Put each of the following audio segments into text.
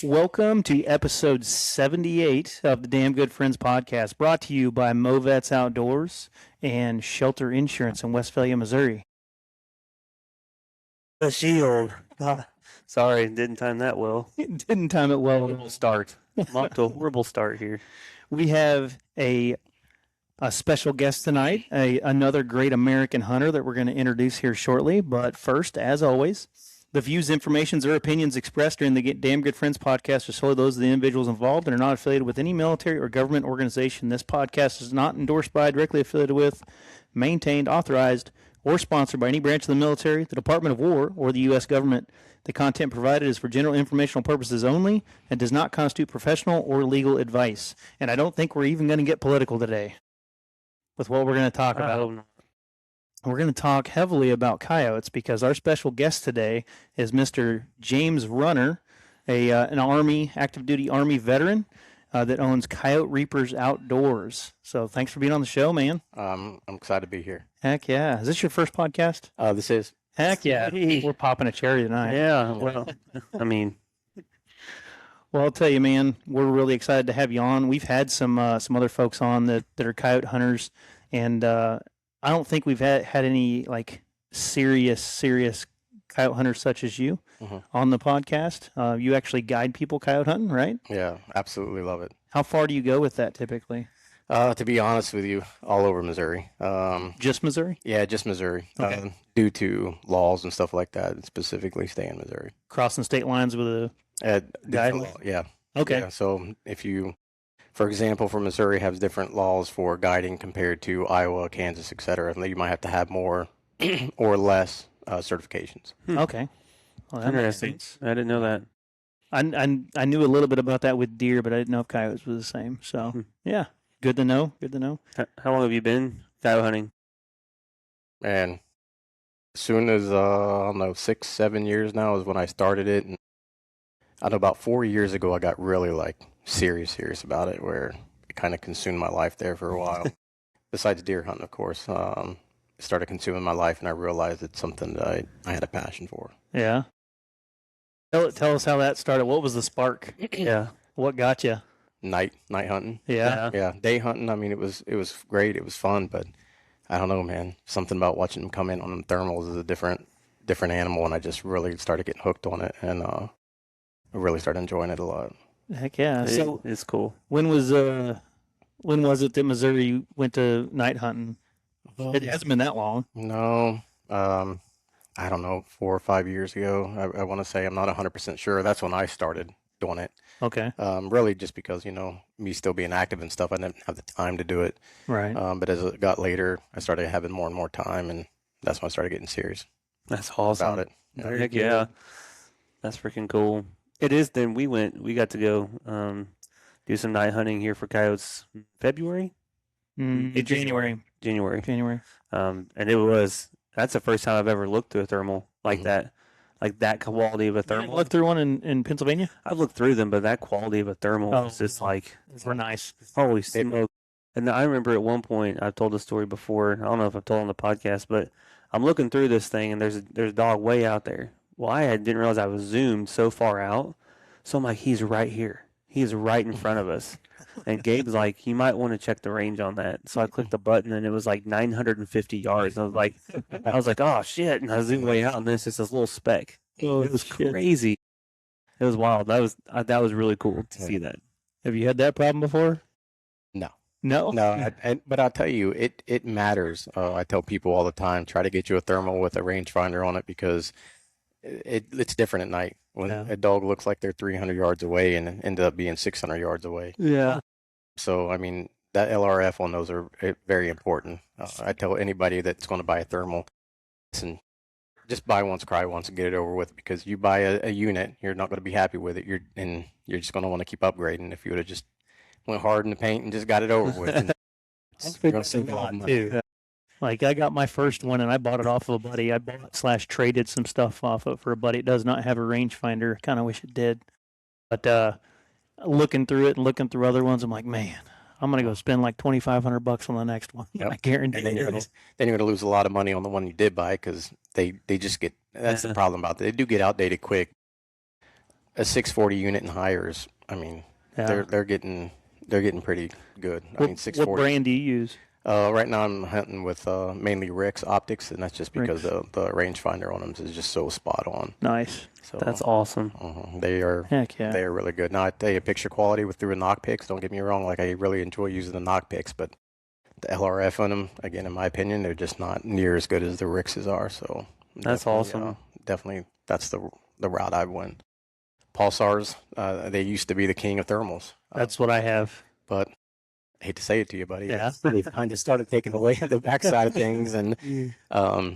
Welcome to episode 78 of the Damn Good Friends podcast, brought to you by Movets Outdoors and Shelter Insurance in Westphalia, Missouri. The shield. God. Sorry, didn't time that well. Didn't time it well. Horrible start. I'm off to a horrible start here. We have a special guest tonight, another great American hunter that we're going to introduce here shortly. But first, as always, the views, informations, or opinions expressed during the Damn Good Friends podcast are solely those of the individuals involved and are not affiliated with any military or government organization. This podcast is not endorsed by, directly affiliated with, maintained, authorized, or sponsored by any branch of the military, the Department of War, or the U.S. government. The content provided is for general informational purposes only and does not constitute professional or legal advice. And I don't think we're even going to get political today with what we're going to talk about. We're going to talk heavily about coyotes because our special guest today is Mr. James Runner, an Army, active duty Army veteran that owns Coyote Reapers Outdoors. So thanks for being on the show, man. I'm excited to be here. Heck yeah. Is this your first podcast? This is. Heck yeah. We're popping a cherry tonight. Yeah, well, I mean. Well, I'll tell you, man, we're really excited to have you on. We've had some other folks on that are coyote hunters, and I don't think we've had any like serious coyote hunters such as you on the podcast. You actually guide people coyote hunting, right? Yeah, absolutely love it. How far do you go with that typically? To be honest with you, all over Missouri. Just Missouri? Yeah, just Missouri. Okay. Due to laws and stuff like that, specifically stay in Missouri. Crossing state lines with a guide? Yeah. Okay. Yeah, so if you, for example, for Missouri has different laws for guiding compared to Iowa, Kansas, etc. And you might have to have more or less certifications. Okay. Well, that makes Interesting. sense. I didn't know that. I knew a little bit about that with deer, but I didn't know if coyotes were the same. So, yeah. Good to know. Good to know. How long have you been coyote hunting? And as soon as, I don't know, 6-7 years now is when I started it. And I know about 4 years ago, I got really like serious about it, where it kind of consumed my life there for a while. Besides deer hunting, of course, it started consuming my life, and I realized it's something that I had a passion for. Yeah. Tell us how that started. What was the spark? Yeah. What got you? Night hunting. Yeah. Yeah, day hunting. I mean, it was great. It was fun, but I don't know, man. Something about watching them come in on them thermals is a different animal, and I just really started getting hooked on it, and I really started enjoying it a lot. Heck yeah. So It's cool. when was it that Missouri went to night hunting? It hasn't been that long. No, I don't know, 4 or 5 years ago. I want to say, I'm not 100% sure. That's when I started doing it. Okay. Really just because, me still being active and stuff, I didn't have the time to do it. Right. But as it got later, I started having more and more time, and that's when I started getting serious That's awesome. about it. Very Heck good. yeah. That's freaking cool. It is. Then we got to go do some night hunting here for coyotes in February? January. January. And that's the first time I've ever looked through a thermal like that. Like that quality of a You thermal. looked through one in Pennsylvania? I've looked through them, but that quality of a thermal Oh, is just like, We're nice. holy smoke. And I remember at one point, I've told the story before. I don't know if I've told on the podcast, but I'm looking through this thing, and there's a dog way out there. Well, didn't realize I was zoomed so far out. So I'm like, he's right here. He's right in front of us. And Gabe's like, you might want to check the range on that. So I clicked the button, and it was like 950 yards. I was like, oh shit! And I zoomed way out, and then it's just this little speck. Oh, It was crazy. It was wild. That was really cool to see that. Have you had that problem before? No. No? No, but I'll tell you, it matters. I tell people all the time, try to get you a thermal with a rangefinder on it, because it's different at night when a dog looks like they're 300 yards away and ended up being 600 yards away. Yeah. So, I mean, that LRF on those are very important. I tell anybody that's going to buy a thermal, listen, just buy once, cry once, and get it over with, because you buy a unit, you're not going to be happy with it. You're just going to want to keep upgrading. If you would have just went hard in the paint and just got it over with, you're going to save a lot of money. Too. Like, I got my first one, and I bought it off of a buddy. I bought/traded some stuff off of for a buddy. It does not have a rangefinder. Kind of wish it did. But looking through it and looking through other ones, I'm like, man, I'm going to go spend like $2,500 on the next one. Yep. I guarantee And then you're it. going to lose a lot of money on the one you did buy, because they just get, that's the problem about it. They do get outdated quick. a 640 unit and higher is, I mean, Yeah. they're getting pretty good. I mean, What 640. brand do you use? Right now I'm hunting with mainly Rick's optics, and that's just because Rick's. the rangefinder on them is just so spot on. Nice. So That's awesome. they are Heck yeah. they are really good. Now I tell you, picture quality with through the knock picks. Don't get me wrong, like I really enjoy using the knock picks, but the LRF on them, again, in my opinion, they're just not near as good as the Rick's are. So That's definitely, awesome. definitely, that's the route I went. Pulsars, they used to be the king of thermals. That's what I have. But I hate to say it to you, buddy. Yeah. They've kind of started taking away the backside of things, and Yeah.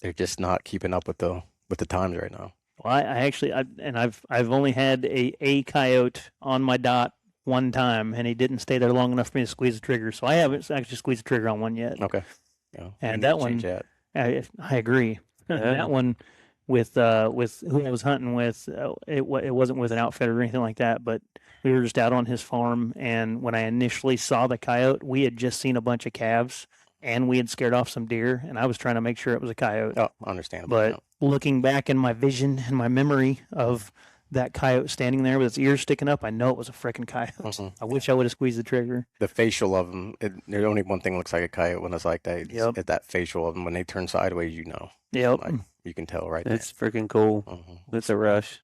they're just not keeping up with the times right now. Well, I actually, I've only had a coyote on my dot one time, and he didn't stay there long enough for me to squeeze the trigger. So I haven't actually squeezed the trigger on one yet. Okay. Yeah. And We need that to one, change that. I agree. Yeah. That one with who I was hunting with, it wasn't with an outfitter or anything like that, but we were just out on his farm, and when I initially saw the coyote, we had just seen a bunch of calves, and we had scared off some deer, and I was trying to make sure it was a coyote. Oh, understandable. But looking back in my vision and my memory of that coyote standing there with its ears sticking up, I know it was a freaking coyote. Mhm. I wish I would have squeezed the trigger. The facial of them, there's only one thing looks like a coyote when it's like that. Yep. It's that facial of them when they turn sideways, you know, Yep. like you can tell right there. It's freaking cool. It's a rush.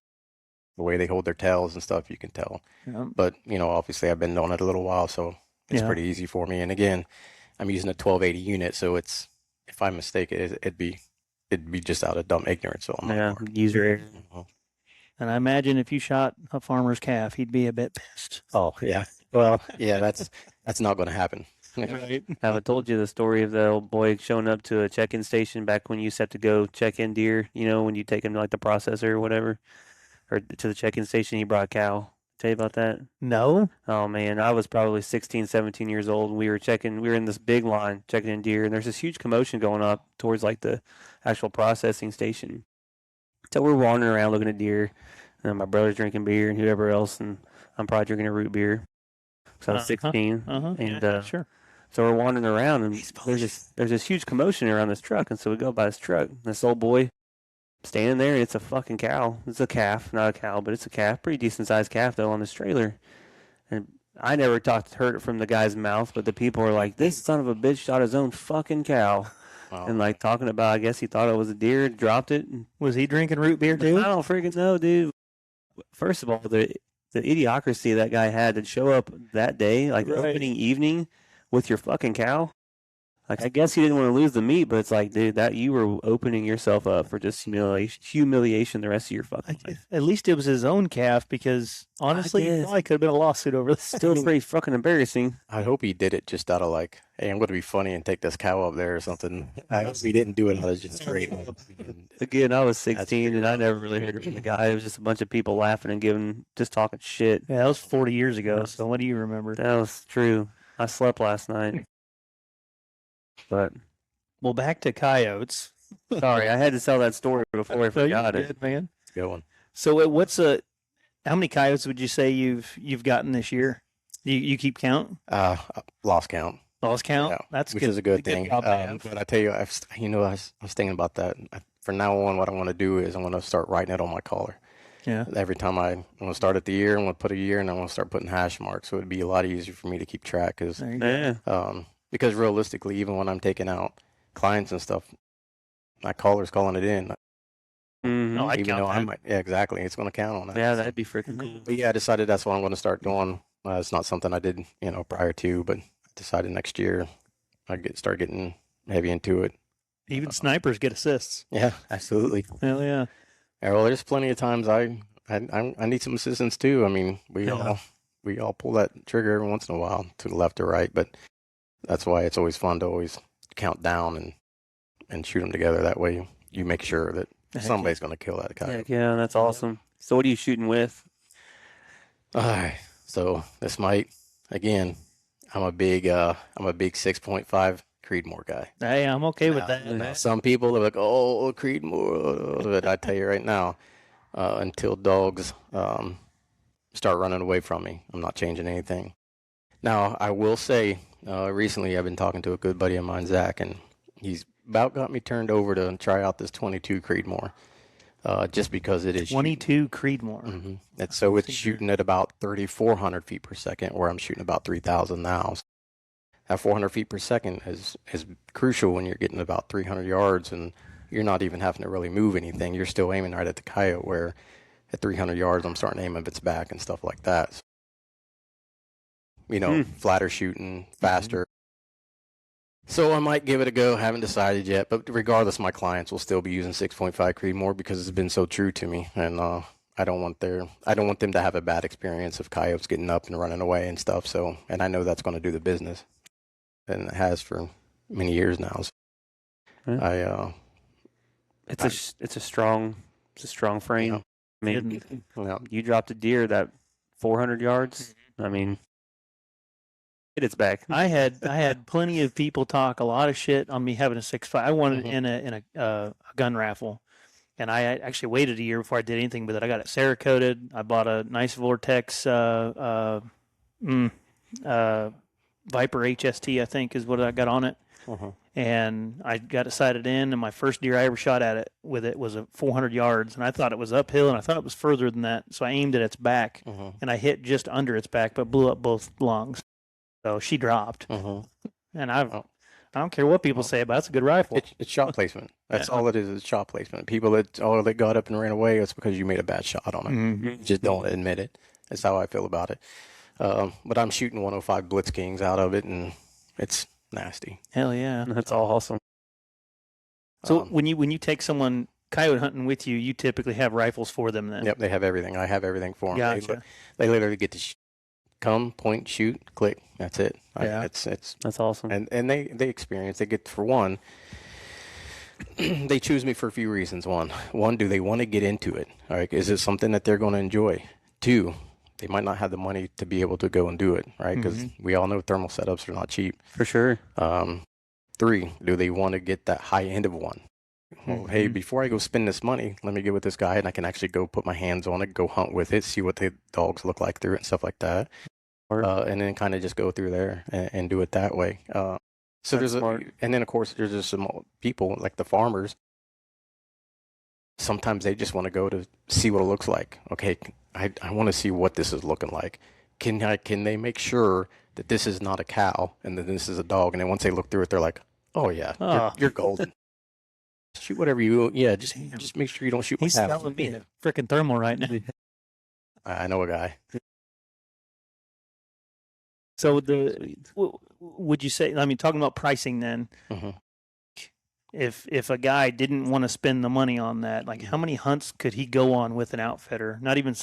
The way they hold their tails and stuff, you can tell. Yep. But obviously, I've been doing it a little while, so it's Yeah. pretty easy for me. And again, I'm using a 1280 unit, so it's if I mistake it, it'd be just out of dumb ignorance on my Yeah, part. user error. Mhm. And I imagine if you shot a farmer's calf, he'd be a bit pissed. Oh yeah, well yeah, that's not going to happen. Right. Have I told you the story of the old boy showing up to a check-in station back when you used to have to go check in deer? You know, when you take him to like the processor or whatever, or to the check-in station, he brought a cow. Tell you about that? No. Oh man, I was probably 16, 17 years old, and we were in this big line checking in deer, and there's this huge commotion going up towards like the actual processing station. So we're wandering around looking at deer, and my brother's drinking beer and whoever else, and I'm probably drinking a root beer. So I was 16, and Sure. so we're wandering around, and there's this huge commotion around this truck, and so we go by this truck. And this old boy standing there, and it's a fucking cow. It's a calf, not a cow, but it's a calf, pretty decent sized calf though on this trailer. And I never heard it from the guy's mouth, but the people are like, "This son of a bitch shot his own fucking cow," Wow. and like talking about, I guess he thought it was a deer, dropped it. And Was he drinking root beer I too? don't freaking know, dude. First of all, the idiocracy that guy had to show up that day, like Right. opening evening, with your fucking cow. Like, I guess he didn't want to lose the meat, but it's like, dude, that you were opening yourself up for just humiliation the rest of your fucking life. At least it was his own calf, because honestly, guess. probably could have been a lawsuit over this. Still pretty fucking embarrassing. I hope he did it just out of like, hey, I'm going to be funny and take this cow up there or something. I hope he didn't do it out of just straight. Again, I was 16 and I never really heard it from the guy. It was just a bunch of people laughing and just talking shit. Yeah, that was 40 years ago. So what do you remember? That was true. I slept last night. But Well, back to coyotes. sorry, I had to tell that story before I No, you're forgot it. good, man. Good one. So how many coyotes would you say you've gotten this year? You keep count? Lost count. Lost count? Yeah, That's which good. is a good thing. job to have. But I tell you, I was thinking about that. From now on, what I want to do is I want to start writing it on my collar. Yeah. Every time I'm going to start at the year, I'm going to put a year, and I'm going to start putting hash marks. So it'd be a lot easier for me to keep track. There you go. Yeah. Because realistically, even when I'm taking out clients and stuff, my caller's calling it in. Mhm. No, I Even count though that. I might, yeah, exactly. It's going to count on that. Yeah, that'd be freaking cool. But yeah, I decided that's what I'm going to start doing. It's not something I did, prior to, but I decided next year I'd start getting heavy into it. Even snipers get assists. Yeah, absolutely. Hell yeah. Yeah, well, there's plenty of times I need some assistance too. I mean, we Yeah. all pull that trigger every once in a while to the left or right, but that's why it's always fun to always count down and shoot them together. That way you make sure that Heck somebody's going to kill that coyote. Heck yeah, that's awesome. So what are you shooting with? All right. So this might, again, I'm a big 6.5 Creedmoor guy. Hey, I'm okay with Now, that. some people are like, oh, Creedmoor. But I tell you right now, until dogs start running away from me, I'm not changing anything. Now, I will say, recently I've been talking to a good buddy of mine, Zach, and he's about got me turned over to try out this 22 Creedmoor. just because it is 22 Creedmoor. Mm-hmm. And so it's shooting at about 3,400 feet per second, where I'm shooting about 3,000 now. So that 400 feet per second is crucial when you're getting about 300 yards and you're not even having to really move anything. You're still aiming right at the coyote, where at 300 yards, I'm starting to aim at its back and stuff like that. So, you know, flatter shooting, faster. So I might give it a go. Haven't decided yet, but regardless, my clients will still be using 6.5 Creedmoor because it's been so true to me, and I don't want them to have a bad experience of coyotes getting up and running away and stuff. So, and I know that's going to do the business, and it has for many years now. So it's a strong frame. Yeah. I mean, you dropped a deer that 400 yards. I mean, hit its back. I had plenty of people talk a lot of shit on me having a 6.5. I wanted it in a gun raffle, and I actually waited a year before I did anything with it. I got it Cerakoted. I bought a nice Vortex Viper HST, I think is what I got on it. And I got it sighted in, and my first deer I ever shot at it with it was 400 yards, and I thought it was uphill, and I thought it was further than that. So I aimed at its back, and I hit just under its back, but blew up both lungs. So she dropped, and I don't care what people say about it. It's a good rifle. It's shot placement. That's all it is shot placement. People that got up and ran away, it's because you made a bad shot on it. You just don't admit it. That's how I feel about it. But I'm shooting 105 Blitz Kings out of it, and it's nasty. Hell yeah. That's all awesome. So when you take someone coyote hunting with you, you typically have rifles for them then? Yep, they have everything. I have everything for them. Gotcha. They literally get to come, point, shoot, click. That's it. Yeah. That's awesome. And they experience. They get, for one, they choose me for a few reasons. One, do they want to get into it? All right, is it something that they're going to enjoy? Two, they might not have the money to be able to go and do it, right? Because we all know thermal setups are not cheap. For sure. 3, do they want to get that high end of one? Well, hey, before I go spend this money, let me get with this guy and I can actually go put my hands on it, go hunt with it, see what the dogs look like through it and stuff like that. And then kind of just go through there and do it that way. So there's and then of course there's just some people like the farmers. Sometimes they just want to go to see what it looks like. Okay, I want to see what this is looking like. Can they make sure that this is not a cow and that this is a dog? And then once they look through it, they're like, oh yeah, you're golden. Shoot whatever just make sure you don't shoot. He's selling me a freaking thermal right now. I know a guy. So would you say? I mean, talking about pricing, then, if a guy didn't want to spend the money on that, like how many hunts could he go on with an outfitter? Not even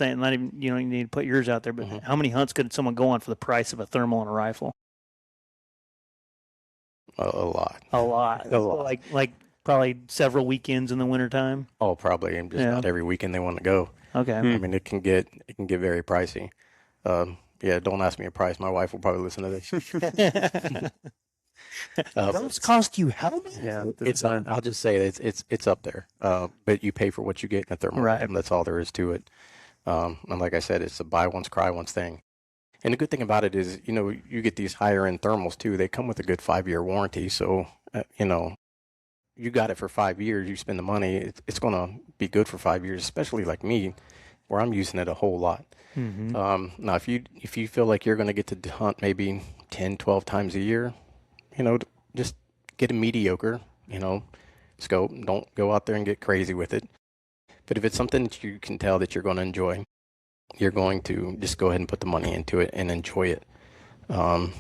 you need to put yours out there, but how many hunts could someone go on for the price of a thermal and a rifle? A lot. Like probably several weekends in the wintertime. Oh, probably. And just not every weekend they want to go. Okay. I mean, it can get very pricey. Yeah, don't ask me a price. My wife will probably listen to this. Those cost you how much? Yeah, I'll just say it's up there. But you pay for what you get in a thermal. Right. And that's all there is to it. And like I said, it's a buy once, cry once thing. And the good thing about it is, you get these higher end thermals too. They come with a good 5-year warranty. So, you got it for 5 years. You spend the money. It's going to be good for 5 years, especially like me, where I'm using it a whole lot. Now, if you feel like you're going to get to hunt maybe 10, 12 times a year, just get a mediocre, scope. Don't go out there and get crazy with it. But if it's something that you can tell that you're going to enjoy, you're going to just go ahead and put the money into it and enjoy it. And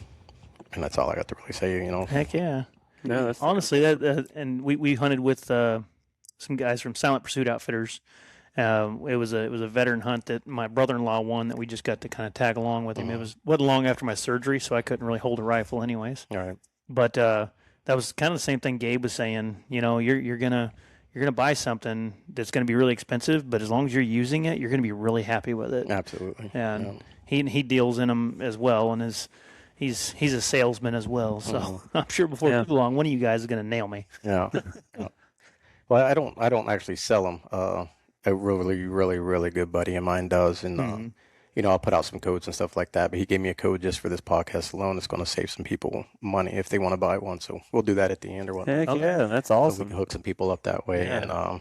that's all I got to really say, Heck yeah. No, that's honestly that and we hunted with some guys from Silent Pursuit Outfitters. It was a veteran hunt that my brother-in-law won that we just got to kind of tag along with him. It wasn't long after my surgery, so I couldn't really hold a rifle anyways. All right. But that was kind of the same thing Gabe was saying. You're gonna buy something that's gonna be really expensive, but as long as you're using it, you're gonna be really happy with it. Absolutely. And he deals in them as well, and he's a salesman as well. So I'm sure before too long, one of you guys is gonna nail me. Yeah. Well, I don't actually sell them. A really, really, really good buddy of mine does, and I'll put out some codes and stuff like that. But he gave me a code just for this podcast alone. It's going to save some people money if they want to buy one. So we'll do that at the end or whatnot. Heck yeah, that's So we awesome. can hook some people up that way. Yeah.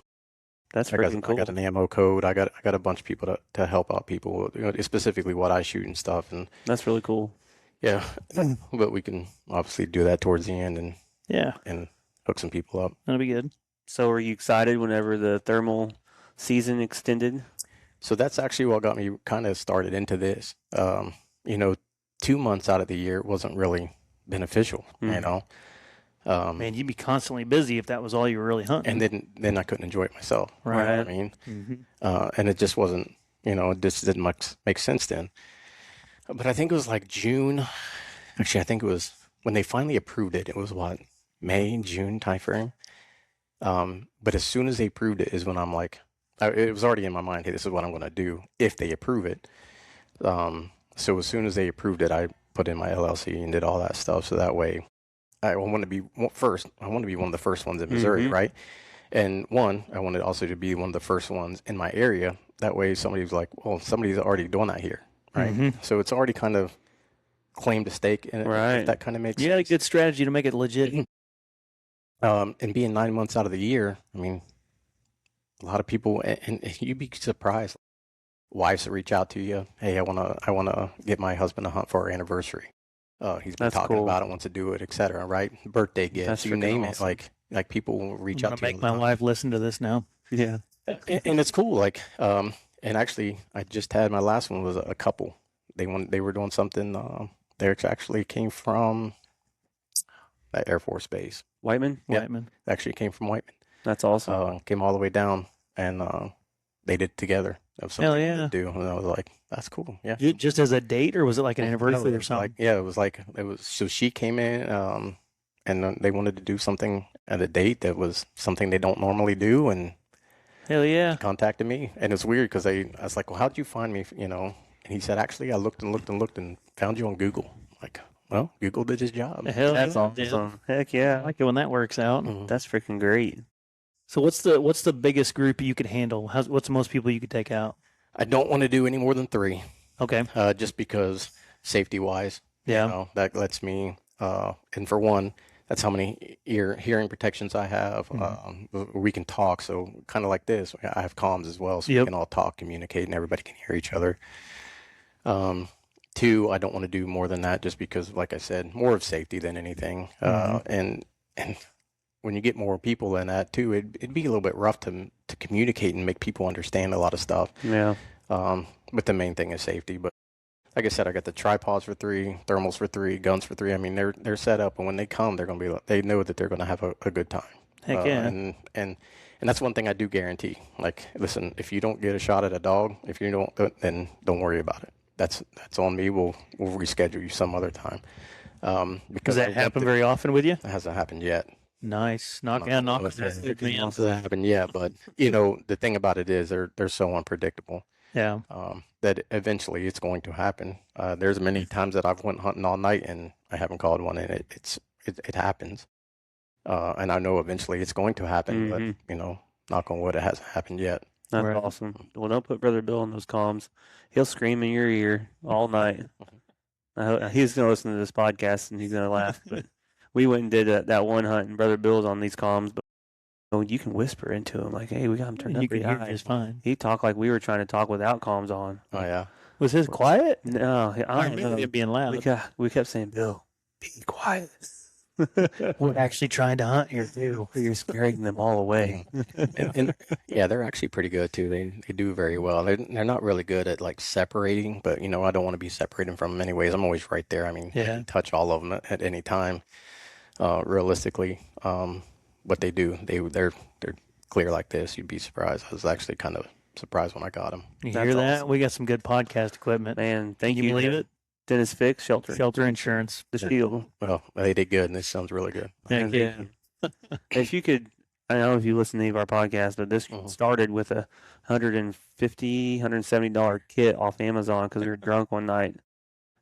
And That's I got freaking cool. I got an ammo code. I got a bunch of people to help out people, specifically what I shoot and stuff. And That's really cool. yeah, but we can obviously do that towards the end Yeah, and hook some people up. that'll be good. So were you excited whenever the thermal season extended? So that's actually what got me kind of started into this. 2 months out of the year wasn't really beneficial, Mm. Man, you'd be constantly busy if that was all you were really hunting. and then I couldn't enjoy it myself. You know what I Right. mean, Mm-hmm. and it just wasn't, it just didn't make sense then. But I think it was like June. Actually, I think it was when they finally approved it. It was what, May, June timeframe. But as soon as they approved it is when I'm like, it was already in my mind, hey, this is what I'm going to do if they approve it. So as soon as they approved it, I put in my LLC and did all that stuff. So that way, I want to be first. I want to be one of the first ones in Missouri, Mhm. right? And I wanted also to be one of the first one's in my area. That way, somebody's like, well, somebody's already doing that here, right? Mhm. So it's already kind of claimed a stake in it. Right. If that kind of makes You had a sense. good strategy to make it legit. And being 9 months out of the year, I mean, a lot of people, and you'd be surprised. Wives that reach out to you, hey, I wanna get my husband to hunt for our anniversary. He's been That's talking cool. about it, wants to do it, etc. Right? Birthday gifts, That's you freaking name awesome. it. Like people will I'm reach gonna out to you. make my wife listen to this now. Yeah. And it's cool. Like, and actually, I just had my last one was a couple. They were doing something. They actually came from that Air Force base. Whiteman? Yeah. Whiteman. Actually came from Whiteman. That's awesome. Came all the way down, and they did it together. That was something Hell they yeah. could do, and I was like, that's cool. Yeah. Just as a date, or was it like an No, anniversary it or was something? it was so she came in, and then they wanted to do something at a date that was something they don't normally do, and Hell yeah. contacted me. And it's weird because I was like, well, how'd you find me? And he said, actually, I looked and looked and looked and found you on Google. I'm like, well, Google did his job. Hell That's yeah, dude. awesome. Heck I yeah. like it when that works out. Mhm. That's freaking great. So what's the biggest group you could handle? What's the most people you could take out? I don't want to do any more than 3, Okay. just because safety wise, Yeah. that lets me, and for one, that's how many hearing protections I have. We can talk, so kind of like this. I have comms as well, so we Yep. can all talk, communicate, and everybody can hear each other. 2, I don't want to do more than that, just because, like I said, more of safety than anything. And when you get more people in that too, it'd be a little bit rough to communicate and make people understand a lot of stuff. Yeah. But the main thing is safety. But like I said, I got the tripods for 3, thermals for 3, guns for 3. I mean, they're set up, and when they come, they're gonna be they know that they're gonna have a good time. Heck yeah. And that's one thing I do guarantee. Like, listen, if you don't get a shot at a dog, if you don't, then don't worry about it. That's on me. We'll reschedule you some other time. Does Because that happen very often with you? It hasn't happened yet. Nice. Knock No, on no, wood, it man. hasn't happened yet. But the thing about it is they're so unpredictable. Yeah. That eventually it's going to happen. There's many times that I've went hunting all night and I haven't called one, and it happens. And I know eventually it's going to happen, Mhm. but knock on wood, it hasn't happened yet. That's Right. awesome. Well, don't put Brother Bill in those comms. He'll scream in your ear all night. He's going to listen to this podcast and he's going to laugh. But we went and did that one hunt, and Brother Bill's on these comms. But you can whisper into him like, "Hey, we got him turned You up can pretty hear high." just fine. He talked like we were trying to talk without comms on. Oh yeah. Was his quiet? No, I I don't remember know. it being loud. We kept saying, "Bill, be quiet." We're actually trying to hunt here too. You're scaring them all away. And yeah, they're actually pretty good too. They do very well. They're not really good at like separating, but I don't want to be separating from them anyways. I'm always right there. I mean, I Yeah. can touch all of them at any time. Realistically, what they do, they're clear like this. You'd be surprised. I was actually kind of surprised when I got them. You That's hear that? awesome. We got some good podcast equipment. Man, thank Can you believe it? Dennis Fix, Shelter. Shelter insurance. The Shield. Well, they did good, and this sounds really good. Heck yeah. If you could, I don't know if you listen to any of our podcasts, but this Mhm. started with a $170 kit off Amazon because we were drunk one night.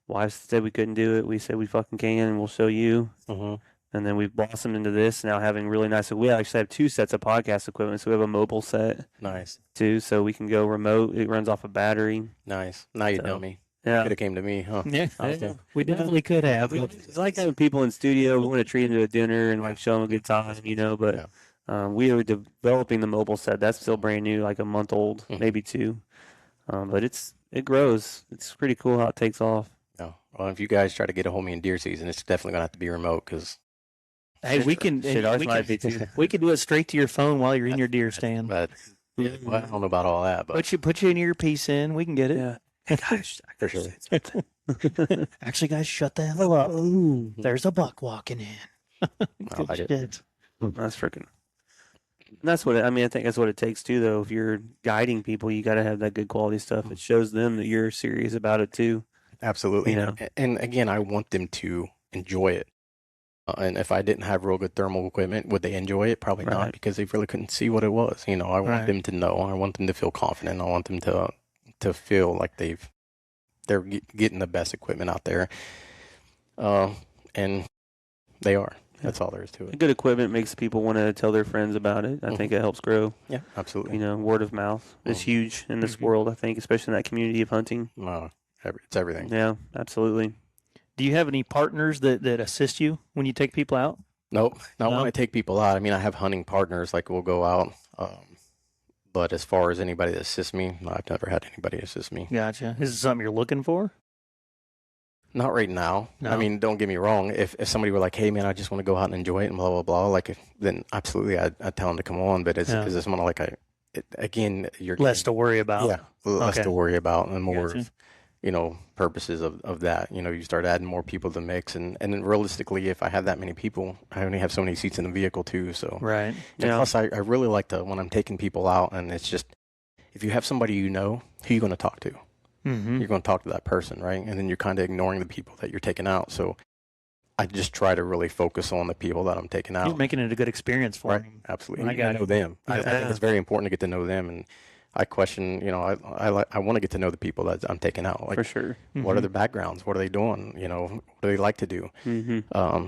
Wife said we couldn't do it. We said we fucking can, and we'll show you. Mm-hmm. And then we've blossomed into this now, having really nice. We actually have 2 sets of podcast equipment. So we have a mobile set Nice, too, so we can go remote. It runs off a battery. nice. Now you So, know me. Yeah. Could have came to me, huh? Yeah. Okay. We definitely could have. It's like having people in studio. We want to treat them to a dinner and like show them a good time, But Yeah. We are developing the mobile set. That's still brand new, like a month old, maybe 2. But it grows. It's pretty cool how it takes off. No. Well, if you guys try to get a hold of me in deer season, it's definitely gonna have to be remote because Hey, we can. Shit, ours might be too. We can do it straight to your phone while you're in your deer stand. but well, I don't know about all that, but Put you an earpiece in. We can get it. Yeah. Hey guys, for sure. Actually, guys, shut the hell up. There's a buck walking in. I like it. Shit. That's freaking. That's what I mean. I think that's what it takes too, though. If you're guiding people, you got to have that good quality stuff. It shows them that you're serious about it too. Absolutely. You know. And again, I want them to enjoy it. And if I didn't have real good thermal equipment, would they enjoy it? Probably Right. not, because they really couldn't see what it was. I want Right. them to know. I want them to feel confident. I want them to feel like they're getting the best equipment out there. And they are. That's all there is to it. Good equipment makes people want to tell their friends about it. I think it helps grow. Yeah, absolutely. Word of mouth is huge in this world. I think, especially in that community of hunting. It's everything. Yeah, absolutely. Do you have any partners that assist you when you take people out? Nope, not No? when I take people out. I mean, I have hunting partners, like we'll go out. But as far as anybody that assists me, no, I've never had anybody assist me. Gotcha. Is it something you're looking for? Not right now. No. I mean, don't get me wrong. If somebody were like, "Hey, man, I just want to go out and enjoy it," and blah blah blah, like, then absolutely, I'd tell them to come on. But it's Yeah. because it's more like again, you're Less to worry about. yeah, less Okay. to worry about and more Gotcha. of purposes of that. You start adding more people to the mix, and then realistically, if I have that many people, I only have so many seats in the vehicle too. So Right. and Yeah. plus, I really like to, when I'm taking people out, and it's just, if you have somebody who you're going to talk to. Mm-hmm. You're going to talk to that person, right? And then you're kind of ignoring the people that you're taking out. So I just try to really focus on the people that I'm taking out. You're making it a good experience for Right, them. absolutely. I And got know them. I think it's very important to get to know them. And I question, I want to get to know the people that I'm taking out. Like, For sure. what are their backgrounds? What are they doing? What do they like to do? Mm-hmm.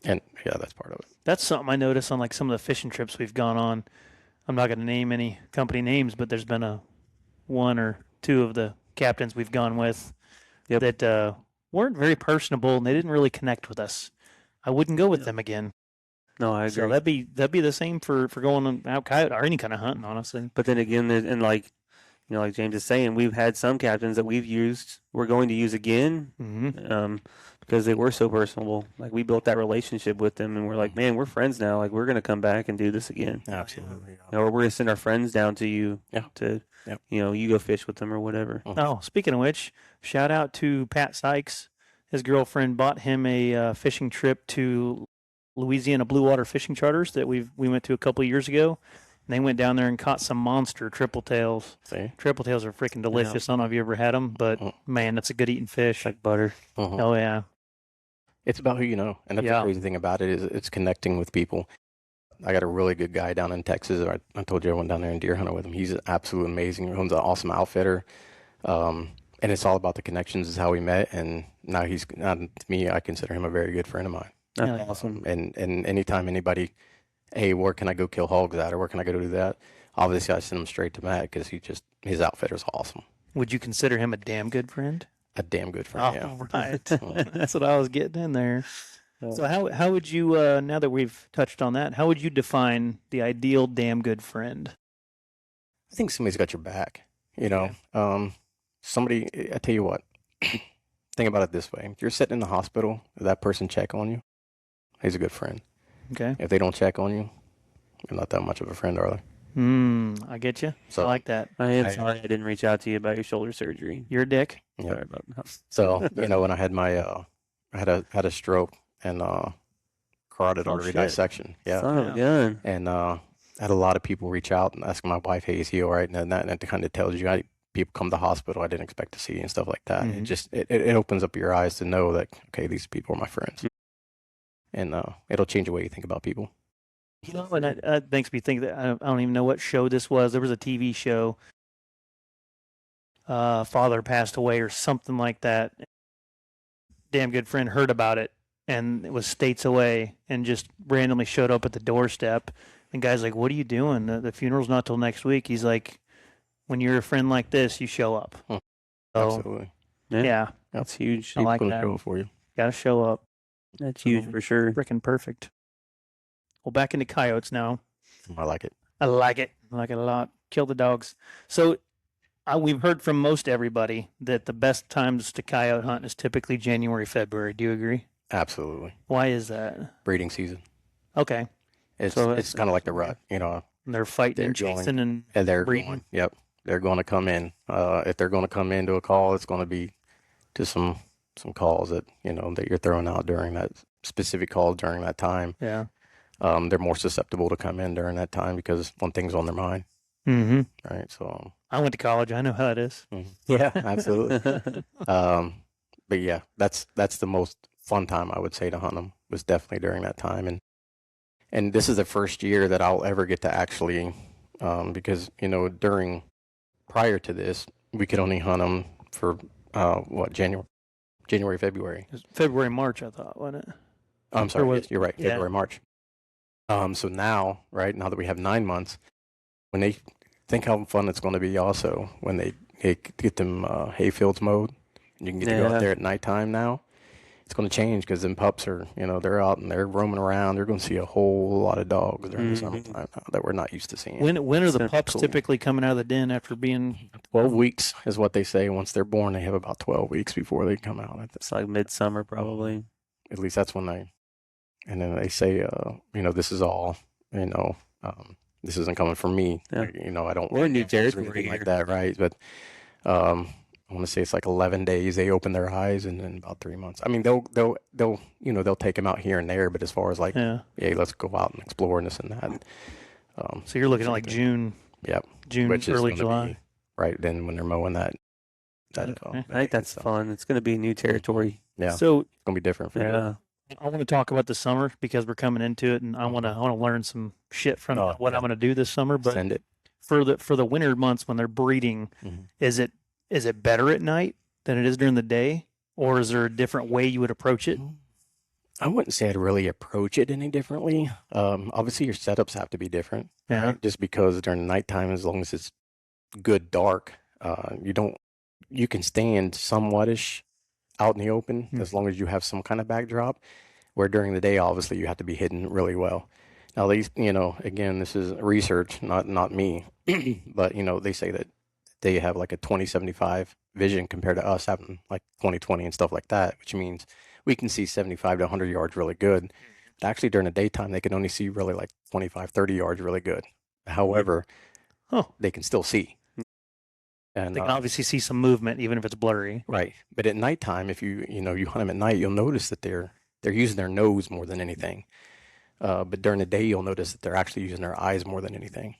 And yeah, that's part of it. That's something I notice on like some of the fishing trips we've gone on. I'm not going to name any company names, but there's been one or two of the captains we've gone with that weren't very personable, and they didn't really connect with us. I wouldn't go with them again. No, I agree. So that'd be the same for going out coyote or any kind of hunting, honestly. But then again, like James is saying, we've had some captains that we're going to use again, Mm-hmm. because they were so personable. Like, we built that relationship with them, and we're like, man, we're friends now. Like, we're going to come back and do this again. Absolutely. Or we're going to send our friends down to you to, Yep. you go fish with them or whatever. Oh, speaking of which, shout out to Pat Sykes. His girlfriend bought him a fishing trip to Louisiana Blue Water Fishing Charters that we went to a couple of years ago. And they went down there and caught some monster triple tails. See? Triple tails are freaking delicious. I don't know if you ever had them, but man, that's a good eating fish. Like butter. Oh yeah. It's about who you know. And that's the crazy thing about it, is it's connecting with people. I got a really good guy down in Texas. I told you I went down there and deer hunted with him. He's absolutely amazing. He owns an awesome outfitter. And it's all about the connections, is how we met. And now to me, I consider him a very good friend of mine. That's awesome. And anytime anybody, hey, where can I go kill hogs at, or where can I go do that? Obviously, I send him straight to Matt, because his outfitter's awesome. Would you consider him a damn good friend? A damn good friend, yeah. Oh, right. That's what I was getting in there. So how would you, now that we've touched on that, how would you define the ideal damn good friend? I think somebody's got your back, somebody, I tell you what, think about it this way. If you're sitting in the hospital, if that person check on you, he's a good friend. Okay. If they don't check on you, you're not that much of a friend, are they? I get you. So- I like that. I am sorry I didn't reach out to you about your shoulder surgery. You're a dick. Yeah. Sorry about that. So, when I had my, I had a stroke and carotid artery shit. dissection. Yeah. Son of a gun. And I had a lot of people reach out and ask my wife, hey, is he all right? And that kind of tells you, people come to the hospital I didn't expect to see and stuff like that. Mhm. It just, it opens up your eyes to know that, okay, these people are my friends. And it'll change the way you think about people. And that makes me think that I don't even know what show this was. There was a TV show. Father passed away or something like that. Damn good friend heard about it, and it was states away, and just randomly showed up at the doorstep. And guy's like, "What are you doing? The funeral's not till next week." He's like, "When you're a friend like this, you show up." So, Absolutely. yeah, That's huge. I like People that. show it for you. gotta show up. That's huge for sure. Freaking perfect. Well, back into coyotes now. I like it. I like it. I like it a lot. Kill the dogs. So we've heard from most everybody that the best times to coyote hunt is typically January, February. Do you agree? Absolutely. Why is that? Breeding season. Okay. It's So it's kind of like the rut, And they're fighting They're and going- chasing and and they're breeding. going. Yep, they're going to come in. If they're going to come into a call, it's going to be to some calls that that you're throwing out during that specific call during that time. Yeah. They're more susceptible to come in during that time because one thing's on their mind, Mm-hmm. right? So I went to college. I know how it is. yeah, absolutely. But yeah, that's the most fun time I would say to hunt them was definitely during that time, and this is the first year that I'll ever get to actually, because prior to this we could only hunt them for January, February. It was February, March, I thought, wasn't it? I'm sorry, was- yes, you're right, yeah. February, March. So now that we have 9 months, when they think how fun it's going to be also when they get them hay fields mowed and you can get to go Yeah. out there at nighttime now, it's going to change because them pups are, they're out and they're roaming around. They're going to see a whole lot of dogs during the Mhm. summertime now that we're not used to seeing. When are It's the gonna be pups cool. typically coming out of the den after being? 12 weeks is what they say. Once they're born, they have about 12 weeks before they come out. It's like midsummer probably. At least that's when and then they say, this is all, this isn't coming from me. Yeah. I don't. We're in New or anything Jersey like here. that, right? But I want to say it's like 11 days they open their eyes, and then about 3 months. I mean, they'll take them out here and there, but as far as like, Yeah. hey, let's go out and explore and this and that. So you're looking at like something. June, Yep. Which is early gonna July. be right then when they're mowing that. Okay. I think that's fun. It's going to be new territory. Yeah, So it's gonna be different for you. Yeah. I want to talk about the summer because we're coming into it, and I want to learn some shit from Oh, what yeah. I'm going to do this summer. But Send it. for the winter months when they're breeding, Mhm. is it better at night than it is during the day, or is there a different way you would approach it? I wouldn't say I'd really approach it any differently. Obviously, your setups have to be different. Yeah. Right? Just because during the nighttime, as long as it's good dark, you can stand somewhat-ish out in the open Hmm. as long as you have some kind of backdrop. Where during the day, obviously, you have to be hidden really well. Now, these, again, this is research, not me, but they say that they have like a 20/75 vision compared to us having like 20/20 and stuff like that, which means we can see 75 to 100 yards really good. But actually, during the daytime, they can only see really like 25-30 yards really good. However, Oh, they can still see. And they can obviously see some movement even if it's blurry. right, but at nighttime, if you hunt them at night, you'll notice that they're using their nose more than anything. But during the day, you'll notice that they're actually using their eyes more than anything.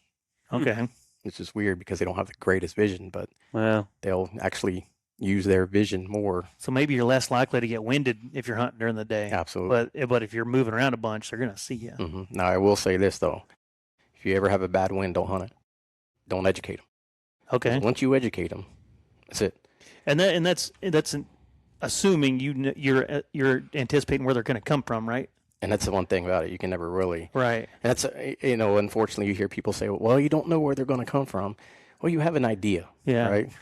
Okay. It's just weird because they don't have the greatest vision, but Well, they'll actually use their vision more. So maybe you're less likely to get winded if you're hunting during the day. Absolutely. But if you're moving around a bunch, they're gonna see you. Now, I will say this though: if you ever have a bad wind, don't hunt it. Don't educate them. Okay. Once you educate them, that's it. And that's assuming you're anticipating where they're going to come from, right? And that's the one thing about it. You can never really. Right. And that's unfortunately, you hear people say, "Well, you don't know where they're going to come from." Well, you have an idea, Yeah. right?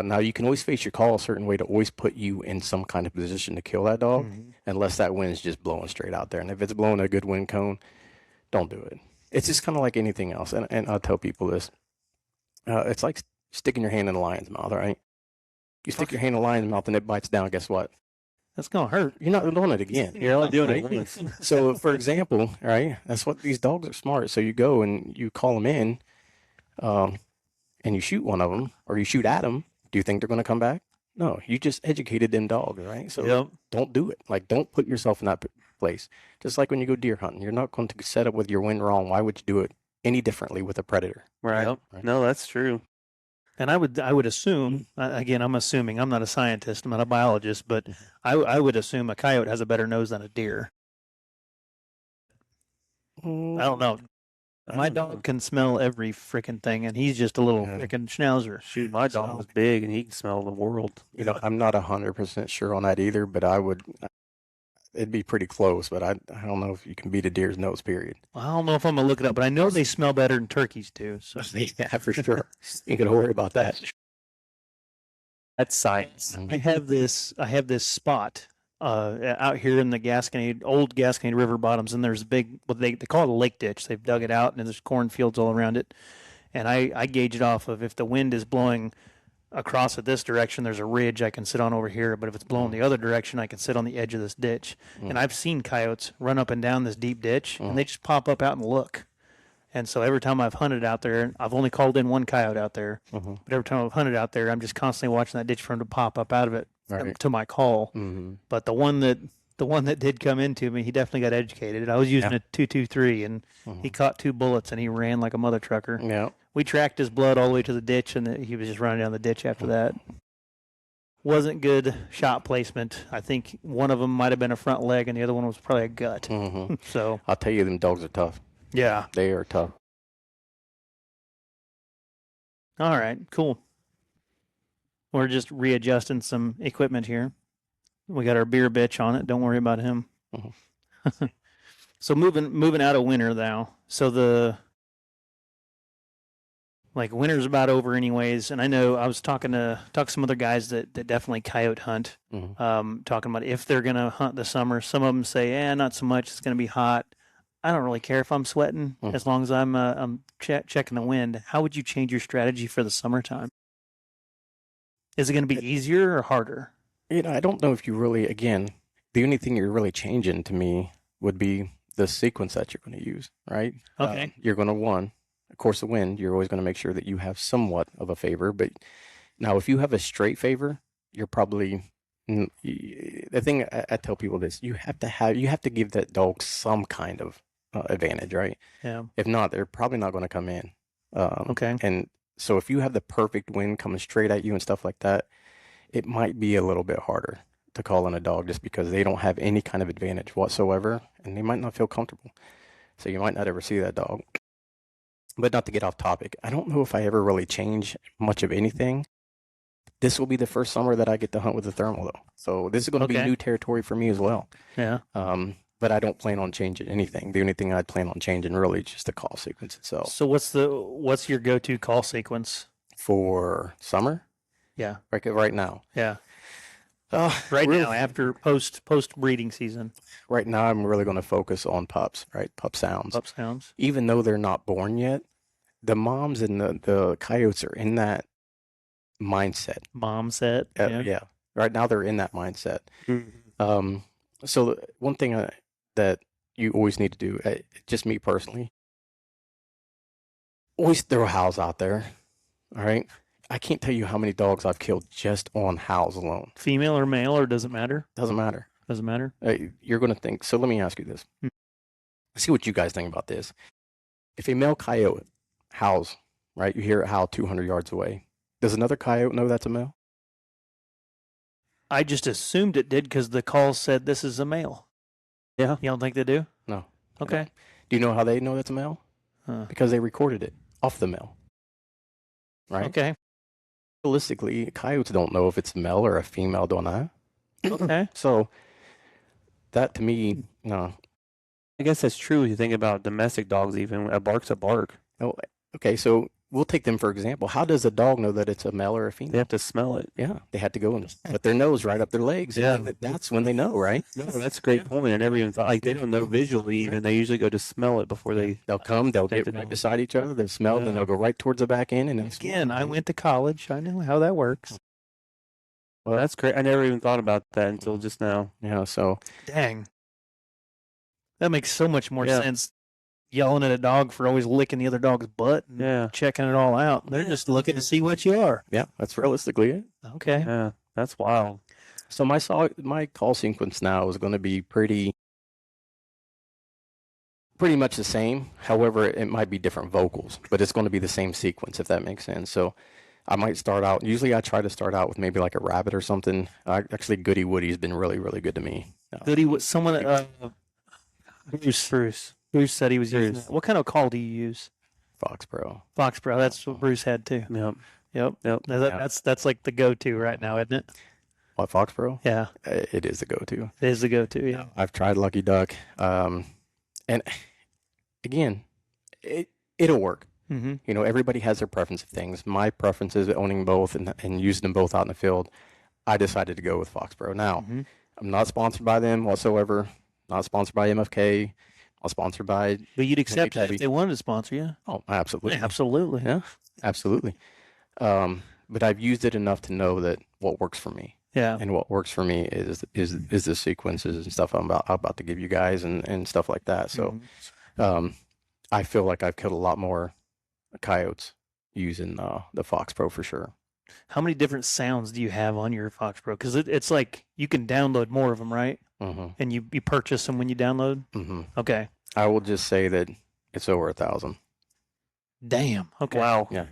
Now you can always face your call a certain way to always put you in some kind of position to kill that dog, unless that wind's just blowing straight out there. And if it's blowing a good wind cone, don't do it. It's just kind of like anything else. And I'll tell people this: it's like sticking your hand in a lion's mouth, right? You stick your hand in a lion's mouth and it bites down. Guess what? That's gonna hurt. You're not doing it again. you're only doing it Right? once. So, for example, right, that's what these dogs are smart. So you go and you call them in, and you shoot one of them or you shoot at them. Do you think they're going to come back? No, you just educated them dogs, right? So Yep. don't do it. Like, don't put yourself in that place. Just like when you go deer hunting, you're not going to set up with your wind wrong. Why would you do it any differently with a predator? Right. Yep. Right. No, that's true. And I would assume, again, I'm assuming, I'm not a scientist, I'm not a biologist, but I would assume a coyote has a better nose than a deer. I don't know. My dog can smell every freaking thing, and he's just a little Yeah. freaking schnauzer. Shoot, my dog was big and he can smell the world. I'm not 100% sure on that either, but it'd be pretty close, but I don't know if you can beat a deer's nose, period. Well, I don't know if I'm gonna look it up, but I know they smell better than turkeys do. So Yeah, for sure. You can worry about that. That's science. I have this spot out here in the old Gasconade River bottoms, and there's a big, what they call it a lake ditch. They've dug it out, and there's cornfields all around it. And I gauge it off of if the wind is blowing across it this direction, there's a ridge I can sit on over here. But if it's blowing the other direction, I can sit on the edge of this ditch. And I've seen coyotes run up and down this deep ditch, and they just pop up out and look. And so every time I've hunted out there, I've only called in one coyote out there, but every time I've hunted out there, I'm just constantly watching that ditch for him to pop up out of it to my call. But the one that did come into me, he definitely got educated. I was using a 223, and he caught 2 bullets, and he ran like a mother trucker. Yeah. We tracked his blood all the way to the ditch, and he was just running down the ditch after that. Wasn't good shot placement. I think one of them might have been a front leg, and the other one was probably a gut. So I'll tell you, them dogs are tough. yeah. They are tough. All right, cool. We're just readjusting some equipment here. We got our beer bitch on it. Don't worry about him. So moving out of winter now. So winter's about over anyways. And I know I was talking to some other guys that definitely coyote hunt. Talking about if they're gonna hunt the summer. Some of them say, not so much. It's gonna be hot. I don't really care if I'm sweating as long as I'm checking the wind. How would you change your strategy for the summertime? Is it going to be easier or harder? I don't know if you really, again, the only thing you're really changing to me would be the sequence that you're going to use, right? Okay. You're going to, of course, the wind, you're always going to make sure that you have somewhat of a favor. But now, if you have a straight favor, you're probably, the thing I tell people this, you have to give that dog some kind of advantage, right? Yeah. If not, they're probably not going to come in. Okay. And so if you have the perfect wind coming straight at you and stuff like that, it might be a little bit harder to call in a dog just because they don't have any kind of advantage whatsoever, and they might not feel comfortable. So you might not ever see that dog. But not to get off topic, I don't know if I ever really change much of anything. This will be the first summer that I get to hunt with a thermal, though. So this is going to be new territory for me as well. Yeah. But I don't plan on changing anything. The only thing I'd plan on changing really is just the call sequence itself. So what's your go-to call sequence For summer? Yeah. Right now. Yeah. Right now, after post breeding season. Right now, I'm really going to focus on pups, right? Pup sounds. Pup sounds. Even though they're not born yet, the moms and the coyotes are in that mindset. Mom set. Yeah. Right now, they're in that mindset. So one thing that you always need to do, just me personally, always throw howls out there. All right. I can't tell you how many dogs I've killed just on howls alone. Female or male, or does it matter? Doesn't matter. Doesn't matter. You're going to think. So let me ask you this. See what you guys think about this. If a male coyote howls, right? You hear it howl 200 yards away. Does another coyote know that's a male? I just assumed it did because the call said this is a male. Yeah. You don't think they do? No. Okay. Do you know how they know that's a male? Because they recorded it off the male. Right? Okay. Realistically, coyotes don't know if it's a male or a female, don't I? Okay. So that to me, no. I guess that's true when you think about domestic dogs even. A bark's a bark. Oh, okay, so we'll take them for example. How does a dog know that it's a male or a female? They have to smell it. Yeah, they had to go and put their nose right up their legs. Yeah. That's when they know, right? No, that's a great point. I never even thought, like, they don't know visually even. They usually go to smell it before they... They'll come, they'll Take get the right nose. beside each other, they'll smell, then they'll go right towards the back end. And then Again, I went to college. I know how that works. Well, that's great. I never even thought about that until just now. Yeah, so Dang. That makes so much more Yeah. sense. Yelling at a dog for always licking the other dog's butt and Yeah. checking it all out. They're just looking to see what you are. yeah, that's realistically it. Okay. Yeah. That's wild. So my call sequence now is going to be pretty much the same. However, it might be different vocals, but it's going to be the same sequence, if that makes sense. So I might start out, usually I try to start out with maybe like a rabbit or something. Actually, Goody Woody's been really, really good to me. Goody was someone Bruce said he was using that. What kind of call do you use? Foxborough. Foxborough. That's what Bruce had too. Yep. Yep. Yep. That's like the go-to right now, isn't it? What, Foxborough? Yeah, It is the go-to. it is the go-to. Yeah. I've tried Lucky Duck. And again, it'll work. Mm-hmm. You know, everybody has their preference of things. My preference is owning both and using them both out in the field. I decided to go with Foxborough. Now, I'm not sponsored by them whatsoever. Not sponsored by MFK. Not sponsored by. But you'd accept that Maybe. if they wanted to sponsor you. Oh, absolutely. Absolutely. Yeah, absolutely. But I've used it enough to know that what works for me. Yeah. And what works for me is the sequences and stuff I'm about to give you guys and stuff like that. So I feel like I've killed a lot more coyotes using the Fox Pro for sure. How many different sounds do you have on your Fox Pro? Because it's like you can download more of them, right? Mm-hmm. And you purchase them when you download? Mm-hmm. Okay. I will just say that it's over 1,000. Damn. Okay. Wow. Yeah.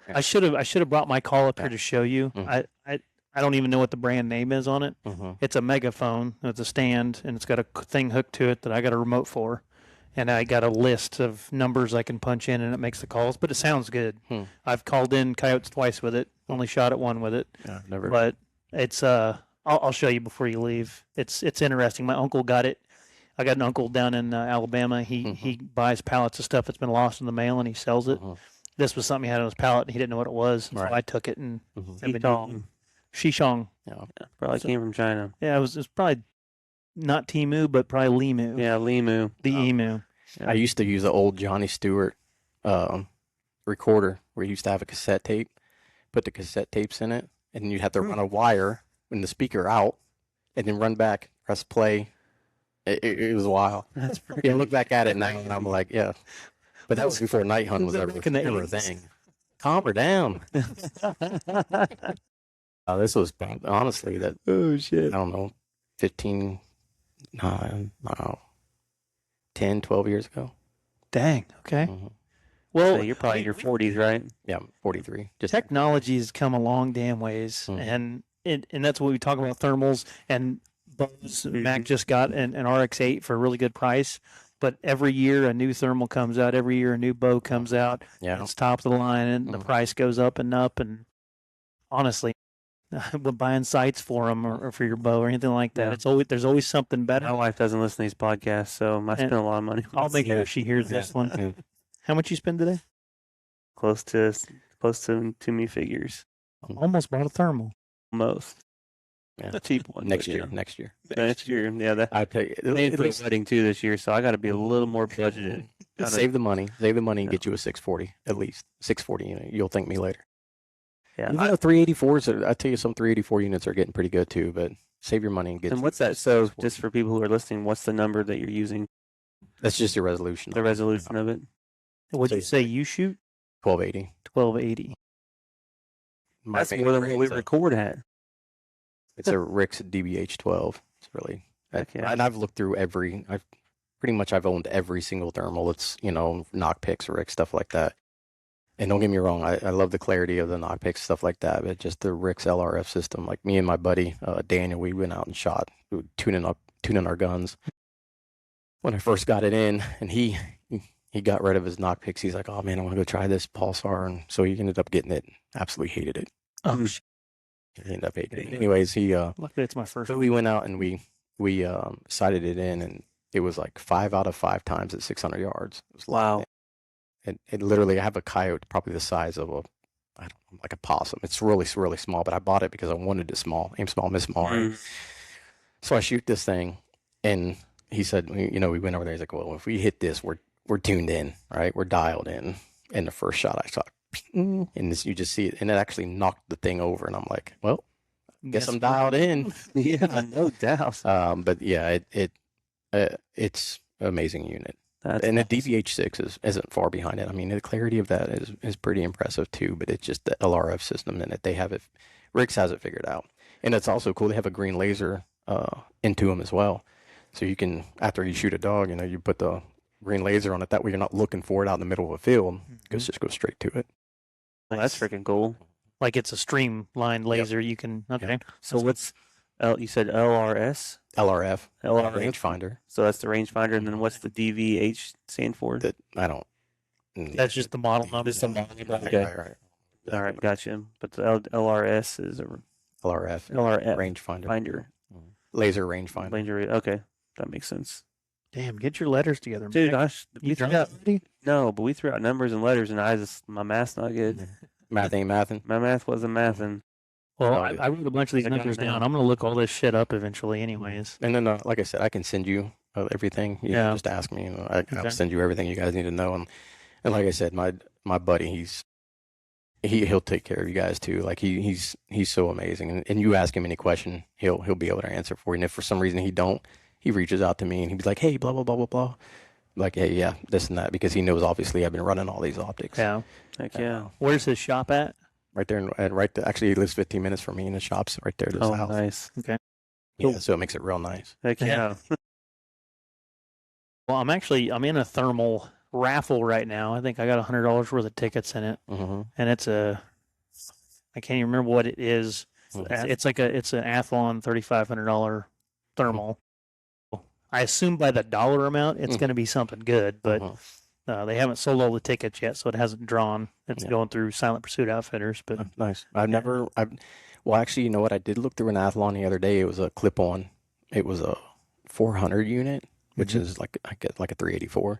I should have brought my call up here Yeah. to show you. Mhm. I don't even know what the brand name is on it. Mm-hmm. It's a megaphone. It's a stand, and it's got a thing hooked to it that I got a remote for, and I got a list of numbers I can punch in, and it makes the calls. But it sounds good. I've called in coyotes twice with it. Only shot at one with it. Yeah, never. But it's I'll show you before you leave. It's interesting. My uncle got it. I got an uncle down in Alabama. He buys pallets of stuff that's been lost in the mail, and he sells it. This was something he had on his pallet, and he didn't know what it was. So I took it and Shishong. Yeah. Probably came from China. Yeah, it was probably not Timu, but probably Limu. Yeah, Limu. The emu. Yeah. I used to use the old Johnny Stewart recorder where you used to have a cassette tape, put the cassette tapes in it, and you'd have to run a wire in the speaker out, and then run back, press play. It was wild. That's pretty. Yeah, look back at it now, and I'm like, yeah. But that was before night hunt was ever a thing. Calm her down. This was honestly that. Oh shit! I don't know, 15, I don't know, 10, 12 years ago. Dang. Okay. Mm-hmm. Well, So you're probably in your 40s, right? Yeah, 43. Just technology has come a long damn ways, and that's what we talk about thermals and bows. Mac just got an RX-8 for a really good price, but every year a new thermal comes out. Every year a new bow comes out. Yeah. It's top of the line, and the price goes up and up. And honestly, buying sights for them or for your bow or anything like that, there's always something better. My wife doesn's listen to these podcasts, so I spend a lot of money. I'll make sure she hears this one. Yeah. How much you spend today? Close to me figures. Almost bought a thermal. Most. Yeah. A cheap one. Next but, year. you know. Next year. Next year. Yeah, that. I tell you, Made at for a least wedding too this year, so I got to be a little more budgeted. save the money. Save the money and get you a 640 at least. 640. You'll thank me later. Yeah. Even though 384s, I tell you, some 384 units are getting pretty good too. But save your money and get. And what's that? So, just for people who are listening, what's the number that you're using? That's just your resolution. The resolution of it. What'd you say you shoot? 1280. 1280. That's more than what we record at. It's a Rick's DBH12. It's really. Heck yeah. And I've looked through I've owned every single thermal. It's, knock picks, Rick, stuff like that. And don't get me wrong, I love the clarity of the knock picks, stuff like that. But just the Rick's LRF system, like me and my buddy Daniel, we went out and shot, tuning our guns. When I first got it in, and he got rid of his knock picks, he's like, "Oh man, I want to go try this pulsar," and so he ended up getting it. Absolutely hated it. Oh, He ended up hating it. Anyways, luckily it's my first. So we went out and we sighted it in, and it was like 5 out of 5 times at 600 yards. It was Wow. It literally, I have a coyote probably the size of like a possum. It's really, really small, but I bought it because I wanted it small. Aim small, miss small. So I shoot this thing, and he said, we went over there. He's like, well, if we hit this, we're tuned in, right? We're dialed in. And the first shot I shot, and you just see it, and it actually knocked the thing over. And I'm like, well, guess I'm dialed in. Yeah, no doubt. But yeah, it's an amazing unit. And the DVH6 isn't far behind it. I mean, the clarity of that is pretty impressive too, but it's just the LRF system in it. They have it, Rick's has it figured out. And it's also cool. They have a green laser into them as well. So you can, after you shoot a dog, you put the green laser on it. That way you're not looking for it out in the middle of a field. Just go straight to it. Well, that's freaking cool. Like it's a streamlined laser. You can, okay. So what's, you said LRS? LRF. LRF. Rangefinder. So that's the rangefinder. And then what's the DVH stand for? That I don't. That's just the model number. Just the model number. Right, Okay. right. All right, gotcha. But the LRS is a LRF. LRF rangefinder. finder. Laser rangefinder. Okay, that makes sense. Damn, get your letters together, Dude, man. we threw out, no, but we threw out numbers and letters, and my math's not good. Math ain't mathin'. My math wasn't mathing. Well, Oh, I wrote a bunch of these I got numbers it now. down. I'm going to look all this shit up eventually, anyways. And then, like I said, I can send you everything. You Yeah. can just ask me. Okay. I'll send you everything you guys need to know. And like I said, my buddy, he'll take care of you guys too. Like he's so amazing. And you ask him any question, he'll be able to answer for you. And if for some reason he reaches out to me and he'd be like, hey, blah blah blah blah blah. Like, hey, yeah, this and that, because he knows obviously I've been running all these optics. Yeah. Heck yeah. Where's his shop at? Right there, and right there. Actually, he lives 15 minutes from me, and his shop's right there to his Oh, house. nice. Okay. Yeah, so it makes it real nice. Heck yeah. Well, I'm in a thermal raffle right now. I think I got $100 worth of tickets in it, Mm-hmm. and I can't even remember what it is. Mhm. It's an Athlon $3,500 thermal. I assume by the dollar amount, it's going to be something good, but they haven't sold all the tickets yet, so it hasn't drawn. It's Yeah. going through Silent Pursuit Outfitters, but Nice. Well, actually, you know what? I did look through an Athlon the other day. It was a clip-on. It was a 400 unit, which is like I get like a 384.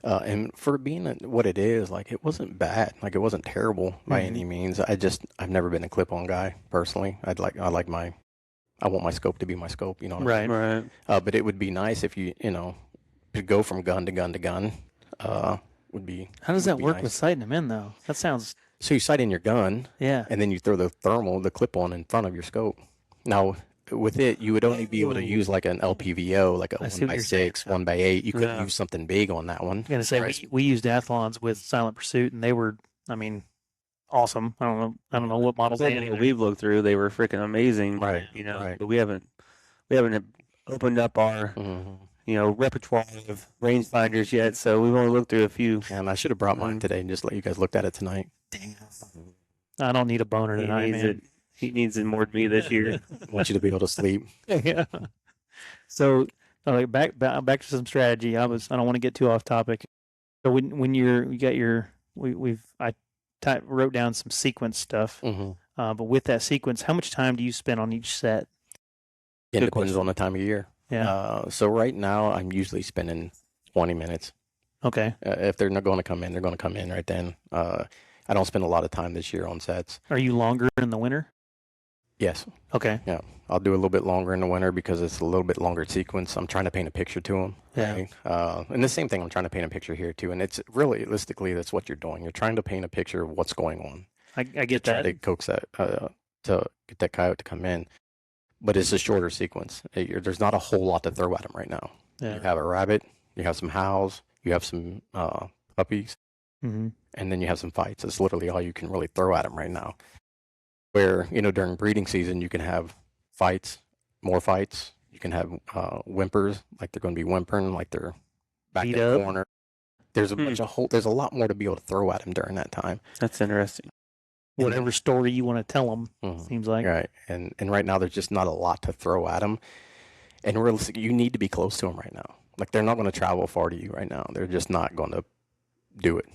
And for being what it is, like it wasn't bad. Like it wasn't terrible by any means. I've never been a clip-on guy personally. I want my scope to be my scope. You know what I mean? right. Right. But it would be nice if you could go from gun to gun to gun. Would be. How does would that be work nice. with sighting them in, though? That sounds, So you sight in your gun, yeah. and then you throw the clip-on in front of your scope. Now, with it, you would only be able to use like an LPVO, like a I see what 1x6, you're 1x8. You couldn't Yeah. use something big on that one. I'm going to say we used Athlons with Silent Pursuit, and they were, awesome. I don't know what models they What had. we've looked through, they were freaking amazing. Right, You know, right. but we haven't opened up our Mhm. repertoire of rangefinders yet. So we've only looked through a few. And I should have brought mine today and just let you guys look at it tonight. I don't need a boner He tonight, needs man. it. He needs it more than me this year. I want you to be able to sleep. Yeah. So, back to some strategy. I don't want to get too off topic. So when you got your wrote down some sequence stuff. Mm-hmm. But with that sequence, how much time do you spend on each set? It Good depends question. on the time of year. Yeah. So right now, I'm usually spending 20 minutes. Okay. If they're not going to come in, they're going to come in right then. I don't spend a lot of time this year on sets. Are you longer in the winter? Yes. Okay. Yeah. I'll do a little bit longer in the winter because it's a little bit longer sequence. I'm trying to paint a picture to them. Yeah. Right? And the same thing, I'm trying to paint a picture here too. And it's realistically, that's what you're doing. You're trying to paint a picture of what's going on. I get Try that. to coax that, to get that coyote to come in. But it's a shorter sequence. There's not a whole lot to throw at him right now. Yeah. You have a rabbit, you have some howls, you have some puppies, Mm-hmm. and then you have some fights. It's literally all you can really throw at them right now. Where, during breeding season, you can have fights, more fights. You can have whimpers, like they're going to be whimpering, like they're back Beat in the up. corner. There's there's a lot more to be able to throw at them during that time. That's interesting. Whatever story you want to tell them, Mhm. seems like. Right. And right now, there's just not a lot to throw at them. And realistically, you need to be close to them right now. Like, they're not going to travel far to you right now. They're just not going to do it.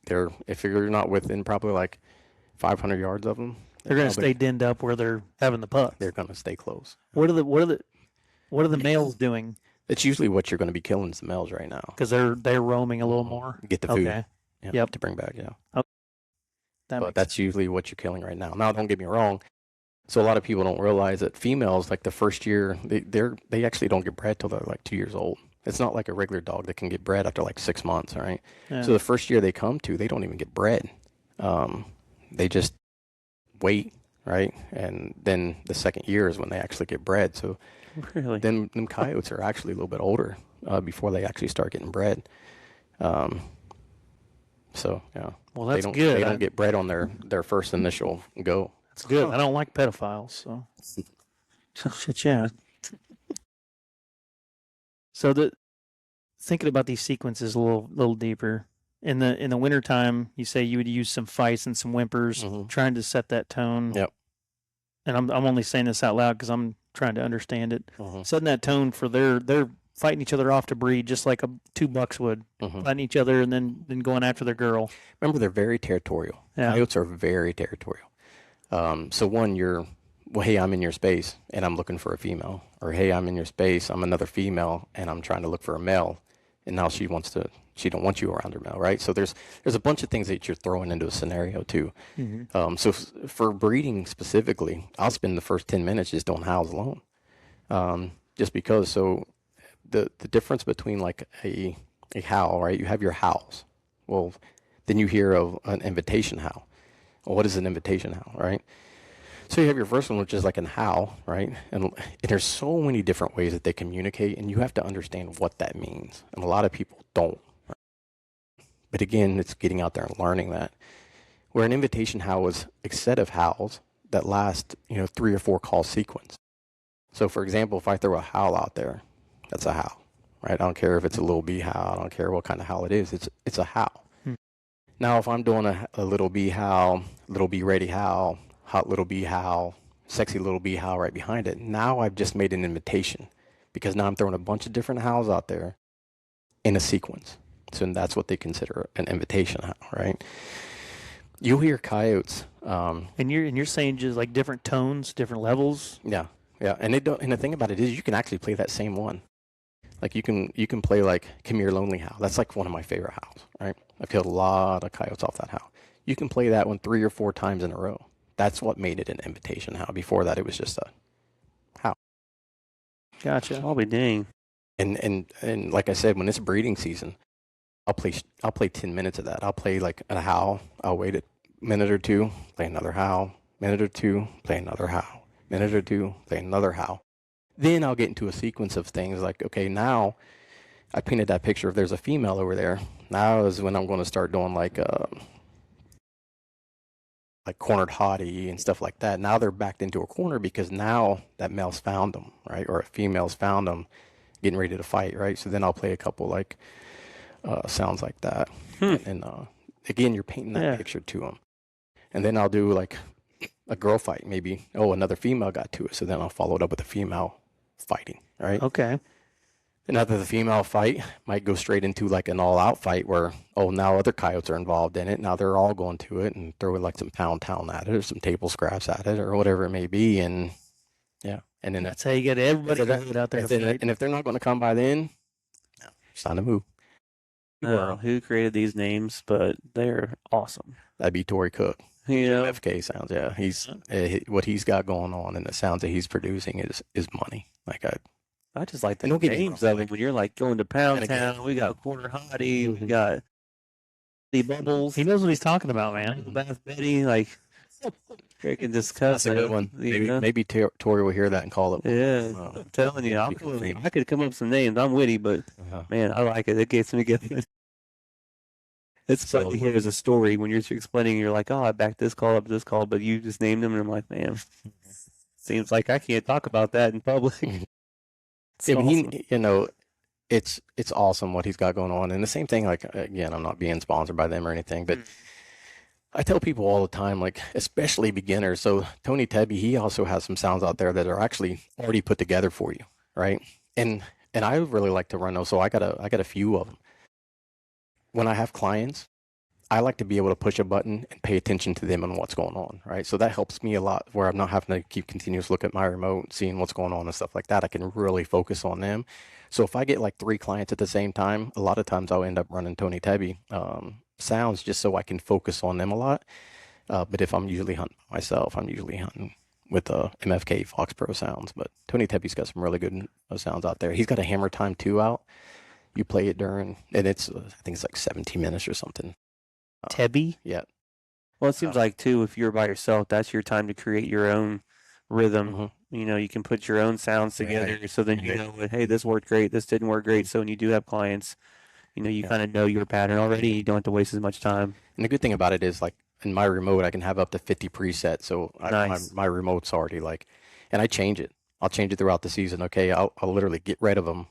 They're if you're not within probably like 500 yards of them, They're going to stay denned up where they're having the pup. they're going to stay close. What are the males doing? It's usually what you're going to be killing is the males right now. Because they're roaming a little more. Get the food. Okay. Yeah, Yep. to bring back, yeah. That But makes that's usually what you're killing right now. Now, don't get me wrong. So a lot of people don't realize that females, like the first year, they actually don't get bred till they're like 2 years old. It's not like a regular dog that can get bred after like 6 months, all right? Yeah. So the first year they come to, they don't even get bred. They just wait, right? And then the second year is when they actually get bred. So Really? then them coyotes are actually a little bit older before they actually start getting bred. So yeah, Well, that's they don't, good. They don't get bred on their first initial go. That's good. I don't like pedophiles, so. Shit, yeah. So thinking about these sequences a little deeper. In the wintertime, you say you would use some fights and some whimpers, Mhm. trying to set that tone. Yep. And I'm only saying this out loud because I'm trying to understand it. Mhm. Setting that tone for they're fighting each other off to breed, just like two bucks would, Mhm. fighting each other and then going after their girl. Remember, they're very territorial. Yeah. Coyotes are very territorial. So one, hey, I'm in your space and I'm looking for a female, or hey, I'm in your space, I'm another female and I'm trying to look for a male, and now she don't want you around her male, right? So there's a bunch of things that you're throwing into a scenario too. So for breeding specifically, I'll spend the first 10 minutes just doing howls alone, just because. So the difference between like a howl, right? You have your howls. Well, then you hear of an invitation howl. Well, what is an invitation howl, right? So you have your first one, which is like an howl, right? And there's so many different ways that they communicate, and you have to understand what that means. And a lot of people don't. But again, it's getting out there and learning that. Where an invitation howl is a set of howls that last, 3 or 4 call sequence. So for example, if I throw a howl out there, that's a howl, right? I don't care if it's a little bee howl. I don't care what kind of howl it is. It's a howl. Now, if I'm doing a little bee howl, little bee ready howl, hot little bee howl, sexy little bee howl right behind it, now I've just made an invitation, because now I'm throwing a bunch of different howls out there in a sequence. So that's what they consider an invitation howl, right? You'll hear coyotes. And you're saying just like different tones, different levels. Yeah. And the thing about it is you can actually play that same one. Like you can play like Come Here Lonely Howl. That's like one of my favorite howls, right? I've killed a lot of coyotes off that howl. You can play that one 3 or 4 times in a row. That's what made it an invitation howl. Before that, it was just a howl. Gotcha. I'll be dang. And like I said, when it's breeding season, I'll play 10 minutes of that. I'll play like a howl. I'll wait a minute or two, play another howl. Minute or two, play another howl. Minute or two, play another howl. Then I'll get into a sequence of things like, okay, now I painted that picture. If there's a female over there, now is when I'm going to start doing like cornered hottie and stuff like that. Now they're backed into a corner because now that male's found them, right? Or a female's found them, getting ready to fight, right? So then I'll play a couple like sounds like that. And again, you're painting that picture to them. And then I'll do like a girl fight, maybe. Oh, another female got to it. So then I'll follow it up with a female fighting, right? Okay. And after the female fight, might go straight into like an all-out fight where, oh, now other coyotes are involved in it. Now they're all going to it and throwing like some pound town at it or some table scraps at it or whatever it may be. And yeah, and then That's how you get everybody out there to fight. and if they're not going to come by then, it's time to move. Who created these names? But they're awesome. That'd be Tory Cook. Yeah. FK sounds, yeah. He's what he's got going on and the sounds that he's producing is money. Like I just like the don't get me names wrong, of it. When you're like going to Pound Town, we got Quarter Hottie, we got the Bubbles. He knows what he's talking about, man. Bath Betty, like freaking discuss. That's a good one. Maybe Tori will hear that and call it. Yeah, I'm telling you, I could come up with some names. I'm witty, but man, I like it. It gets me going. It's fun to hear as a story when you're explaining. You're like, oh, I backed this call up to this call, but you just named them, and I'm like, man, seems like I can't talk about that in public. Awesome. It's awesome what he's got going on. And the same thing, like, again, I'm not being sponsored by them or anything, but I tell people all the time, like, especially beginners. So Tony Tebby, he also has some sounds out there that are actually already put together for you, right? And I really like to run those. So I got a few of them. When I have clients, I like to be able to push a button and pay attention to them and what's going on, right? So that helps me a lot where I'm not having to keep continuous look at my remote, seeing what's going on and stuff like that. I can really focus on them. So if I get like 3 clients at the same time, a lot of times I'll end up running Tony Tebby sounds just so I can focus on them a lot. But if I'm usually hunting myself, I'm usually hunting with MFK Fox Pro sounds. But Tony Tebby's got some really good sounds out there. He's got a Hammer Time 2 out. You play it during, and it's, I think it's like 17 minutes or something. Tebby? Yeah. Well, it seems like, too, if you're by yourself, that's your time to create your own rhythm. You can put your own sounds together. So then you know, hey, this worked great, this didn't work great. So when you do have clients, you kind of know your pattern already. You don't have to waste as much time. And the good thing about it is, like, in my remote, I can have up to 50 presets. So nice. my remote's already like, and I change it. I'll change it throughout the season. Okay, I'll literally get rid of them.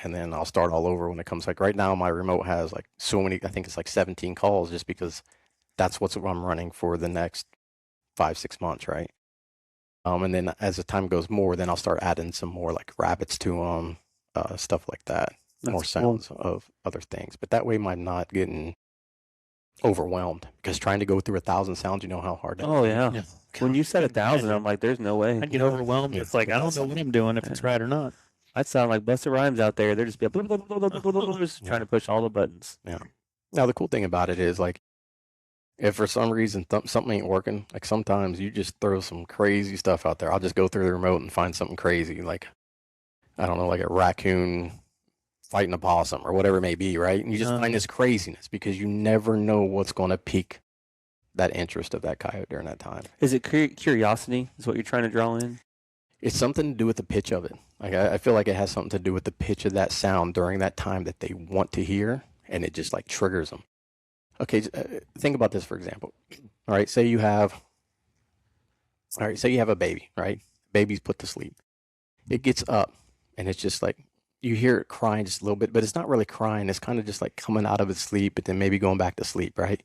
And then I'll start all over when it comes. Like right now, my remote has like so many, I think it's like 17 calls just because that's what I'm running for the next 5-6 months, right? And then as the time goes more, then I'll start adding some more like rabbits to them, stuff like that. That's more sounds of other things. But that way I'm not getting overwhelmed because trying to go through 1,000 sounds, you know how hard that is. Oh, yeah. When you said 1,000, I'm like, there's no way. I'd get overwhelmed. It's like, I don't know what I'm doing if it's right or not. I'd sound like Busta Rhymes out there. They're just just trying to push all the buttons. Yeah. Now the cool thing about it is like, if for some reason something ain't working, like sometimes you just throw some crazy stuff out there. I'll just go through the remote and find something crazy, like I don't know, like a raccoon fighting a possum or whatever it may be, right? And you just find this craziness because you never know what's going to pique that interest of that coyote during that time. Is it curiosity? Is what you're trying to draw in? It's something to do with the pitch of it. Like I feel like it has something to do with the pitch of that sound during that time that they want to hear, and it just like triggers them. Okay, think about this for example. All right, say you have a baby, right? Baby's put to sleep. It gets up, and it's just like you hear it crying just a little bit, but it's not really crying. It's kind of just like coming out of its sleep, but then maybe going back to sleep, right?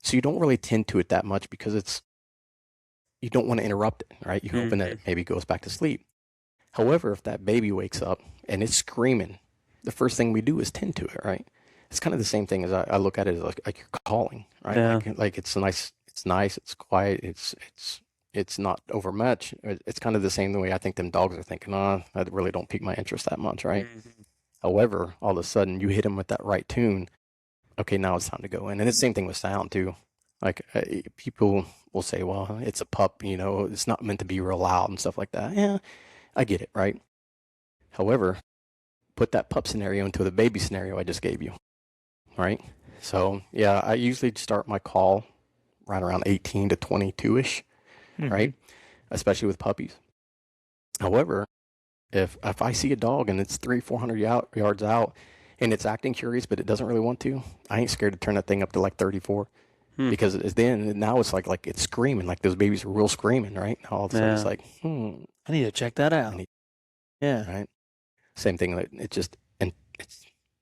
So you don't really tend to it that much because you don't want to interrupt it, right? You hoping that it maybe goes back to sleep. However, if that baby wakes up and it's screaming, the first thing we do is tend to it, right? It's kind of the same thing as I look at it as like you're calling, right? Yeah. Like it's nice, it's quiet, it's not overmuch. It's kind of the same way I think them dogs are thinking, that really don't pique my interest that much, right? Mm-hmm. However, all of a sudden you hit them with that right tune. Okay, now it's time to go in. And it's the same thing with sound too. Like people will say, well, it's a pup, it's not meant to be real loud and stuff like that. Yeah, I get it, right? However, put that pup scenario into the baby scenario I just gave you, right? So yeah, I usually start my call right around 18 to 22-ish, right? Especially with puppies. However, if I see a dog and it's 300-400 yards out and it's acting curious but it doesn't really want to, I ain't scared to turn that thing up to like 34. Because now it's like it's screaming, like those babies are real screaming, right? All of a sudden it's like, I need to check that out. Yeah. Right. Same thing. Like it's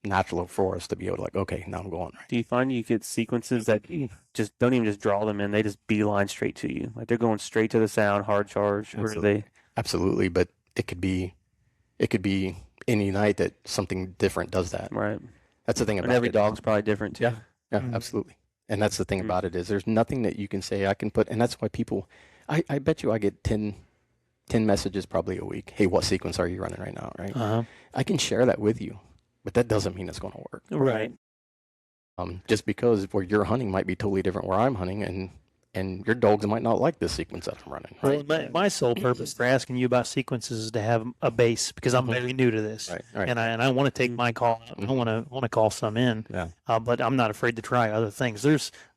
natural for us to be able to like, okay, now I'm going. Right. Do you find you get sequences that you just don't even just draw them in? They just beeline straight to you. Like they're going straight to the sound, hard charge. Or do they? Absolutely. But it could be any night that something different does that. Right. That's the thing about and every it. dog's probably different too. Yeah, absolutely. And that's the thing about it is there's nothing that you can say I can put, and that's why people, I bet you I get 10 messages probably a week. Hey, what sequence are you running right now, right? I can share that with you, but that doesn't mean it's going to work. Right. Just because where you're hunting might be totally different where I'm hunting, and your dogs might not like this sequence that I'm running. Right? Well, my sole purpose for asking you about sequences is to have a base because I'm very new to this, right. and I want to take my call out. I want to call some in, but I'm not afraid to try other things.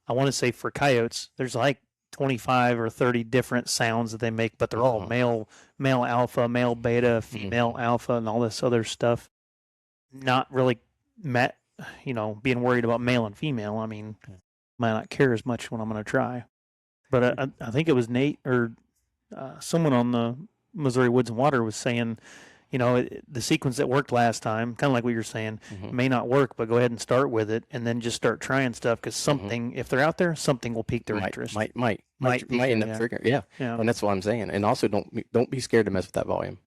I want to say for coyotes, there's like 25 or 30 different sounds that they make, but they're all male alpha, male beta, female alpha, and all this other stuff. Not really being worried about male and female. I mean, might not care as much when I'm going to try. But I think it was Nate or someone on the Missouri Woods and Water was saying, the sequence that worked last time, kind of like what you're saying, may not work, but go ahead and start with it and then just start trying stuff because something, if they're out there, something will pique their interest. Might end up triggering. Yeah. And that's what I'm saying. And also don't be scared to mess with that volume.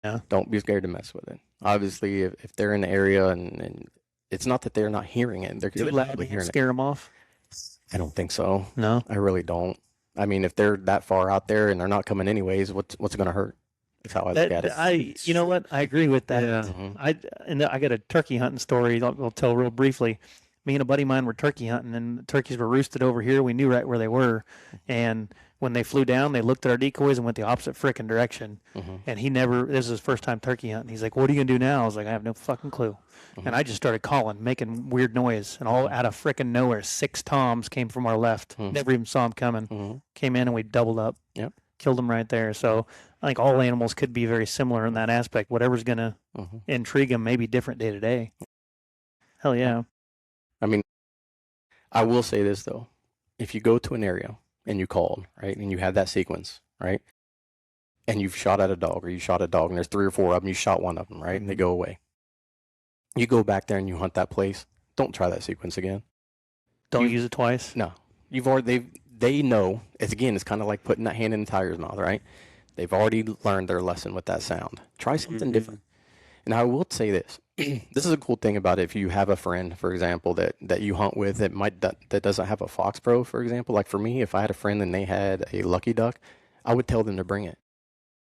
Yeah. Don't be scared to mess with it. Obviously, if they're in the area and it's not that they're not hearing it, they're probably hearing it. Scare them off? I don't think so. No, I really don't. I mean, if they're that far out there and they're not coming anyways, what's going to hurt? That's how I look at it. You know what? I agree with that. Yeah. I got a turkey hunting story I'll tell real briefly. Me and a buddy of mine were turkey hunting, and the turkeys were roosted over here. We knew right where they were, and when they flew down, they looked at our decoys and went the opposite frickin' direction. And this is his first time turkey hunting. He's like, "What are you gonna do now?" I was like, "I have no fucking clue." And I just started calling, making weird noise, and all out of frickin' nowhere, 6 toms came from our left. Never even saw them coming. Came in and we doubled up. Yep. Killed them right there. So I think all animals could be very similar in that aspect. Whatever's gonna intrigue them may be different day to day. Hell yeah. I mean, I will say this though: if you go to an area and you called, right, and you had that sequence, right, and you've shot at a dog, or you shot a dog, and there's 3 or 4 of them, you shot one of them, right, and they go away. You go back there and you hunt that place. Don't try that sequence again. Don't use it twice. No, they know. It's kind of like putting that hand in the tiger's mouth, right? They've already learned their lesson with that sound. Try something different. And I will say this. This is a cool thing about it. If you have a friend, for example, that you hunt with that doesn't have a Fox Pro, for example, like for me, if I had a friend and they had a Lucky Duck, I would tell them to bring it.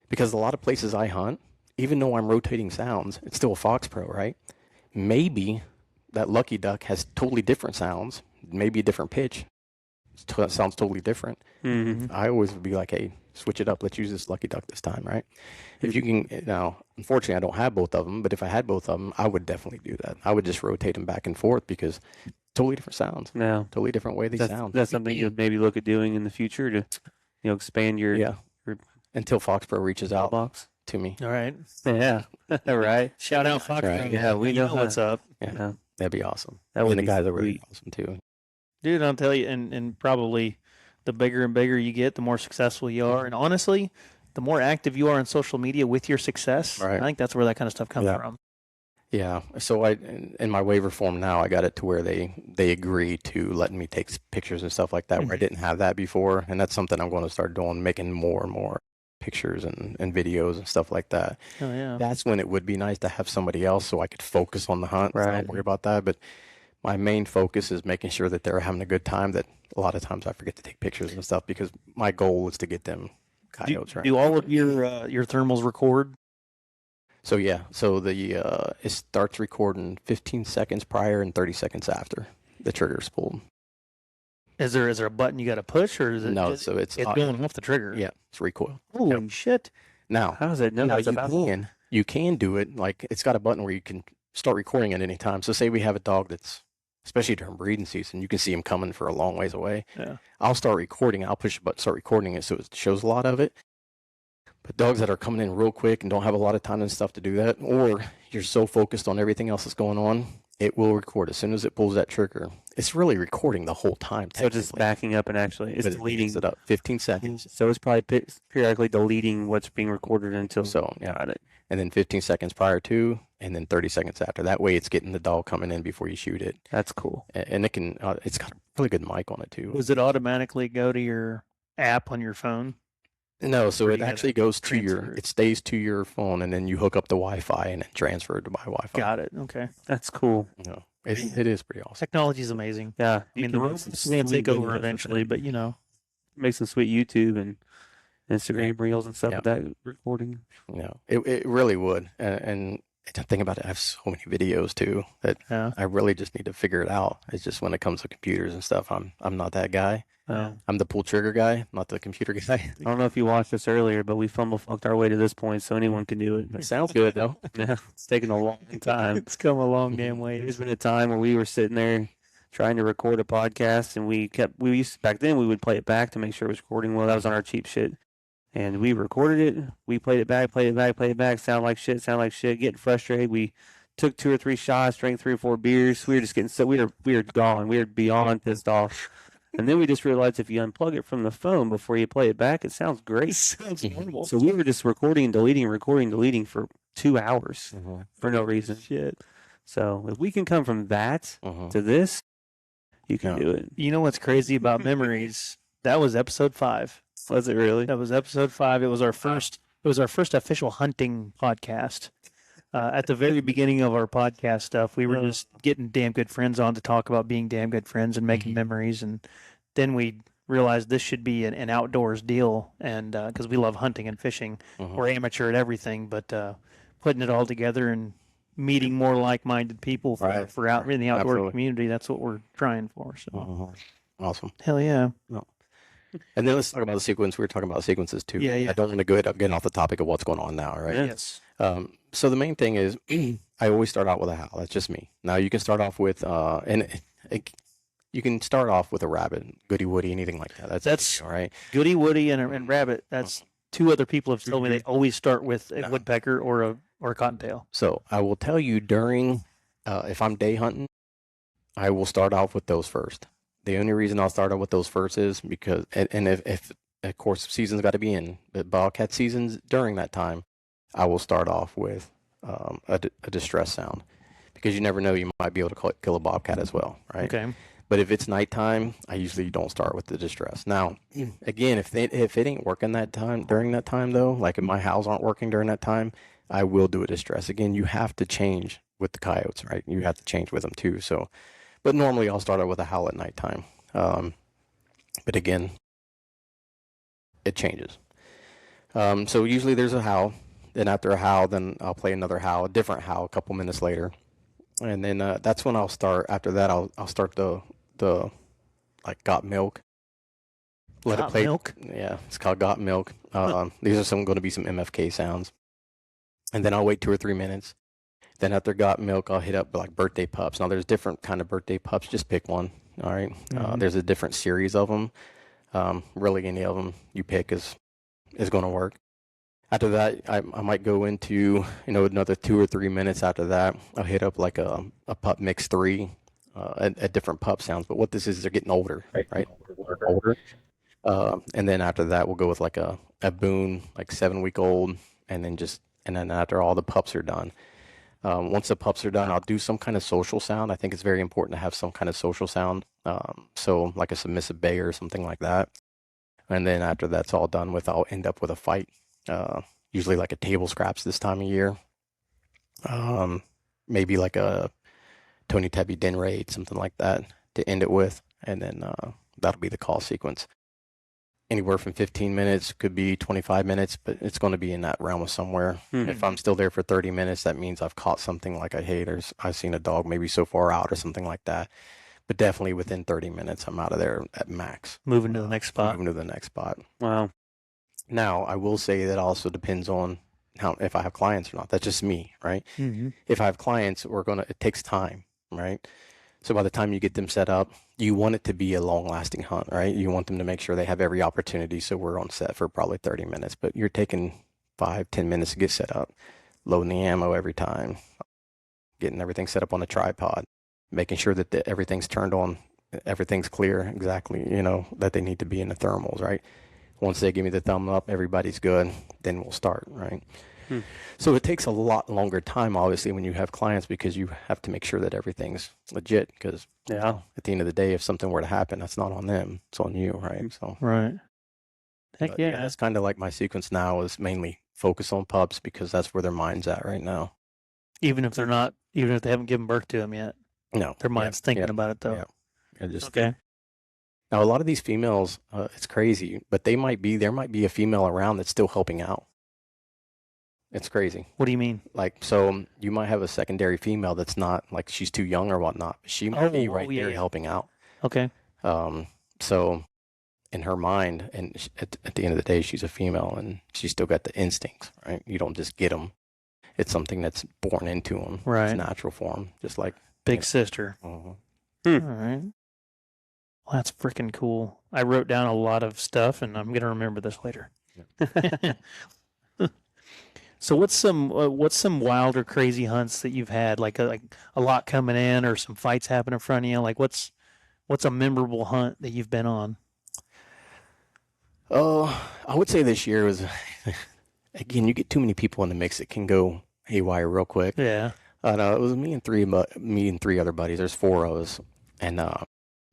Because a lot of places I hunt, even though I'm rotating sounds, it's still a Fox Pro, right? Maybe that Lucky Duck has totally different sounds, maybe a different pitch. Sounds totally different. Mm-hmm. I always would be like, hey, switch it up. Let's use this Lucky Duck this time, right? If you can, now, unfortunately, I don't have both of them, but if I had both of them, I would definitely do that. I would just rotate them back and forth because totally different sounds, No, totally different way they sound. that's something you'd maybe look at doing in the future to, expand your Yeah. Until Fox Pro reaches out box. to me. All right. Yeah, right. Shout out Fox. Right. Yeah, we You know know what's up. Yeah. That'd be awesome. That And would the be guys are really sweet. awesome too. Dude, I'll tell you, and probably the bigger and bigger you get, the more successful you are. And honestly, the more active you are on social media with your success, Right. I think that's where that kind of stuff comes Yeah. from. Yeah. So in my waiver form now, I got it to where they agree to letting me take pictures and stuff like that, where I didn't have that before. And that's something I'm going to start doing, making more and more pictures and videos and stuff like that. Oh, yeah. That's when it would be nice to have somebody else so I could focus on the hunt. Right. Don't worry about that. But my main focus is making sure that they're having a good time. That a lot of times I forget to take pictures and stuff because my goal is to get them coyotes, right? Do all of your thermals record? So yeah, so the it starts recording 15 seconds prior and 30 seconds after the trigger's pulled. Is there a button you got to push, or is it No, just, so it's going off the trigger? yeah, it's recoil. Holy shit! Now, How does it know now that's about? you can do it like it's got a button where you can start recording at any time. So say we have a dog that's, especially during breeding season, you can see him coming for a long ways away. Yeah. I'll start recording. I'll push a button, start recording it, so it shows a lot of it. But dogs that are coming in real quick and don't have a lot of time and stuff to do that, or you're so focused on everything else that's going on, it will record as soon as it pulls that trigger. It's really recording the whole time. So just technically, backing up and actually it's but it deleting. picks it up 15 seconds. So it's probably periodically deleting what's being recorded until. So yeah, Got it. and then 15 seconds prior to, and then 30 seconds after. That way, it's getting the dog coming in before you shoot it, That's cool. and it can. It's got a really good mic on it too. Does it automatically go to your app on your phone? No, so Or it you gotta actually goes to transfer it? it stays to your phone, and then you hook up the Wi-Fi and then transfer it to my Wi-Fi. Got it. Okay. That's cool. No, it is pretty awesome. Technology is amazing. Yeah. I mean, the robots may take over eventually, but make some sweet YouTube and Instagram reels and stuff Yeah. with that recording. No, it really would. And the thing about it, I have so many videos too that yeah. I really just need to figure it out. It's just when it comes to computers and stuff, I'm not that guy. I'm the pull trigger guy, not the computer guy. I don't know if you watched this earlier, but we fumble fucked our way to this point, so anyone can do it. It sounds good though. Yeah, it's taken a long time. It's come a long damn way. There's been a time where we were sitting there trying to record a podcast, and we used back then we would play it back to make sure it was recording well. That was on our cheap shit, and we recorded it. We played it back, played it back. Sound like shit. Getting frustrated. We took 2 or 3 shots, drank 3 or 4 beers. We were just getting so we were gone. We were beyond pissed off. And then we just realized if you unplug it from the phone before you play it back, it sounds great. Sounds normal. So we were just recording and deleting for 2 hours for no reason. Shit. So if we can come from that Mhm. to this, you can Yeah. do it. You know what's crazy about memories? That was episode 5. Was it really? That was episode 5. It was our first official hunting podcast. At the very beginning of our podcast stuff, we were just getting damn good friends on to talk about being damn good friends and making memories. And then we realized this should be an outdoors deal. And because we love hunting and fishing, we're amateur at everything, but putting it all together and meeting more like-minded people Right. for out in the outdoor Absolutely. community, that's what we're trying for. So Awesome. hell yeah. And then let's talk about the sequence. We were talking about sequences too. Yeah. I don't want to go getting off the topic of what's going on now, right? Yeah. Yes. So the main thing is, I always start out with a howl. That's just me. Now you can start off with, you can start off with a rabbit, Goody Woody, anything like that. That's all right. Goody Woody and Rabbit. That's 2 other people have told me they always start with a No. woodpecker or a cottontail. So I will tell you during, if I'm day hunting, I will start off with those first. The only reason I'll start out with those first is because, and if of course season's got to be in, but bobcat seasons during that time, I will start off with a distress sound, because you never know, you might be able to kill a bobcat as well, right? Okay. But if it's nighttime, I usually don't start with the distress. Now, again, if it ain't working that time during that time though, like if my howls aren't working during that time, I will do a distress. Again, you have to change with the coyotes, right? You have to change with them too. So, but normally I'll start out with a howl at nighttime. But again, it changes. So usually there's a howl. Then after a howl, then I'll play another howl, a different howl, a couple minutes later, and then that's when I'll start. After that, I'll start the like got milk. Let it Got play. milk? Yeah, it's called got milk. These are going to be some MFK sounds, and then I'll wait 2 or 3 minutes. Then after got milk, I'll hit up like birthday pups. Now there's different kind of birthday pups. Just pick one. All right. There's a different series of them. Really, any of them you pick is going to work. After that, I might go into another 2 or 3 minutes. After that, I'll hit up like a pup mix 3, at different pup sounds. But what this is, they're getting older, right? Older. And then after that, we'll go with like a Boone, like 7-week old, and then after all the pups are done. Once the pups are done, I'll do some kind of social sound. I think it's very important to have some kind of social sound. So like a submissive bay or something like that. And then after that's all done with, I'll end up with a fight. Usually like a table scraps this time of year. Maybe like a Tony Tebby den raid, something like that to end it with. And then that'll be the call sequence. Anywhere from 15 minutes, could be 25 minutes, but it's going to be in that realm of somewhere. If I'm still there for 30 minutes, that means I've caught something like I've seen a dog maybe so far out or something like that. But definitely within 30 minutes, I'm out of there at max. Moving to the next spot. Moving to the next spot. Wow. Now, I will say that also depends on if I have clients or not. That's just me, right? Mm-hmm. If I have clients, it takes time, right? So by the time you get them set up, you want it to be a long-lasting hunt, right? You want them to make sure they have every opportunity. So we're on set for probably 30 minutes, but you're taking 5-10 minutes to get set up, loading the ammo every time, getting everything set up on a tripod, making sure that everything's turned on, everything's clear exactly, that they need to be in the thermals, right? Once they give me the thumb up, everybody's good, then we'll start, right? So it takes a lot longer time, obviously, when you have clients, because you have to make sure that everything's legit. Because at the end of the day, if something were to happen, that's not on them; it's on you, right? So right. Heck yeah. That's kind of like my sequence now is mainly focus on pups because that's where their mind's at right now. Even if they haven't given birth to them yet. No, their mind's thinking about it though. Yeah. Okay. Now a lot of these females, it's crazy, but there might be a female around that's still helping out. It's crazy. What do you mean? Like, so you might have a secondary female that's not like she's too young or whatnot, but she might be right there helping out. Okay. So in her mind, and at the end of the day, she's a female and she's still got the instincts, right? You don't just get them. It's something that's born into them. Right. It's natural for them, just like big sister. Uh-huh. All right. Well, that's freaking cool. I wrote down a lot of stuff, and I'm gonna remember this later. Yeah. So what's some wild or crazy hunts that you've had, like a lot coming in or some fights happen in front of you? Like what's a memorable hunt that you've been on? I would say this year was, again, you get too many people in the mix, it can go haywire real quick. Yeah. It was me and three other buddies. There's 4 of us, and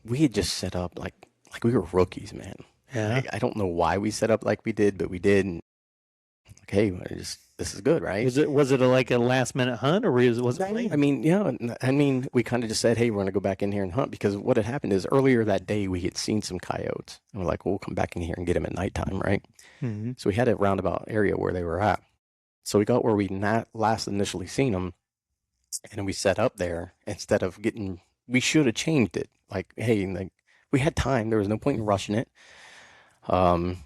we had just set up like we were rookies, man. Yeah. I don't know why we set up like we did, but we did. And okay, this is good, right? Was it like a last minute hunt, or was it late? I mean, we kind of just said, hey, we're going to go back in here and hunt, because what had happened is earlier that day we had seen some coyotes, and we're like, we'll come back in here and get them at nighttime, right? Mm-hmm. So we had a roundabout area where they were at. So we got where we last initially seen them, and we set up there instead of we should have changed it. Like, hey, like, we had time. There was no point in rushing it. But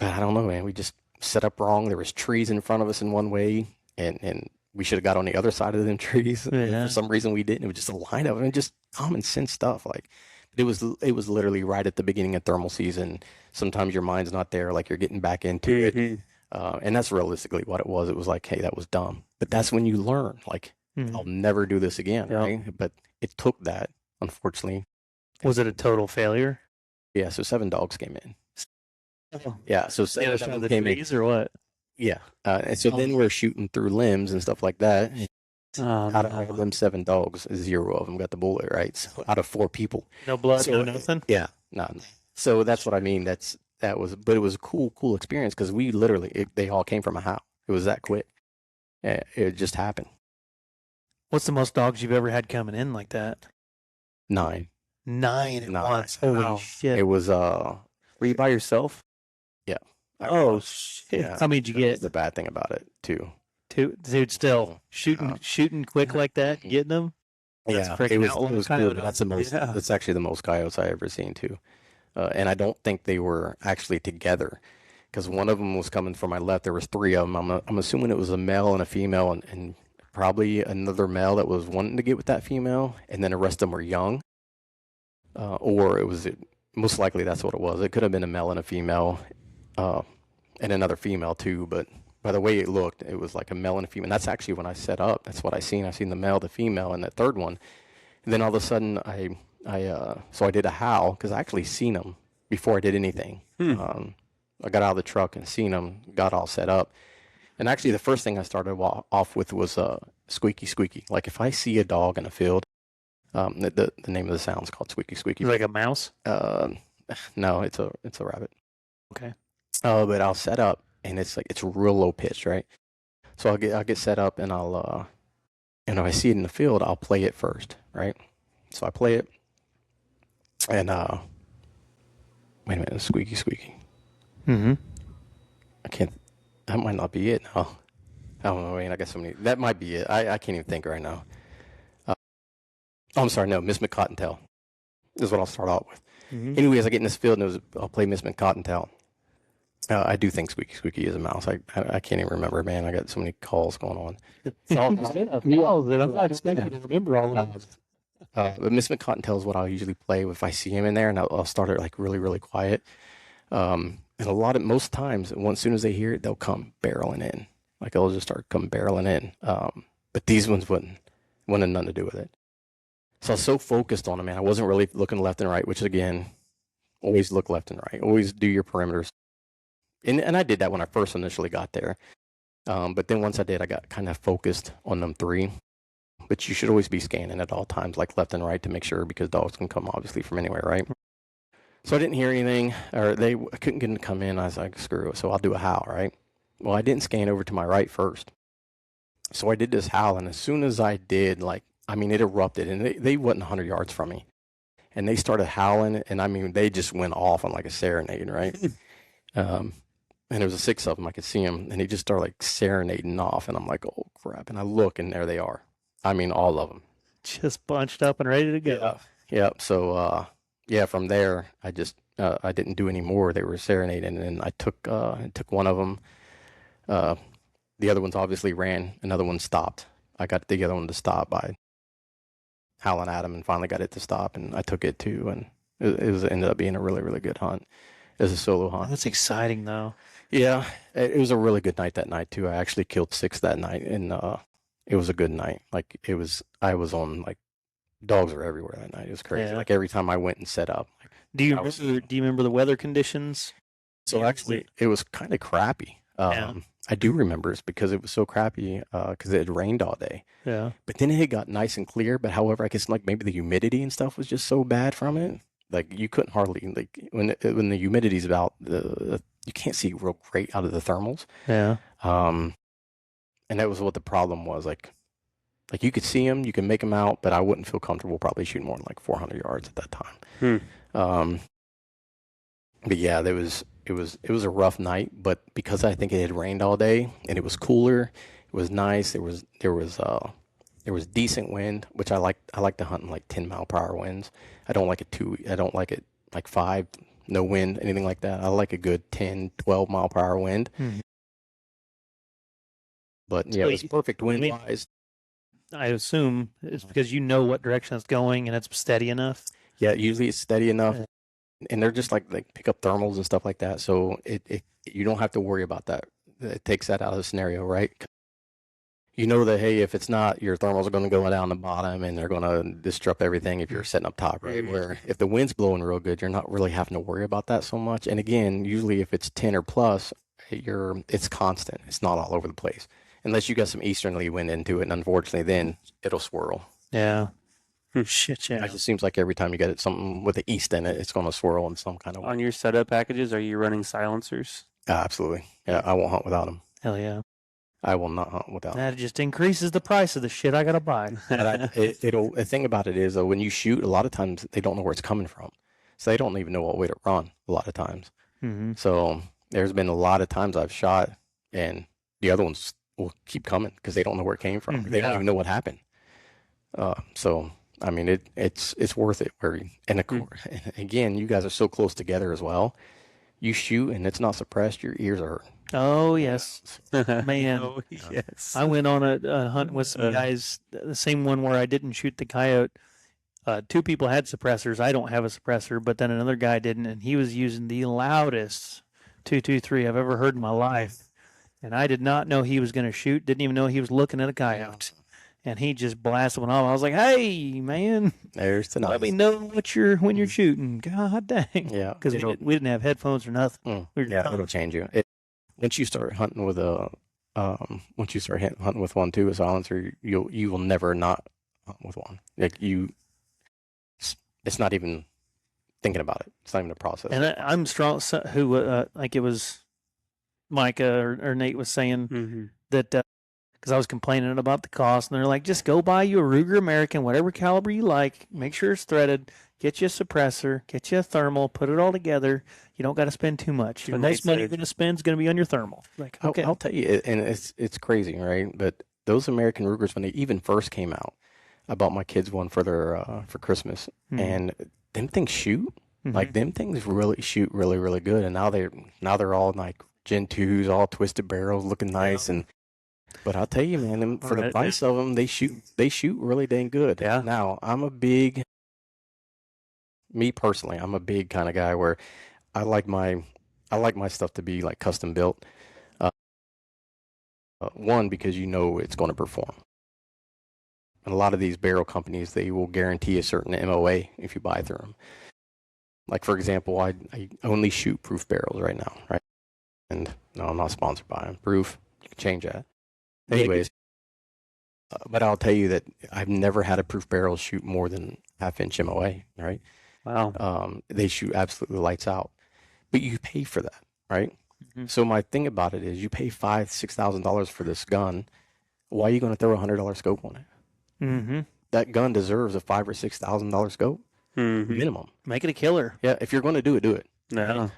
I don't know, man. We just set up wrong. There was trees in front of us in one way, and we should have got on the other side of them trees. Yeah. For some reason we didn't. It was just a line of them, and just common sense stuff. Like, it was literally right at the beginning of thermal season. Sometimes your mind's not there, like you're getting back into it. And that's realistically what it was. It was like, hey, that was dumb. But that's when you learn, like, I'll never do this again, right? But it took that, unfortunately. Was it a total failure? Yeah, so 7 dogs came in. Oh. Yeah, so The other 7 side of the came in. trees or what? Yeah, and so then we're shooting through limbs and stuff like that. Out of all of them 7 dogs, 0 of them got the bullet, right? So out of 4 people. No blood, So, no nothing? Yeah, no. So that's what I mean. But it was a cool experience, because we literally, they all came from a house. It was that quick. It just happened. What's the most dogs you've ever had coming in like that? 9. 9 at Nine. once. Holy Wow. shit. It was Were you by yourself? Yeah. Oh shit! Yeah, How many did you that's get? the bad thing about it too. Two, dude. Still shooting quick like that, getting them. That's Yeah, freaking it outlaw was cool. coyote But that's the most. Yeah. That's actually the most coyotes I ever seen too. And I don't think they were actually together because one of them was coming from my left. There was three of them. I'm assuming it was a male and a female, and probably another male that was wanting to get with that female, and then the rest of them were young. Or it was most likely that's what it was. It could have been a male and a female, uh, and another female too. But by the way it looked, it was like a male and a female. And that's actually when I set up. That's what I seen. I seen the male, the female, and the third one. And then all of a sudden, so I did a howl because I actually seen them before I did anything. I got out of the truck and seen them, got all set up. And actually, the first thing I started off with was squeaky, squeaky. Like if I see a dog in a field, the name of the sound is called squeaky, squeaky. Like a mouse. No, it's a rabbit. Okay. But I'll set up, and it's real low pitched, right? So I'll get set up, and and if I see it in the field, I'll play it first, right? So I play it, and wait a minute, squeaky, squeaky. Mm-hmm. I can't. That might not be it. No, I don't know. I mean, I guess that might be it. I can't even think right now. Oh, I'm sorry. No, Miss McCottontail is what I'll start out with. Mm-hmm. Anyways, I get in this field, and I'll play Miss McCottontail. I do think Squeaky Squeaky is a mouse. I can't even remember, man. I got so many calls going on. I'm not expecting to remember all of them. But Miss McCottontail is what I'll usually play if I see him in there, and I'll start it like really, really quiet. And most times, as soon as they hear it, they'll come barreling in. Like they'll just start come barreling in. But these ones wouldn't have nothing to do with it. So I was so focused on it, man. I wasn't really looking left and right, which again, always look left and right. Always do your perimeters. And I did that when I first initially got there. But then once I did, I got kind of focused on them three. But you should always be scanning at all times, like left and right, to make sure, because dogs can come obviously from anywhere, right? So I didn't hear anything, or I couldn't get them to come in. I was like, screw it. So I'll do a howl, right? Well, I didn't scan over to my right first. So I did this howl, and as soon as I did, it erupted, and they wasn't 100 yards from me. And they started howling, and they just went off on like a serenade, right? And there was 6 of them. I could see them, and they just started like serenading off, and I'm like, oh crap! And I look, and there they are. All of them, just bunched up and ready to go. Yeah. So from there, I just I didn't do any more. They were serenading, and I took one of them. The other ones obviously ran. Another one stopped. I got the other one to stop by howling at him, and finally got it to stop, and I took it too, and it ended up being a really, really good hunt. It was a solo hunt. That's exciting, though. Yeah, it was a really good night that night too. I actually killed 6 that night, and it was a good night. I was on dogs were everywhere that night. It was crazy. Yeah. Every time I went and set up. Do you remember the weather conditions? So actually, it was kind of crappy. I do remember it's because it was so crappy because it had rained all day. Yeah. But then it got nice and clear. But however, I guess maybe the humidity and stuff was just so bad from it. You couldn't hardly when the humidity's about you can't see real great out of the thermals. Yeah. And that was what the problem was. You could see them, you can make them out, but I wouldn't feel comfortable probably shooting more than 400 yards at that time. But yeah, it was a rough night. But because I think it had rained all day and it was cooler, it was nice. There was decent wind, which I like to hunt in 10-mile-per-hour winds. I don't like it 5, no wind, anything like that. I like a good 10, 12-mile-per-hour wind. But yeah, it was perfect wind-wise. I assume it's because you know what direction it's going and it's steady enough. Yeah, usually it's steady enough, and they're just like pick up thermals and stuff like that. So you don't have to worry about that. It takes that out of the scenario, right? You know that, hey, if it's not, your thermals are going to go down the bottom and they're going to disrupt everything if you're setting up top, right? Where if the wind's blowing real good, you're not really having to worry about that so much. And again, usually if it's 10 or plus, it's constant. It's not all over the place. Unless you got some easterly wind into it, and unfortunately then it'll swirl. Yeah. Shit, yeah. It just seems like every time you get something with the east in it, it's going to swirl in some kind of way. On your setup packages, are you running silencers? Absolutely. Yeah, I won't hunt without them. Hell yeah. I will not hunt without them. That just increases the price of the shit I got to buy. The thing about it is, when you shoot, a lot of times they don't know where it's coming from. So they don't even know what way to run a lot of times. Mm-hmm. So there's been a lot of times I've shot and the other ones will keep coming because they don't know where it came from. They don't even know what happened. So I mean, it's worth it. And of course, again, you guys are so close together as well. You shoot and it's not suppressed. Your ears are hurt. Oh yes, man. Oh, yes. I went on a hunt with some guys, the same one where I didn't shoot the coyote. Two people had suppressors. I don't have a suppressor, but then another guy didn't, and he was using the loudest 223 I've ever heard in my life. And I did not know he was going to shoot. Didn't even know he was looking at a coyote. And he just blasted one off. I was like, "Hey, man, There's the let me know when you're shooting." God dang. Yeah, Because we didn't have headphones or nothing. We were yeah, it'll change you. Once you start hunting with hunting with one too, a silencer, you will never not hunt with one. Like it's not even thinking about it. It's not even a process. And I'm strong. Like it was Micah or Nate was saying that because I was complaining about the cost, and they're like, just go buy you a Ruger American, whatever caliber you like, make sure it's threaded, get you a suppressor, get you a thermal, put it all together. You don't got to spend too much. Your most money you're going to spend is going to be on your thermal. Like, okay, I'll tell you, and it's crazy, right? But those American Rugers, when they even first came out, I bought my kids one for Christmas, and them things shoot. Like them things really shoot really, really good. And now they're all like Gen 2s, all twisted barrels, looking nice. But I'll tell you, man, for the price of them, they shoot really dang good. Yeah. Now me personally, I'm a big kind of guy where I like my stuff to be like custom built. One, because you know it's going to perform. And a lot of these barrel companies, they will guarantee a certain MOA if you buy through them. Like, for example, I only shoot proof barrels right now, right? And no, I'm not sponsored by them. Proof, you can change that. Anyways, but I'll tell you that I've never had a proof barrel shoot more than half-inch MOA, right? Wow. They shoot absolutely lights out. But you pay for that, right? So my thing about it is you pay $5,000-$6,000 for this gun. Why are you going to throw a $100 scope on it? That gun deserves a $5,000 or $6,000 scope minimum. make it a killer. Yeah, if you're going to do it, do it. No.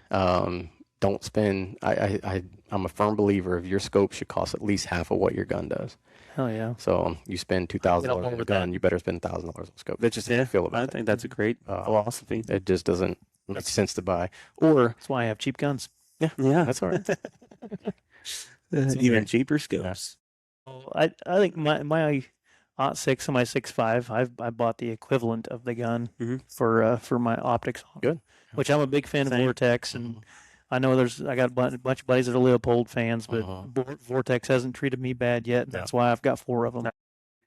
Don't spend. I'm a firm believer of your scope should cost at least half of what your gun does. Hell yeah. So you spend $2,000 on a gun, you better spend $1,000 on a scope. That's just how I feel about I it. think that's a great philosophy. It just doesn't make sense to buy. Or That's why I have cheap guns. Yeah. that's all right. Even cheaper scopes. I think my .6 and my 6.5, I bought the equivalent of the gun for my optics. Good. Which I'm a big fan of Vortex, and I know I got a bunch of buddies that are Leopold fans, but Vortex hasn't treated me bad yet. And that's why I've got 4 of them.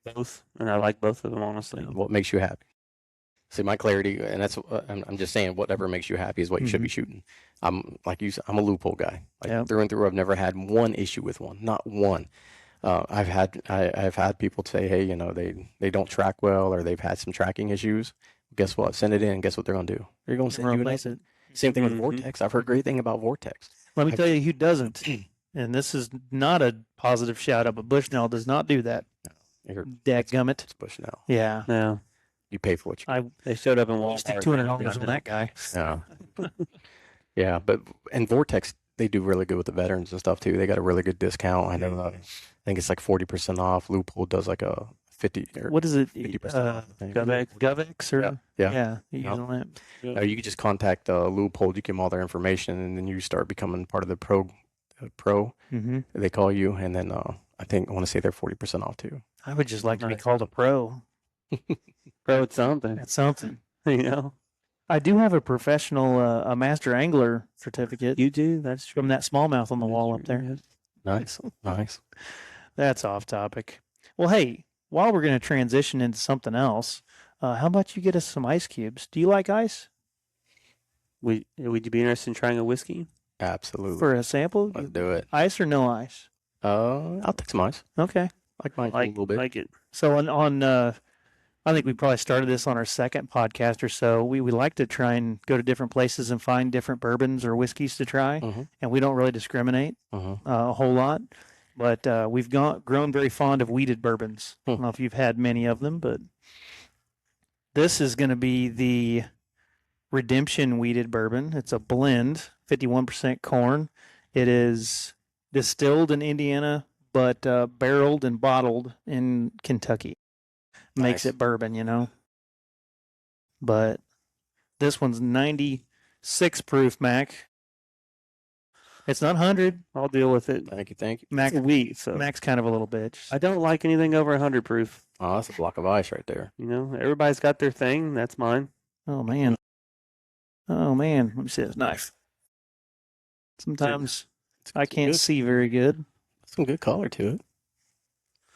Both, and I like both of them, honestly. What makes you happy? See, my clarity, and that's I'm just saying, whatever makes you happy is what you should be shooting. I'm like you said, I'm a loophole guy. Like through and through, I've never had one issue with one, not one. I've had people say, hey, you know, they don't track well, or they've had some tracking issues. Guess what? Send it in. Guess what they're gonna do? They're gonna send you Replace it. Same thing with Vortex. I've heard great thing about Vortex. Let me tell you who doesn't. And this is not a positive shout out, but Bushnell does not do that. Dadgummit. It's Bushnell. Yeah. No. You pay for what you. They showed up in I'll Walmart. stick $200 on that guy. Yeah. Yeah, but and Vortex, they do really good with the veterans and stuff too. They got a really good discount. I know. I think it's like 40% off. Loophole does like a 50. What is it? 50% off, I think. Govex or Yeah. You use on that. You can just contact Loophole. You give them all their information, and then you start becoming part of the pro. They call you, and then I want to say they're 40% off too. I would just like to be called a pro. Pro at something. That's something. You know? I do have a professional, a master angler certificate. You do? That's true. From that smallmouth on the wall up there. Nice. That's off topic. Well, hey, while we're going to transition into something else, how about you get us some ice cubes? Do you like ice? Would you be interested in trying a whiskey? Absolutely. For a sample? Let's do it. Ice or no ice? I'll take some ice. Okay. Like mine a little bit. Like it. So on I think we probably started this on our second podcast or so. We like to try and go to different places and find different bourbons or whiskeys to try, and we don't really discriminate a whole lot. But we've grown very fond of weeded bourbons. I don't know if you've had many of them, but this is going to be the Redemption weeded bourbon. It's a blend, 51% corn, It is distilled in Indiana, but barreled and bottled in Kentucky. Makes Nice. it bourbon, you know. But this one's 96 proof, Mac. It's not 100. I'll deal with it. Thank you, thank you. Mac, It's wheat, so Mac's kind of a little bitch. I don't like anything over 100 proof. Oh, that's a block of ice right there. You know, everybody's got their thing. That's mine. Oh, man. Oh, man. Let me see this knife. Sometimes I can't good. see very good. Some good color to it.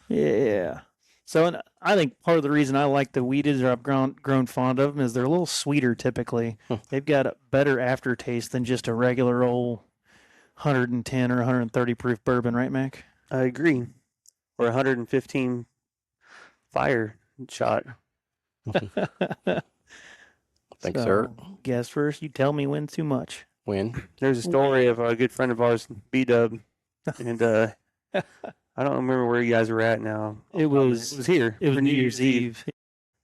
Yeah. So and I think part of the reason I like the wheated or I've grown fond of them is they're a little sweeter typically. They've got a better aftertaste than just a regular old 110 or 130 proof bourbon, right, Mac? I agree. Or 115 fire shot. Thanks, sir. Guess first. You tell me when too much. Win. There's a story of a good friend of ours, B-Dub, and I don't remember where you guys were at now. It was here. It was for New Year's Eve.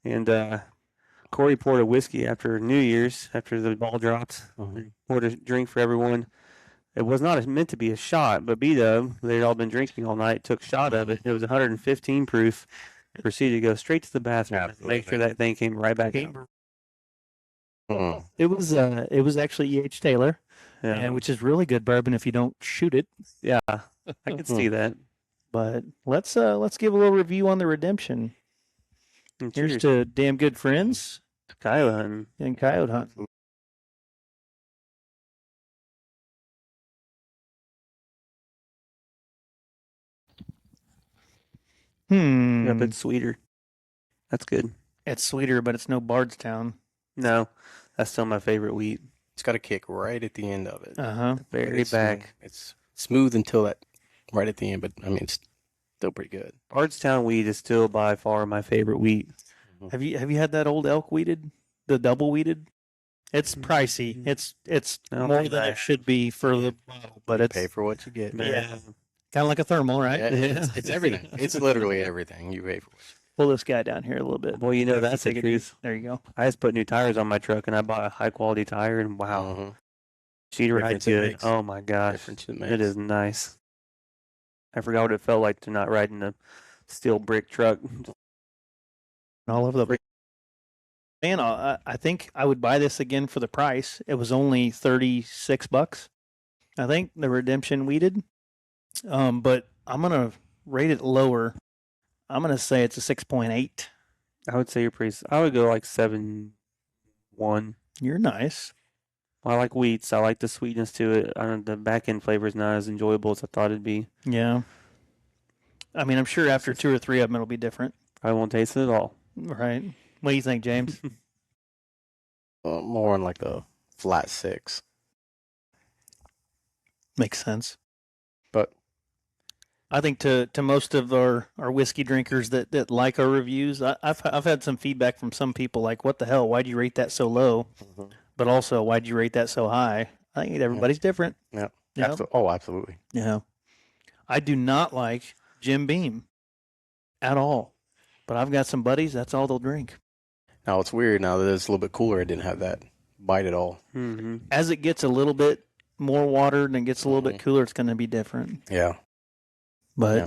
And Corey poured a whiskey after New Year's, after the ball dropped. Poured a drink for everyone. It was not meant to be a shot, but B-Dub, they'd all been drinking all night, took a shot of it. It was 115 proof. Proceeded to go straight to the bathroom and make sure that thing came right back out. It was actually E.H. Taylor, Yeah. which is really good bourbon if you don't shoot it. Yeah, I can see that. But let's give a little review on the Redemption. And Here's cheers. to damn good friends Coyote hunting. and Coyote Hunting. Yeah, but it's sweeter. That's good. It's sweeter, but it's no Bardstown. No, that's still my favorite wheat. It's got a kick right at the end of it. Very It's back. smooth. It's smooth until that right at the end, but I mean it's still pretty good. Bardstown wheat is still by far my favorite wheat. Have you had that old elk wheated, the double wheated? It's pricey. It's No, more pretty than bad. it should be for the bottle, but it's Pay for what you get. Yeah. kind of like a thermal, right? Yeah, it's everything. It's literally everything. You pay for it. Pull this guy down here a little bit. Well, you know, that's the Take a truth. There you go. I just put new tires on my truck, and I bought a high-quality tire, and wow, Mhm. she rides Difference it good. makes. Oh, my gosh. Difference it It makes. is nice. I forgot what it felt like to not ride in a steel brick truck. All over the place. Man, I think I would buy this again for the price. It was only $36. I think the Redemption wheated. But I'm gonna rate it lower. I'm gonna say it's a 6.8. I would say you're pretty. I would go like 7.1. You're nice. I like wheats. I like the sweetness to it. The back end flavor is not as enjoyable as I thought it'd be. Yeah. I mean, I'm sure after 2 or 3 of them, it'll be different. I won't taste it at all. Right. What do you think, James? More on like a flat 6. Makes sense. But I think to most of our whiskey drinkers that like our reviews, I've had some feedback from some people like, "What the hell? Why'd you rate that so low?" But also, why'd you rate that so high? I think everybody's different. yeah. Yeah. Oh, absolutely. Yeah. I do not like Jim Beam at all. But I've got some buddies, that's all they'll drink. Now it's weird now that it's a little bit cooler. I didn't have that bite at all. Mm-hmm. As it gets a little bit more watered and it gets a little bit cooler, it's going to be different. Yeah. But Yeah.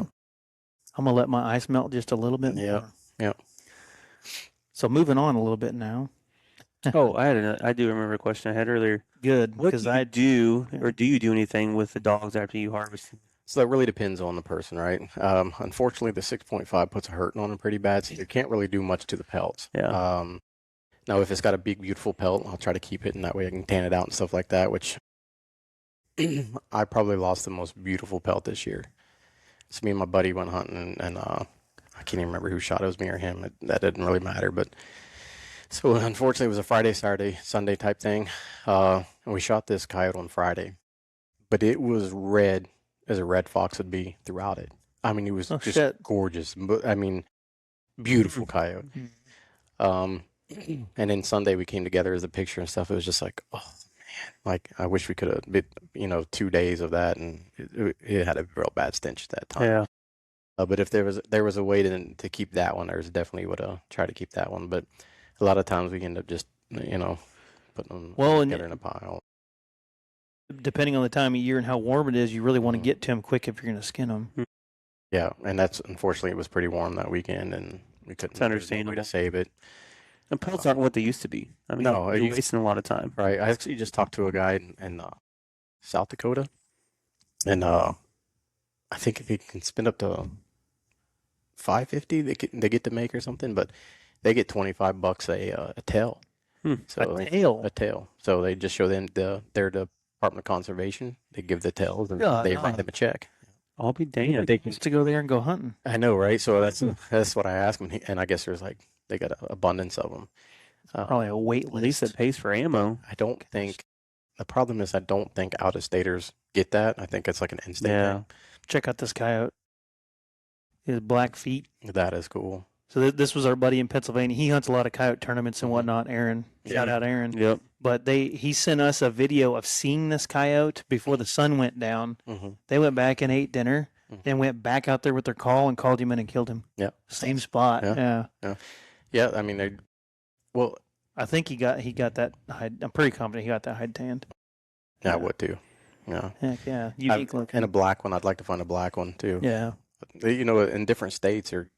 I'm going to let my ice melt just a little bit Yeah. more. Yeah. So moving on a little bit now. Oh, I do remember a question I had earlier. Good, What because do you do, or do you do anything with the dogs after you harvest? So that really depends on the person, right? Unfortunately, the 6.5 puts a hurting on them pretty bad, so you can't really do much to the pelts. Yeah. Now, if it's got a big, beautiful pelt, I'll try to keep it, and that way I can tan it out and stuff like that, which I probably lost the most beautiful pelt this year. So me and my buddy went hunting, and I can't even remember who shot it. It was me or him. That didn't really matter, but so unfortunately, it was a Friday, Saturday, Sunday type thing, and we shot this coyote on Friday, but it was red as a red fox would be throughout it. I mean, it was just shit. gorgeous. But I mean, beautiful coyote. And then Sunday we came together as a picture and stuff. It was just like, oh man, like I wish we could have been, 2 days of that, and it had a real bad stench at that time. Yeah. But if there was a way to keep that one, there's definitely would try to keep that one. But a lot of times we end up just putting them Well, and together in a pile. Depending on the time of year and how warm it is, you really want to get to them quick if you're going to skin them. Yeah, and that's unfortunately it was pretty warm that weekend, and we couldn't. It's There's no way understandable to save it. And pelts aren't what they used to be. I mean, No, you're you- wasting a lot of time. Right. I actually just talked to a guy in South Dakota, and I think if he can spend up to $550, they get to make or something, but they get $25 a tail. So A tail. a tail. So they just show them their Department of Conservation. They give the tails and God, they no. write them a check. I'll be damned. They can, Just to go there and go hunting. I know, right? So that's what I asked him, and I guess there's like they got an abundance of them. Probably a wait At least list. it pays for ammo. I don't think the problem is I don't think out-of-staters get that. I think it's like an in-state Yeah. thing. Check out this coyote. His black feet. That is cool. So this was our buddy in Pennsylvania. He hunts a lot of coyote tournaments and whatnot. Aaron, shout out Aaron. Yep. But he sent us a video of seeing this coyote before the sun went down. Mm-hmm. They went back and ate dinner, and went back out there with their call and called him in and killed him. Yeah. Same spot. Yeah. Yeah. Yeah, I mean, well, I think he got that hide. I'm pretty confident he got that hide tanned. I would too. Yeah. Heck yeah. Unique looking. And a black one. I'd like to find a black one too. Yeah. But, you know, in different states, there's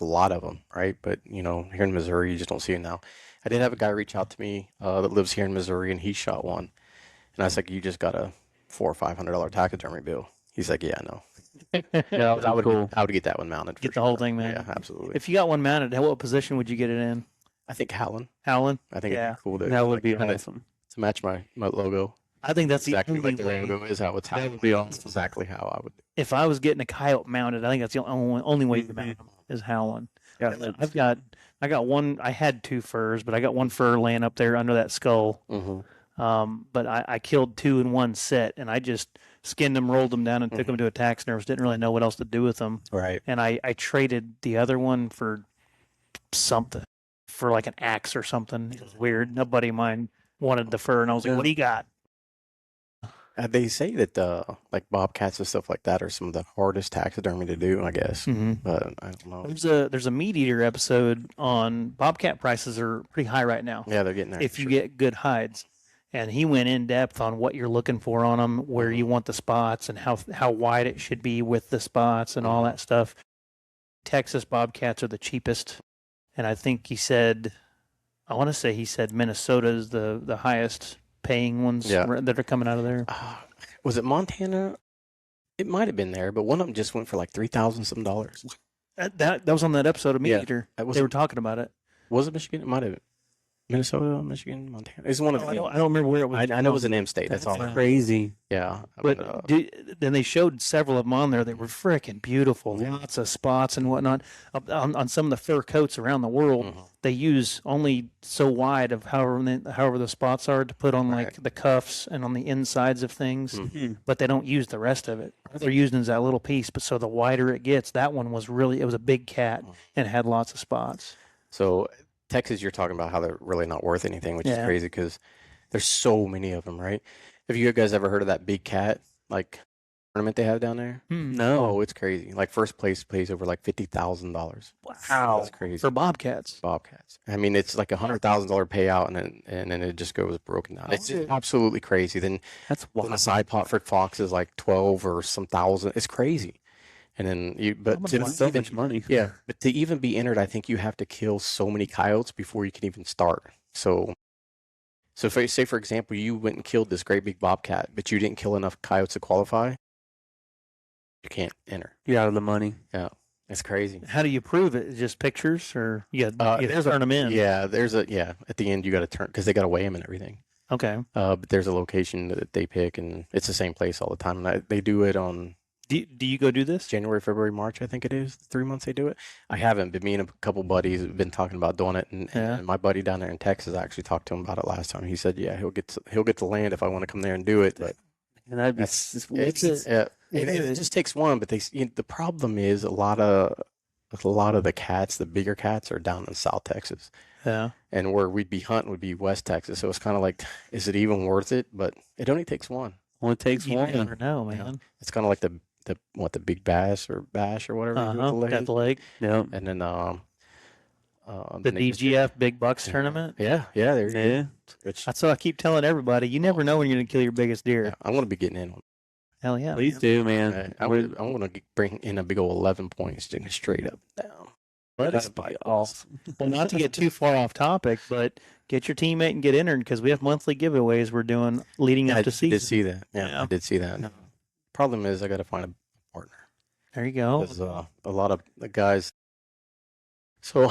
a lot of them, right? But, you know, here in Missouri, you just don't see it now. I did have a guy reach out to me that lives here in Missouri, and he shot one. And I was like, you just got a $400 or $500 taxidermy bill. He's like, yeah, I know. Yeah, I would, cool. I would get that one mounted. Get for the whole sure. thing mounted. Yeah, absolutely. If you got one mounted, what position would you get it in? I think Howland. Howland? I think Yeah. it'd be cool to, That would be kinda awesome. to match my logo. I think that's Exactly the like only the way. logo is how it's That would be awesome. That's exactly how I would. If I was getting a coyote mounted, I think that's the only way to mount them is Howland. Yeah, I got one. I had two furs, but I got one fur laying up there under that skull. Mm-hmm. But I killed two in one set, and I just skinned them, rolled them down, and took them to a taxidermist. Didn't really know what else to do with them, Right. and I traded the other one for something, for like an axe or something. It was weird. A buddy of mine wanted the fur, and I was like, "What do you got?" They say that like bobcats and stuff like that are some of the hardest taxidermy to do, I guess. Mm-hmm. But I don't know. There's a meat eater episode on bobcat prices are pretty high right now. Yeah, they're getting there. If for you sure. get good hides. And he went in depth on what you're looking for on them, where you want the spots, and how wide it should be with the spots, and all that stuff. Texas bobcats are the cheapest, and I think he said Minnesota is the highest paying ones Yeah. that are coming out of there. Was it Montana? It might have been there, but one of them just went for like $3,000 some dollars. That was on that episode of Meat Yeah, Eater. that was- They were talking about it. Was it Michigan? It might have. Minnesota, Michigan, Montana. It's one of I them. don't remember where it was. I know it was an M state. That's all. That's crazy. Yeah. But then they showed several of them on there. They were freaking beautiful. Lots of spots and whatnot. On some of the fur coats around the world, Mhm. they use only so wide of however the spots are to put on like Right. the cuffs and on the insides of things. Mhm. But they don't use the rest of it. They're using that little piece. But so the wider it gets, that one was it was a big cat and it had lots of spots. So Texas, you're talking about how they're really not worth anything, which is Yeah. crazy because there's so many of them, right? Have you guys ever heard of that big cat like tournament they have down there? No. Oh, it's crazy. Like first place pays over like $50,000. Wow. That's crazy. For bobcats. Bobcats. I mean, it's like $100,000 payout, and then it just goes broken down. It's just absolutely crazy. Then That's the wild. side pot for fox is like 12 or some thousand. It's crazy. And then but to That's so even, much money. yeah, but to even be entered, I think you have to kill so many coyotes before you can even start. So if I say, for example, you went and killed this great big bobcat, but you didn't kill enough coyotes to qualify, you can't enter. You're out of the money. Yeah, it's crazy. How do you prove it? Just pictures, or you There's turn them in? Yeah, at the end you got to turn because they got to weigh them and everything. Okay. But there's a location that they pick, and it's the same place all the time. And they do it on Do you go do this? January, February, March, I think it is. 3 months they do it. I haven't, but me and a couple buddies have been talking about doing it, and my buddy down there in Texas, I actually talked to him about it last time. He said, yeah, he'll get to land if I want to come there and do it, but And that'd be it just takes one. But the problem is a lot of the cats, the bigger cats, are down in South Texas. Yeah. And where we'd be hunting would be West Texas. So it's kind of like, is it even worth it? But it only takes one. only takes You one. never know, man. It's kind of like the big bass or whatever you do with the leg. Got the leg. Yeah. And then The next year. DGF Big Bucks tournament. Yeah, there you go. Yeah. Which, That's what I keep telling everybody. You never know when you're going to kill your biggest deer. yeah, I'm going to be getting in on. Hell yeah. Please man. do, man. I'm going to bring in a big old 11 points, straight up and down. That'd be awesome. Well, not to get too far off topic, but get your teammate and get entered because we have monthly giveaways we're doing leading up to I season. did see that. Yeah, Yeah. I did see that. Problem is, I got to find a partner. There you go. Because a lot of the guys, so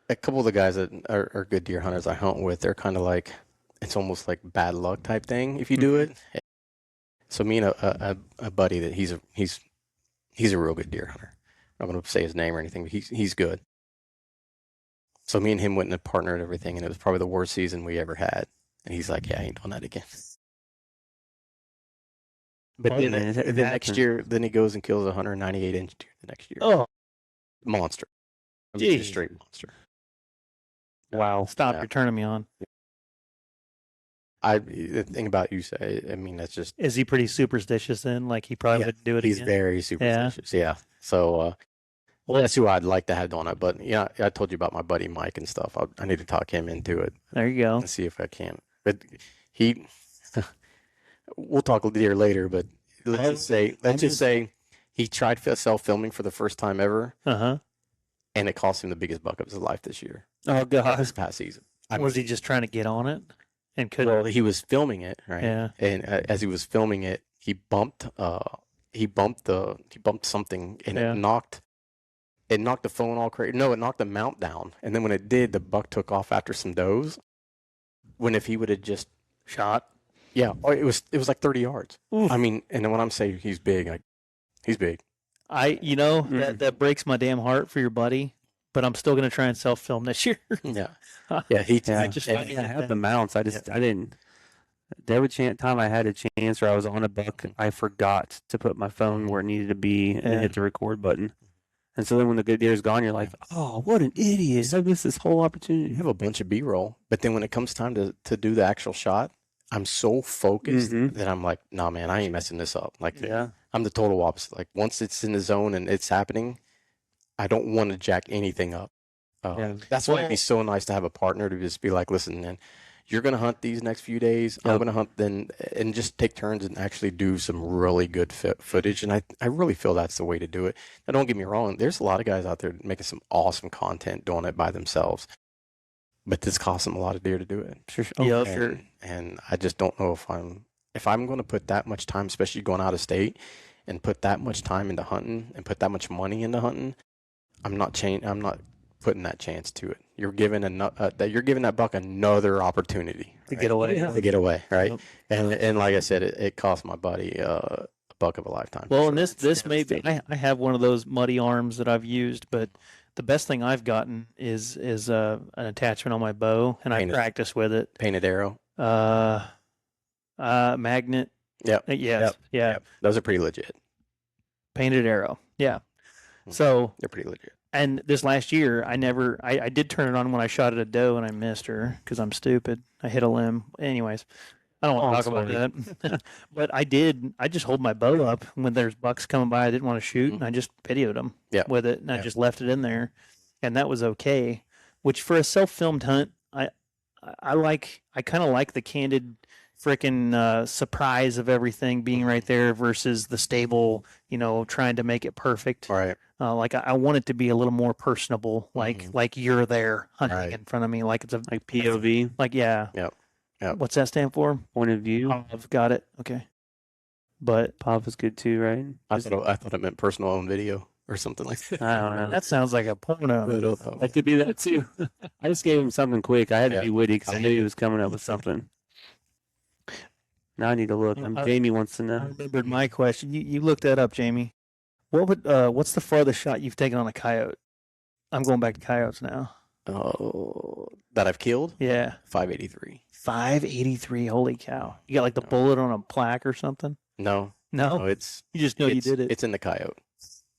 a couple of the guys that are good deer hunters I hunt with, they're kind of like, it's almost like bad luck type thing if you do it. So me and a buddy that he's a real good deer hunter. I'm not going to say his name or anything, but he's good. So me and him went and partnered everything, and it was probably the worst season we ever had. And he's like, "Yeah, I ain't doing that again." But then, the next year, then he goes and kills a 198-inch deer the next year. Oh, Monster. I mean, Gee. just straight monster. Wow. stop! Yeah. You're turning me on. The thing about you say, I mean, that's just, Is he pretty superstitious then? Like he probably wouldn't do it he's again? very superstitious. Yeah. So, well, that's who I'd like to have on it. But yeah, I told you about my buddy Mike and stuff. I need to talk him into it There you go. and see if I can. But we'll talk deer later. But let's just say he tried self-filming for the first time ever, Uh-huh. and it cost him the biggest buck of his life this year, Oh, God. this past season. Was he just trying to get on it and couldn't? Well, he was filming it, right? Yeah. And as he was filming it, he bumped something, and Yeah. it knocked the phone all crazy. No, it knocked the mount down, and then when it did, the buck took off after some does. When if he would have just Shot. yeah, it was like 30 yards. Oof. I mean, and then when I'm saying he's big, like he's big. That breaks my damn heart for your buddy, but I'm still gonna try and self-film this year. Yeah, yeah. He Yeah, I just I find it have that- the mounts. I didn't. Every time I had a chance or I was on a buck, I forgot to put my phone where it needed to be and Yeah. hit the record button. And so then when the good deer's gone, you're like, oh, what an idiot. I missed this whole You opportunity. have a bunch of B-roll, but then when it comes time to do the actual shot, I'm so focused Mhm. that I'm like, nah, man, I ain't messing this up. Like, Yeah. I'm the total opposite. Like, once it's in the zone and it's happening, I don't want to jack anything up. Yeah. That's why it'd be so nice to have a partner to just be like, listen, man, you're going to hunt these next few days. I'm Yep. going to hunt then, and just take turns and actually do some really good footage. And I really feel that's the way to do it. Now, don't get me wrong. There's a lot of guys out there making some awesome content doing it by themselves. But this costs them a lot of deer to do it. Sure. Yeah, and, sure. and I just don't know if I'm going to put that much time, especially going out of state, and put that much time into hunting and put that much money into hunting. I'm not putting that chance to it. You're giving that buck another opportunity To right? get away. Yeah. To get away, right? Yep. And like I said, it cost my buddy a buck of a lifetime. Well, So and it's this may be. devastating. I have one of those muddy arms that I've used, but the best thing I've gotten is an attachment on my bow, and I Painted. practice with it. Painted arrow. Magnet. Yep. Yes. Yeah. Yep. Those are pretty legit. Painted arrow. Yeah. Mhm. So, They're pretty legit. and this last year, I did turn it on when I shot at a doe and I missed her because I'm stupid. I hit a limb. Anyways, I don't want to talk about that. But I just hold my bow up when there's bucks coming by I didn't want to shoot, and I just videoed them Yeah. with it, and I Yeah. just left it in there, and that was okay. Which for a self-filmed hunt, I kind of like the candid freaking surprise of everything being right there versus the stable, trying to make it perfect. All right. Like I want it to be a little more personable, like you're there hunting Right. in front of me, like it's Like POV, yeah. Yep. Yep. What's that stand for? point of view. I've got it. Okay. But POV is good too, right? I thought it meant personal own video or something like that. I don't know. that sounds like a porno. That could be that too. I just gave him something quick. I had to Yeah. be witty because I knew he was coming up with something. Now I need to look. Jamie wants to I know. remembered my question. You looked that up, Jamie. What's the farthest shot you've taken on a coyote? I'm going back to coyotes now. Oh, that I've killed? Yeah. 583. 583. Holy cow. You got like the bullet on a plaque or something? No, No. no, it's You just know you did it. It's in the coyote.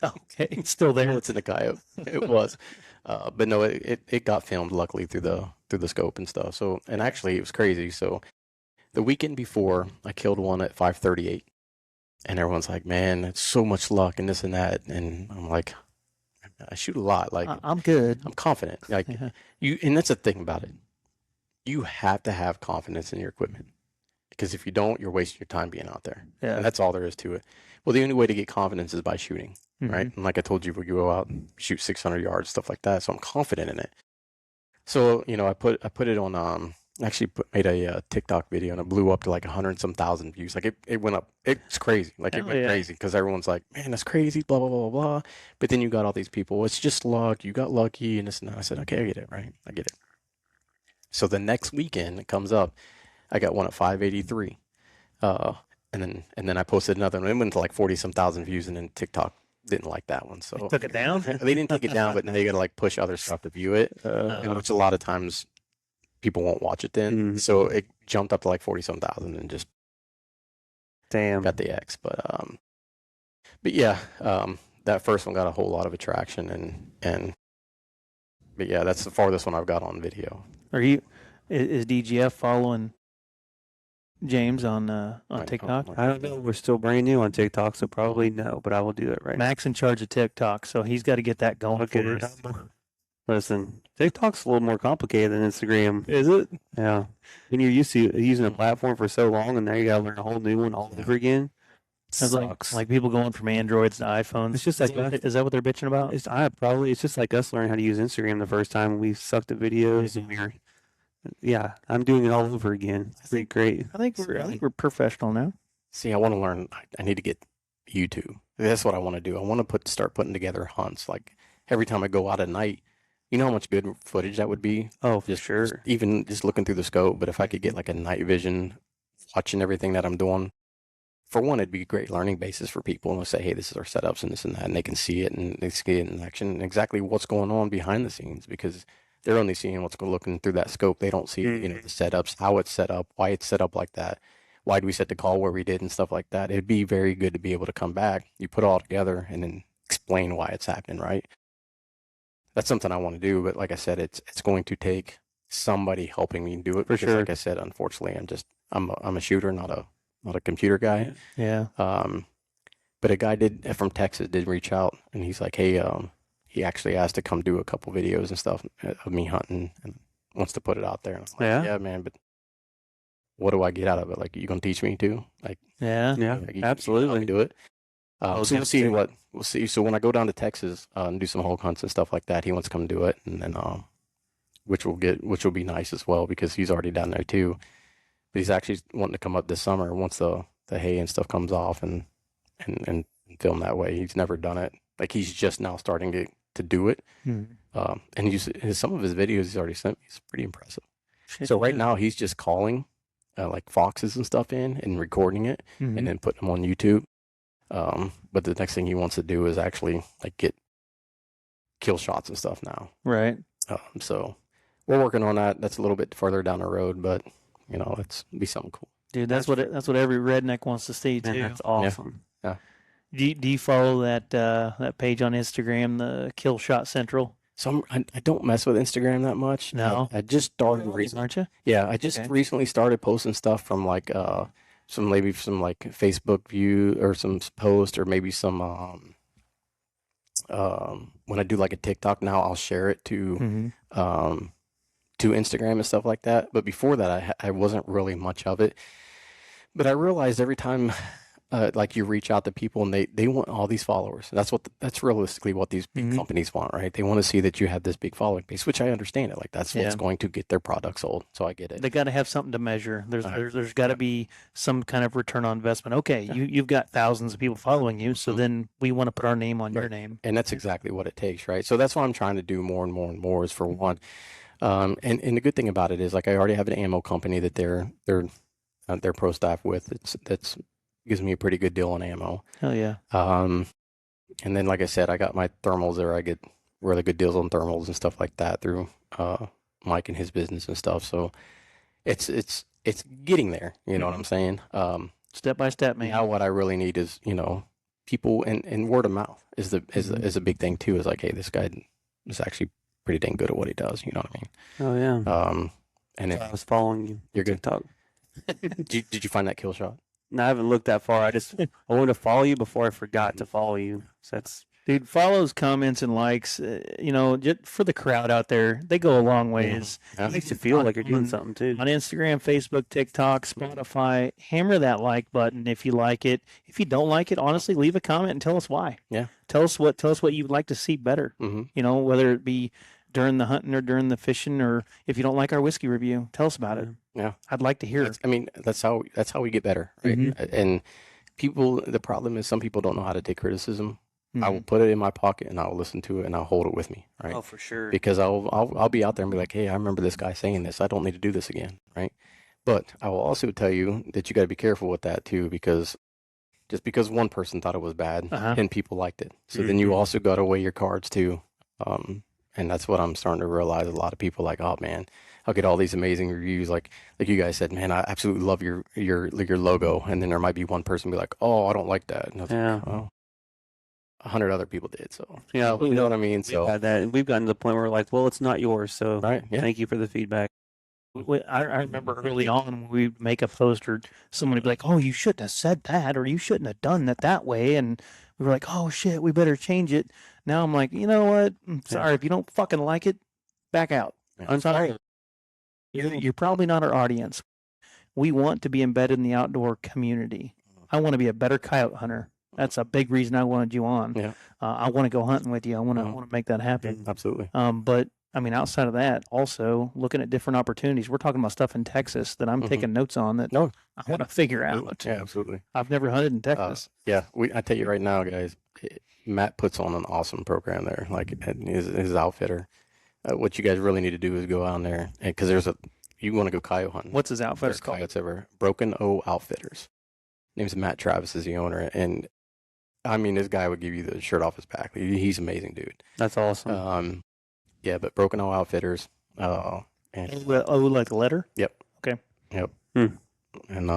Okay. It's still there. It's in the coyote. It was, but no, it got filmed luckily through the scope and stuff. So, and actually it was crazy. So, the weekend before I killed one at 538, and everyone's like, "Man, it's so much luck and this and that," and I'm like, I shoot a lot. Like I'm good. I'm confident. Like Yeah. and that's the thing about it. You have to have confidence in your equipment because if you don't, you're wasting your time being out there. Yeah. And that's all there is to it. Well, the only way to get confidence is by shooting, right? And like I told you, we go out and shoot 600 yards, stuff like that. So I'm confident in it. So I put it on made a TikTok video and it blew up to like 100 and some thousand views. Like it went up. It's crazy. Like it went crazy because everyone's like, man, that's crazy, blah blah blah blah blah. But then you got all these people. It's just luck. You got lucky and this and that. I said, okay, I get it, right? I get it. So the next weekend it comes up, I got one at 583, and then I posted another one. It went to like 40 some thousand views, and then TikTok didn't like that one, so They took it down. they didn't take it down, but now you got to like push other stuff to view it, which a lot of times people won't watch it then. So it jumped up to like 40 some thousand and just got the X. But yeah, that first one got a whole lot of attraction, but yeah, that's the farthest one I've got on video. Is DGF following James on TikTok? I don't know. We're still brand new on TikTok, so probably no, but I will do it right now. Mac's in charge of TikTok, so he's got to get that going for us. Listen, TikTok's a little more complicated than Instagram. Is it? Yeah. When you're used to using a platform for so long, and now you got to learn a whole new one all over again. It's like people going from Androids to iPhones. It's just like is that what they're bitching about? It's just like us learning how to use Instagram the first time. We sucked at videos and I'm doing it all over again. It's pretty great. I think we're professional now. See, I want to learn. I need to get YouTube. That's what I want to do. I want to start putting together hunts. Like every time I go out at night, you know how much good footage that would be? Oh, for sure. Even just looking through the scope. But if I could get like a night vision, watching everything that I'm doing, for one, it'd be a great learning basis for people. And they'll say, hey, this is our setups and this and that. And they can see it and they see it in action and exactly what's going on behind the scenes because they're only seeing what's looking through that scope. They don't see, the setups, how it's set up, why it's set up like that. Why do we set the call where we did and stuff like that? It'd be very good to be able to come back. You put it all together and then explain why it's happening, right? That's something I want to do. But like I said, it's going to take somebody helping me do it. For sure. Like I said, unfortunately, I'm a shooter, not a computer guy. Yeah. But a guy from Texas did reach out and he's like, hey, he actually asked to come do a couple videos and stuff of me hunting and wants to put it out there. And I'm like, yeah, man, but what do I get out of it? Like, you gonna teach me too? Like, yeah, like, absolutely. You help me do it. So we'll see. So when I go down to Texas and do some hole hunts and stuff like that, he wants to come do it, and then which will be nice as well because he's already down there too. But he's actually wanting to come up this summer once the hay and stuff comes off and film that way. He's never done it. Like he's just now starting to do it. And some of his videos he's already sent me. It's pretty impressive. So right now he's just calling like foxes and stuff in and recording it and then putting them on YouTube. But the next thing he wants to do is actually like get kill shots and stuff now. Right. So we're working on that. That's a little bit further down the road, but it's be something cool. Dude, that's what every redneck wants to see too. That's awesome. Yeah. Do you follow that page on Instagram, the Kill Shot Central? So I don't mess with Instagram that much. No, I just started recently. Aren't you? Yeah, I just recently started posting stuff from like some like Facebook view or some post or maybe some when I do like a TikTok now I'll share it to Instagram and stuff like that. But before that I wasn't really much of it. But I realized every time like you reach out to people and they want all these followers. That's realistically what these big companies want, right? They want to see that you have this big following base, which I understand it. Like that's what's going to get their product sold. So I get it. They got to have something to measure. There's got to be some kind of return on investment. Okay, you've got thousands of people following you, so then we want to put our name on your name. And that's exactly what it takes, right? So that's what I'm trying to do more and more and more is for one. And the good thing about it is like I already have an ammo company that they're pro staff with. That's gives me a pretty good deal on ammo. Hell yeah. And then, like I said, I got my thermals there. I get really good deals on thermals and stuff like that through Mike and his business and stuff. So it's getting there. You know what I'm saying? Step by step, man. Now what I really need is, people and word of mouth is a big thing too. Is like, hey, this guy is actually pretty dang good at what he does. You know what I mean? Oh yeah. And I was following you. You're good. TikTok. Did you find that kill shot? No, I haven't looked that far. I wanted to follow you before I forgot to follow you. So Dude, follows, comments, and likes, just for the crowd out there, they go a long ways. Yeah. It makes you feel like you're doing something too. On Instagram, Facebook, TikTok, Spotify, hammer that like button if you like it. If you don't like it, honestly, leave a comment and tell us why. Yeah. Tell us what you'd like to see better. Mm-hmm. Whether it be during the hunting or during the fishing, or if you don't like our whiskey review, tell us about it. Yeah. I'd like to hear it. That's how we get better, right? And people, the problem is some people don't know how to take criticism. I will put it in my pocket and I'll listen to it and I'll hold it with me, right? Oh, for sure. Because I'll be out there and be like, hey, I remember this guy saying this. I don't need to do this again, right? But I will also tell you that you got to be careful with that too, because just because one person thought it was bad, 10 people liked it. So then you also got to weigh your cards too. And that's what I'm starting to realize. A lot of people like, oh man, I'll get all these amazing reviews. Like you guys said, man, I absolutely love your logo. And then there might be one person be like, oh, I don't like that. And I was like, oh. 100 other people did, so Yeah, you know what I mean. We've had that, and we've gotten to the point where we're like, well, it's not yours, so right, yeah. Thank you for the feedback. I remember early on when we'd make a post or someone would be like, oh, you shouldn't have said that, or you shouldn't have done it that way. And we were like, oh, shit, we better change it. Now I'm like, you know what? I'm sorry. If you don't fucking like it, back out. Yeah. I'm sorry. You're probably not our audience. We want to be embedded in the outdoor community. I want to be a better coyote hunter. That's a big reason I wanted you on. Yeah. I want to go hunting with you. I want to make that happen. Absolutely. But I mean, outside of that, also looking at different opportunities. We're talking about stuff in Texas that I'm taking notes on that I want to figure out. Yeah, absolutely. I've never hunted in Texas. I tell you right now, guys, Matt puts on an awesome program there. Like his outfitter. What you guys really need to do is go out there, because you want to go coyote hunting. What's his outfitter Best called? coyotes ever. Broken O Outfitters. Name's Matt Travis is the owner, and I mean, this guy would give you the shirt off his back. He's amazing, dude. That's awesome. But Broken O Outfitters. And like the letter? Yep. Okay. Yep. And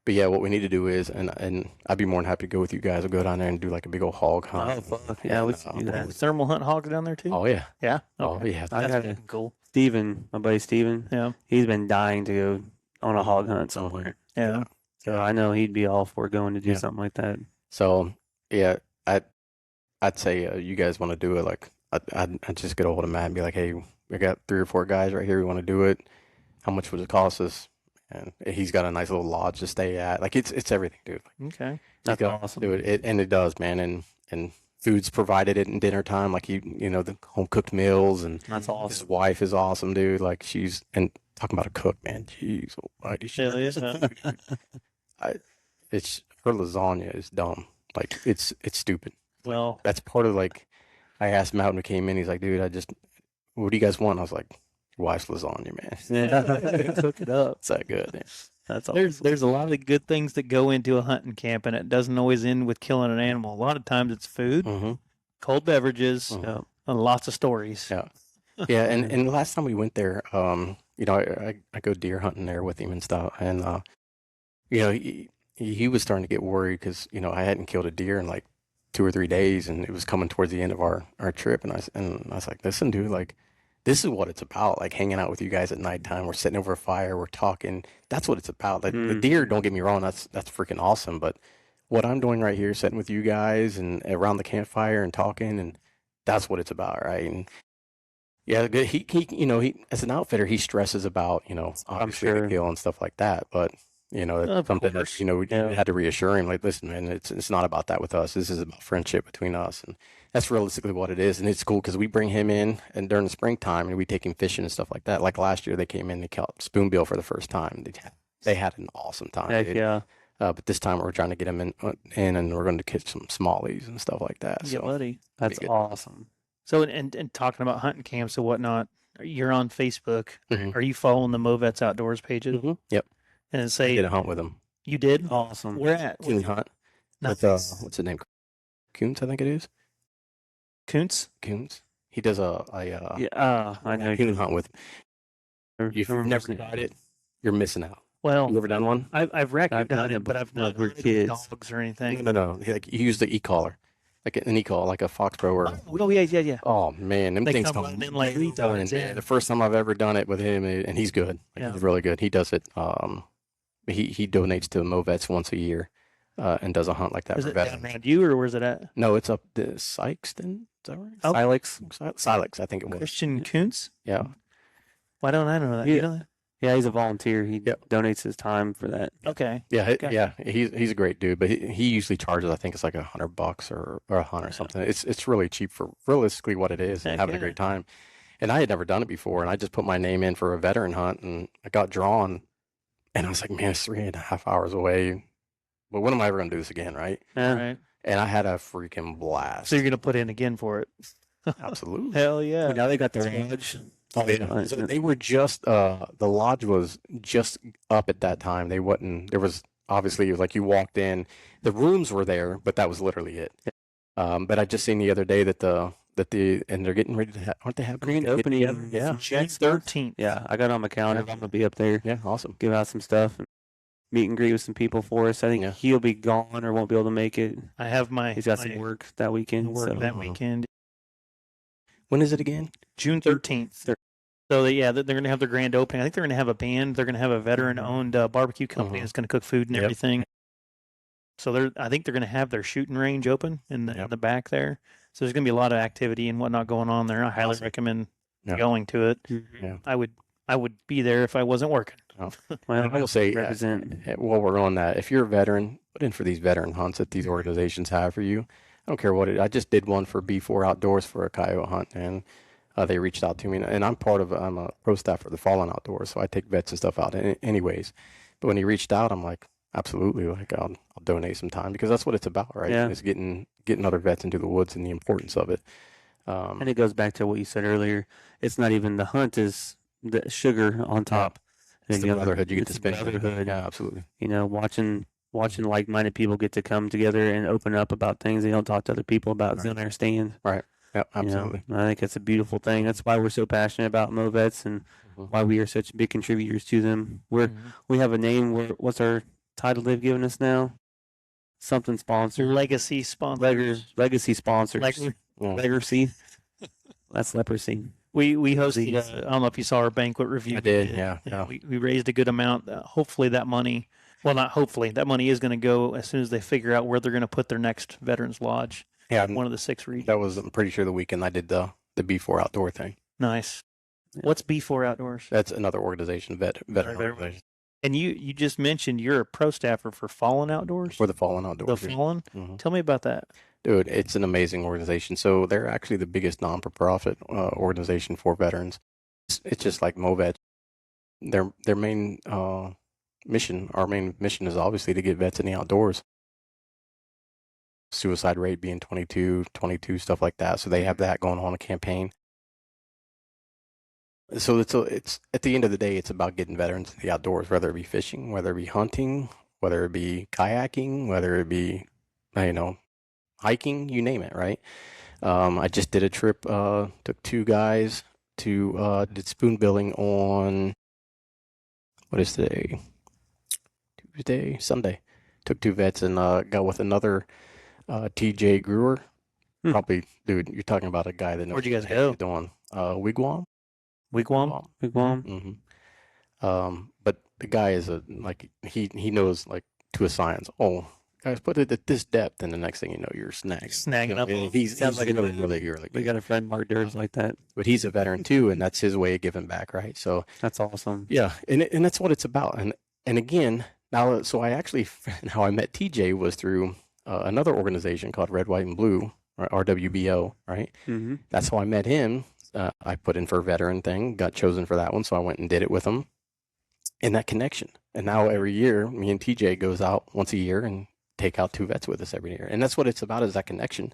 but yeah, what we need to do is, and I'd be more than happy to go with you guys. We'll go down there and do like a big old hog hunt. Oh, fuck. Yeah, we can do that. Thermal hunt hogs down there too? Oh yeah. Yeah. Oh Okay. yeah. I That's got cool. Steven, my buddy Steven. Yeah. He's been dying to go on a hog hunt somewhere. Yeah. So I know he'd be all for going to do something like that. So yeah, I'd say you guys want to do it. Like I'd just get a hold of Matt and be like, hey, we got 3 or 4 guys right here. We want to do it. How much would it cost us? And he's got a nice little lodge to stay at. Like it's everything, dude. Okay. That's awesome. Do it. And it does, man. And food's provided at dinner time. Like the home cooked meals, and That's awesome. his wife is awesome, dude. Like and talking about a cook, man. Jeez, it's her lasagna is dumb. Like it's stupid. Well, That's part of like. I asked Matt when he came in. He's like, dude, what do you guys want? I was like, your wife's lasagna, man. cook it up. It's that good. Man. That's awesome. There's a lot of good things that go into a hunting camp, and it doesn't always end with killing an animal. A lot of times it's food, cold beverages, and lots of stories. Yeah. Yeah, and the last time we went there, I go deer hunting there with him and stuff, and he was starting to get worried because I hadn't killed a deer in like 2 or 3 days, and it was coming towards the end of our trip, and I was like, listen, dude, like this is what it's about, like hanging out with you guys at nighttime. We're sitting over a fire, we're talking. That's what it's about. Like the deer, don't get me wrong, that's freaking awesome, but what I'm doing right here, sitting with you guys and around the campfire and talking, and that's what it's about, right? And yeah, he as an outfitter, he stresses about, obviously the kill and stuff like that. But, it's something that, we had to reassure him, like, listen, man, it's not about that with us. This is about friendship between us. And that's realistically what it is. And it's cool because we bring him in and during the springtime and we take him fishing and stuff like that. Like last year, they came in, they caught spoonbill for the first time. They had an awesome time. Heck yeah. But this time we're trying to get him in and we're going to catch some smallies and stuff like that. Yeah, buddy. That's awesome. So, and talking about hunting camps and whatnot, you're on Facebook. Mhm. Are you following the Movets Outdoors pages? Yep. And I say did a hunt with him. you did? Awesome. Where at? Coon hunt. Nice. With, what's his name? Coons, I think it is. Kuntz? Coons. He does I know. coon hunt with. If you've never tried it, you're missing out. Well, You ever done one? I've done it, but I've not we're hunted with kids. dogs or anything. No. He used the e-collar, like an e-collar, like a fox pro or. Oh, yeah. Oh man, them They things come come running in like 3 times, yeah. The first time I've ever done it with him, and he's good. Like, Yeah. He's really good. He does it. He donates to Movets once a year. and does a hunt like that Is for it down veterans. around you, or where's it at? No, it's up the Sykeston. Is that right? Oh. Silex, I think it was. Christian Kuntz? Yeah. Why don't I know that? Yeah. You know that? Yeah, he's a volunteer. He Yep. donates his time for that. Okay. Yeah, Gotcha. yeah, he's a great dude, but he usually charges, I think it's like $100 or a hunt or something. It's really cheap for realistically what it is, and Heck having yeah. a great time. And I had never done it before, and I just put my name in for a veteran hunt, and I got drawn, and I was like, man, it's 3.5 hours away. But when am I ever gonna do this again, right? Yeah. All right. And I had a freaking blast. So you're gonna put in again for it? Absolutely. Hell yeah. Now they got their lodge. Oh yeah. So they were just the lodge was just up at that time. They wasn't there was obviously it was like you walked in, the rooms were there, but that was literally it. But I just seen the other day that and they're getting ready to aren't they having Grand get opening. together? Yeah. June 13th. Yeah, I got it on my calendar. I'm gonna be up there. Yeah, awesome. Give out some stuff. And meet and greet with some people for us. I think Yeah. he'll be gone or won't be able to make it. I have my He's got my some work that weekend. work so. that weekend. When is it again? June 13th. So they're going to have their grand opening. I think they're going to have a band. They're going to have a veteran-owned barbecue company that's going to cook food and Yep. everything. So I think they're going to have their shooting range open in the back there. So there's going to be a lot of activity and whatnot going on there. I highly recommend Yeah. going to it. Yeah. I would be there if I wasn't working. Well, I will say, represent. while we're on that, if you're a veteran, put in for these veteran hunts that these organizations have for you. I don't care what I just did one for B4 Outdoors for a coyote hunt, and they reached out to me, and I'm a pro staff for the Fallen Outdoors, so I take vets and stuff out anyways. But when he reached out, I'm like, absolutely, like I'll donate some time, because that's what it's about, right? Yeah. It's getting other vets into the woods and the importance of it. And it goes back to what you said earlier. It's not even the hunt is the sugar on top. It's And the other- brotherhood you get to it's spend. brotherhood. Yeah, absolutely. You know, watching like-minded people get to come together and open up about things they don't talk to other people about. They don't understand. Yeah, You know, absolutely. I think it's a beautiful thing. That's why we're so passionate about MoVets and Mhm. why we are such big contributors to them. We have a name. What's our title they've given us now? Something sponsor. Legacy sponsors. Legacy sponsors. Yeah. Legacy. That's leprosy. We hosted. I don't know if you saw our banquet review. I did, yeah. We raised a good amount. Hopefully that money. Well, not hopefully. That money is going to go as soon as they figure out where they're going to put their next Veterans Lodge. Yeah, One of the 6 regions. that was, I'm pretty sure, the weekend I did the B4 outdoor thing. Nice. Yeah. What's B4 Outdoors? That's another organization, veteran Veteran. organization And you just mentioned you're a pro staffer for Fallen Outdoors. for the Fallen The Outdoors. Fallen. Mhm. Tell me about that. Dude, it's an amazing organization. So they're actually the biggest non-for-profit organization for veterans. It's just like MoVet. Their main mission, our main mission, is obviously to get vets in the outdoors. Suicide rate being 22, stuff like that. So they have that going on, a campaign. So it's at the end of the day, it's about getting veterans in the outdoors, whether it be fishing, whether it be hunting, whether it be kayaking, whether it be, hiking, you name it, right? I just did a trip, took 2 guys to did spoon billing on, what is today? Sunday. Took 2 vets and got with another TJ Brewer. Probably, dude, you're talking about a guy that knows Where'd you guys what the heck go? he's doing. Wigwam. Wigwam. Wigwam. But the guy is he knows like to a science. Oh, guys, put it at this depth, and the next thing you know, you're Snagging up. and He's Sounds like really, another- you're like, We got a friend Mark Durst like that. but he's a veteran too, and that's his way of giving back, right? So That's awesome. yeah, and that's what it's about. And again, now, so I actually how I met TJ was through another organization called Red, White, and Blue, or RWBO, right? Mm-hmm. That's how I met him. I put in for a veteran thing, got chosen for that one, so I went and did it with him. And that connection. And now every year, me and TJ goes out once a year and take out 2 vets with us every year. And that's what it's about, is that connection.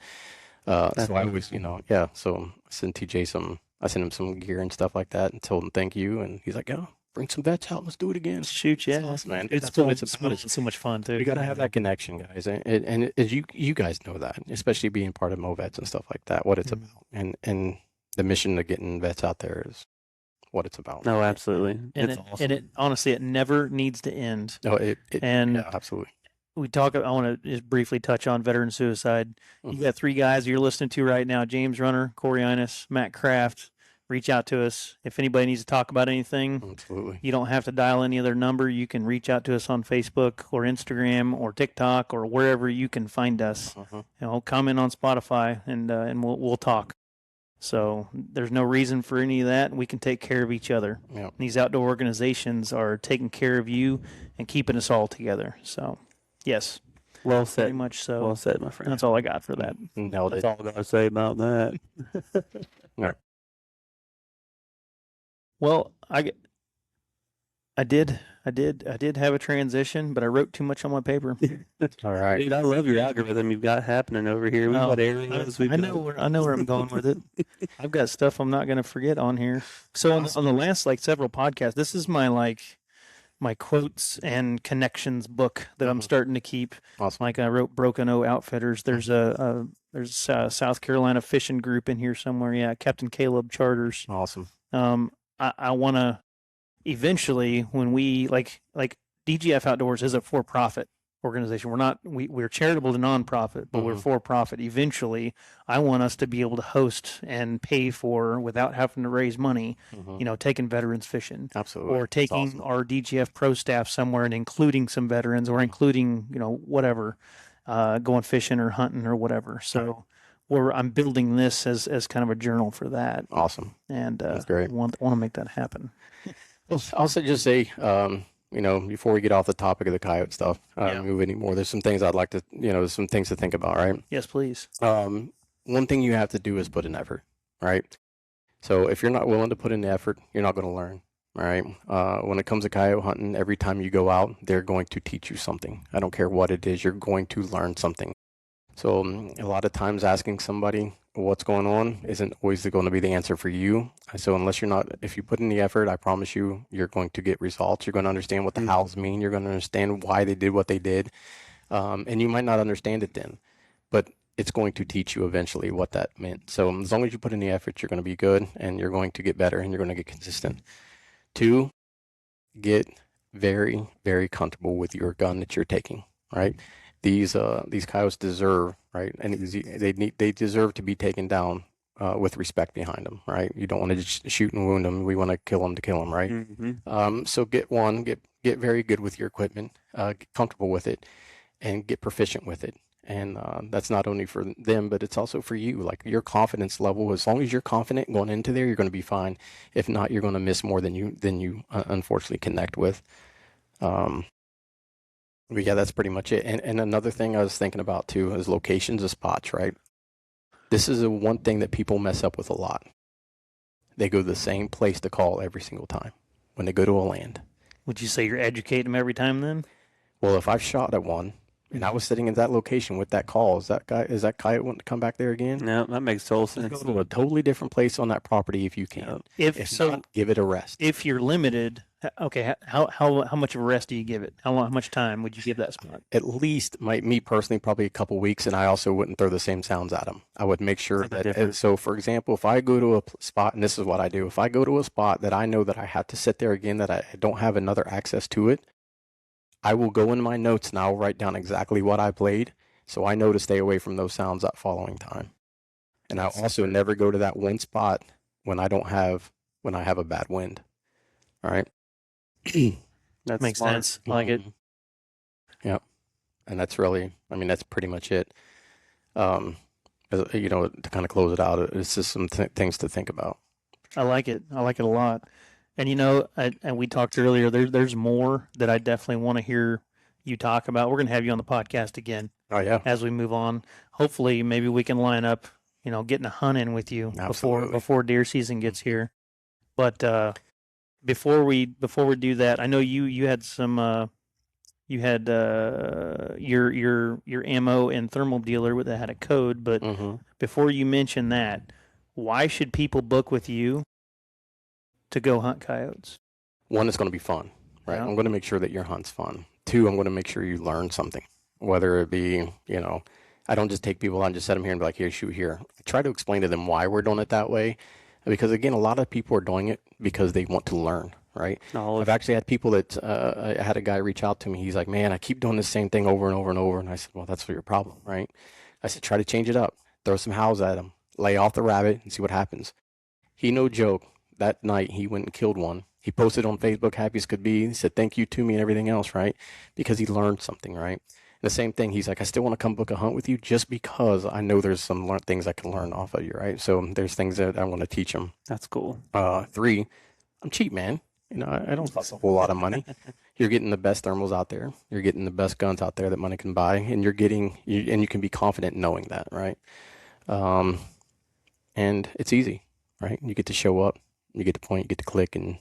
So I always, so I sent TJ I sent him some gear and stuff like that and told him thank you. And he's like, oh, bring some vets out. Let's do it again. Shoot, yeah. It's awesome, man. It's That's what cool. it's about. It's so much fun too. You got to have that connection, guys. And as you guys know that, especially being part of MoVets and stuff like that, what it's about. And the mission of getting vets out there is what it's about. No, absolutely. And It's it, awesome. and it honestly, it never needs to end. No, And yeah, absolutely. I want to just briefly touch on veteran suicide. You got 3 guys you're listening to right now: James Runner, Corey Innes, Matt Kraft. reach out to us. If anybody needs to talk about anything, Absolutely. you don't have to dial any other number. You can reach out to us on Facebook or Instagram or TikTok or wherever you can find us. Comment on Spotify and we'll talk. So there's no reason for any of that. We can take care of each other. Yep. These outdoor organizations are taking care of you and keeping us all together. So, yes, Well very said. much so. Well said, my friend. That's all I got for that. Nailed That's it. all I got to say about that. Well, I did have a transition, but I wrote too much on my paper. All right. Dude, I love your algorithm you've got happening over here. We've Oh, got areas. I know where I'm going with it. I've got stuff I'm not going to forget on here. So on the last several podcasts, this is my my quotes and connections book that I'm starting to keep. Awesome. Like I wrote Broken O Outfitters. There's a South Carolina fishing group in here somewhere. Yeah, Captain Caleb Charters. Awesome. I want to eventually, when we like DGF Outdoors is a for-profit organization. We're charitable to nonprofit, but we're for-profit. Eventually, I want us to be able to host and pay for, without having to raise money, taking veterans fishing. Absolutely. Or taking That's awesome. our DGF pro staff somewhere and including some veterans, or including, whatever, going fishing or hunting or whatever. So I'm building this as kind of a journal for that. Awesome. And That's great. want to make that happen. Well, I'll just say, before we get off the topic of the coyote stuff, move anymore, there's some things I'd like to, there's some things to think about, right? Yes, please. One thing you have to do is put in effort, right? So if you're not willing to put in the effort, you're not going to learn, all right? When it comes to coyote hunting, every time you go out, they're going to teach you something. I don't care what it is, you're going to learn something. So a lot of times asking somebody what's going on isn't always going to be the answer for you. So if you put in the effort, I promise you, you're going to get results. You're going to understand what the hows mean. You're going to understand why they did what they did. And you might not understand it then, but it's going to teach you eventually what that meant. So as long as you put in the effort, you're going to be good and you're going to get better and you're going to get consistent. 2, get very, very comfortable with your gun that you're taking, right? These coyotes deserve, right, and they deserve to be taken down with respect behind them, right? You don't want to just shoot and wound them. We want to kill them to kill them, right? So get very good with your equipment, get comfortable with it, and get proficient with it. And that's not only for them, but it's also for you. Like your confidence level, as long as you're confident going into there, you're going to be fine. If not, you're going to miss more than you unfortunately connect with. But yeah, that's pretty much it. And another thing I was thinking about too is locations of spots, right? This is the one thing that people mess up with a lot. They go to the same place to call every single time when they go to a land. Would you say you're educating them every time then? Well, if I've shot at one and I was sitting in that location with that call, is that coyote want to come back there again? No, that makes total sense. Go to a totally different place on that property if you can. If not, give it a rest. If you're limited, okay, how much of a rest do you give it? How much time would you give that spot? At least, me personally, probably a couple weeks, and I also wouldn't throw the same sounds at them. I would make sure that. So, for example, if I go to a spot, and this is what I do, if I go to a spot that I know that I have to sit there again, that I don't have another access to it, I will go in my notes and I'll write down exactly what I played, so I know to stay away from those sounds that following time. And I'll also never go to that one spot when I have a bad wind. All right. That makes sense. I like it. Yeah. And that's really, that's pretty much it. To kind of close it out, it's just some things to think about. I like it. I like it a lot. And and we talked earlier, there's more that I definitely want to hear you talk about. We're going to have you on the podcast again. Oh yeah. As we move on. Hopefully maybe we can line up, getting a hunt in with you before deer season gets here. But before we do that, I know you had some your ammo and thermal dealer that had a code, but before you mention that, why should people book with you to go hunt coyotes? 1, it's going to be fun, right? Yeah. I'm going to make sure that your hunt's fun. 2, I'm going to make sure you learn something, whether it be, I don't just take people on, just set them here and be like, here, shoot here. I try to explain to them why we're doing it that way, because again, a lot of people are doing it because they want to learn, right? I've actually had people that, I had a guy reach out to me. He's like, man, I keep doing the same thing over and over and over. And I said, well, that's your problem, right? I said, try to change it up. Throw some hows at him, lay off the rabbit and see what happens. He no joke. That night he went and killed one. He posted on Facebook, happy as could be. He said thank you to me and everything else, right? Because he learned something, right? The same thing. He's like, I still want to come book a hunt with you just because I know there's some things I can learn off of you, right? So there's things that I want to teach him. That's cool. Three, I'm cheap, man. I don't cost a whole lot of money. You're getting the best thermals out there. You're getting the best guns out there that money can buy, and you can be confident knowing that, right? Um, and it's easy, right? You get to show up, you get to point, you get to click, and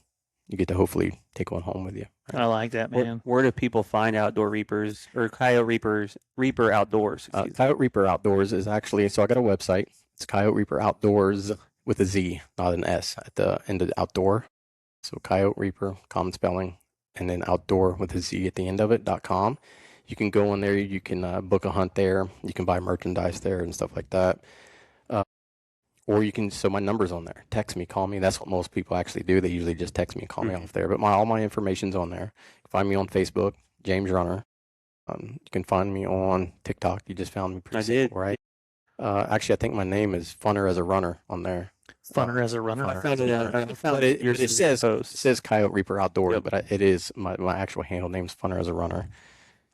you get to hopefully take one home with you. I like that, man. Where do people find Outdoor Reapers or Coyote Reaper Outdoors? Excuse me. Coyote Reaper Outdoors is actually, so I got a website. It's Coyote Reaper Outdoors with a Z, not an S at the end of outdoor. So Coyote Reaper, common spelling, and then outdoor with a Z at the end of it.com. You can go in there, you can book a hunt there, you can buy merchandise there and stuff like that. Or you can, so my number's on there. Text me, call me. That's what most people actually do. They usually just text me and call me off there. But all my information's on there. You can find me on Facebook, James Runner. You can find me on TikTok. You just found me pretty simple, right? Actually, I think my name is Funner as a Runner on there. Funner as a runner. I found it. I found But it says post. it says Coyote Reaper Outdoors, Yep. but it is my actual handle name's Funner as a Runner.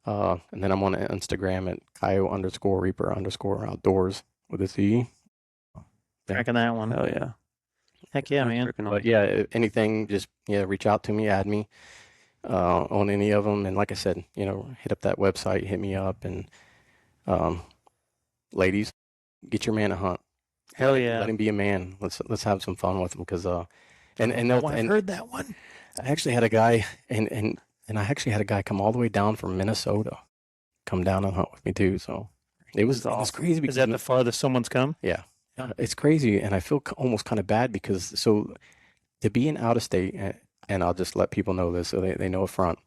And then I'm on Instagram at Coyote_Reaper_Outdoors with a Z. Cracking that one. Oh yeah. Heck yeah, That's man. freaking But awesome. yeah, anything, just reach out to me, add me on any of them, and like I said, hit up that website, hit me up, and ladies, get your man a hunt. Hell yeah. Let him be a man. Let's have some fun with him because and I've heard that one. I actually had a guy and I actually had a guy come all the way down from Minnesota, come down and hunt with me too. So it was crazy Is because that the farthest someone's come? yeah, Yeah. it's crazy, and I feel almost kind of bad because so to be in out of state, and I'll just let people know this so they know up front.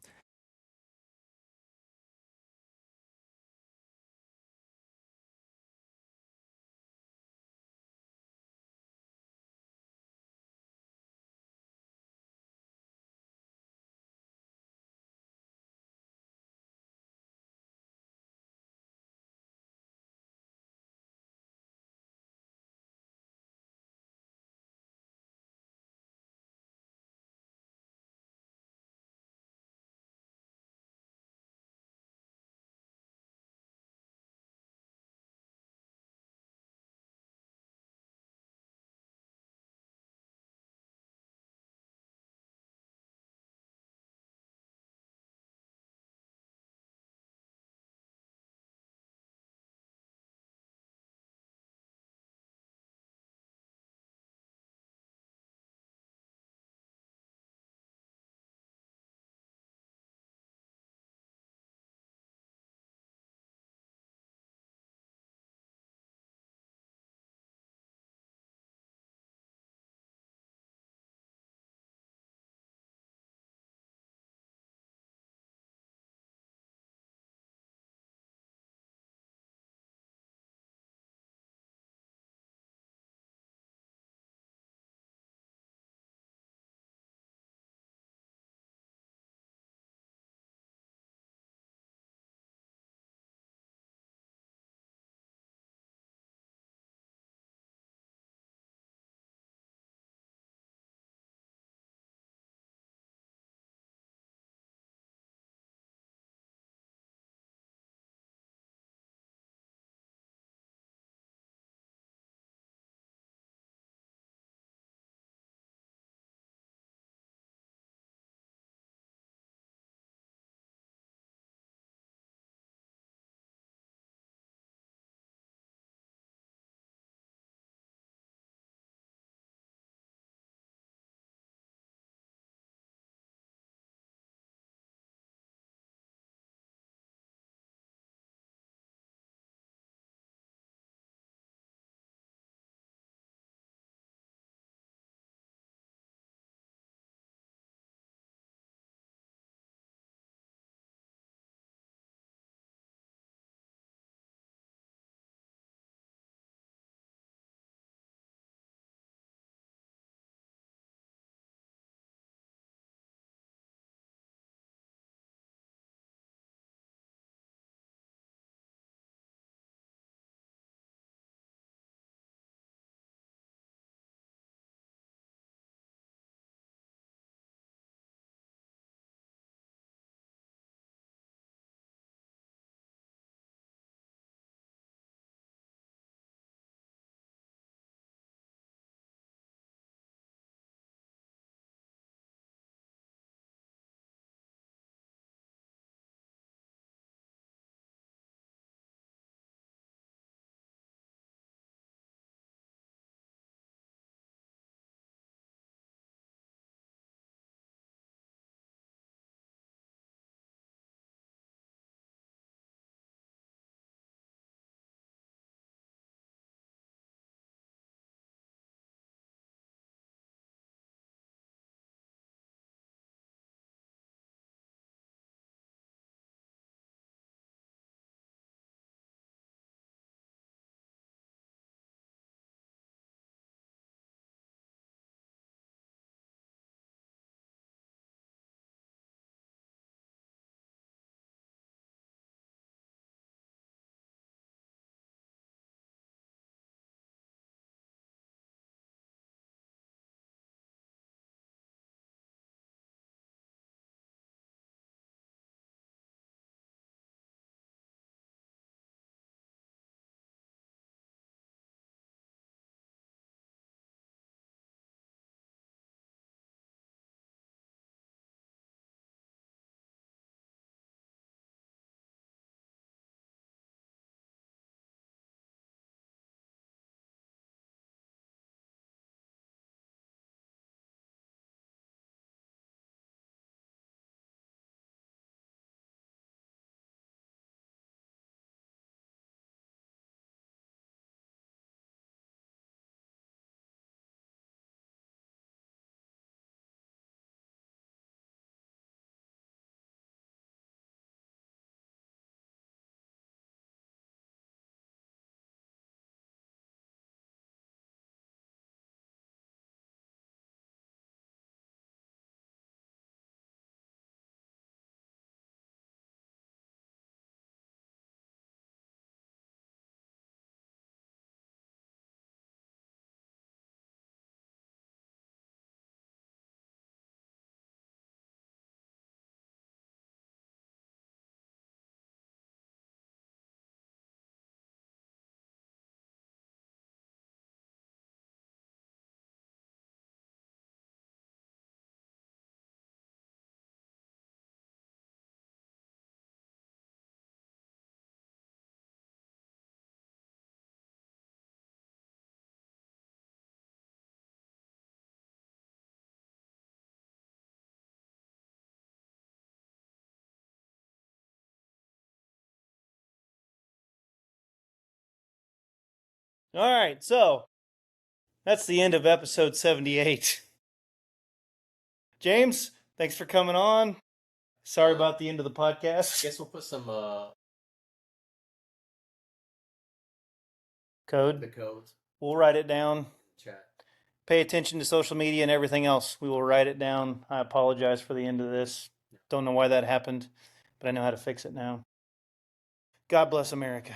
All right, so that's the end of episode 78. James, thanks for coming on. Sorry about the end of the podcast. I guess we'll put some Code. the codes We'll write it down. chat. Pay attention to social media and everything else. We will write it down. I apologize for the end of this. Don't know why that happened, but I know how to fix it now. God bless America.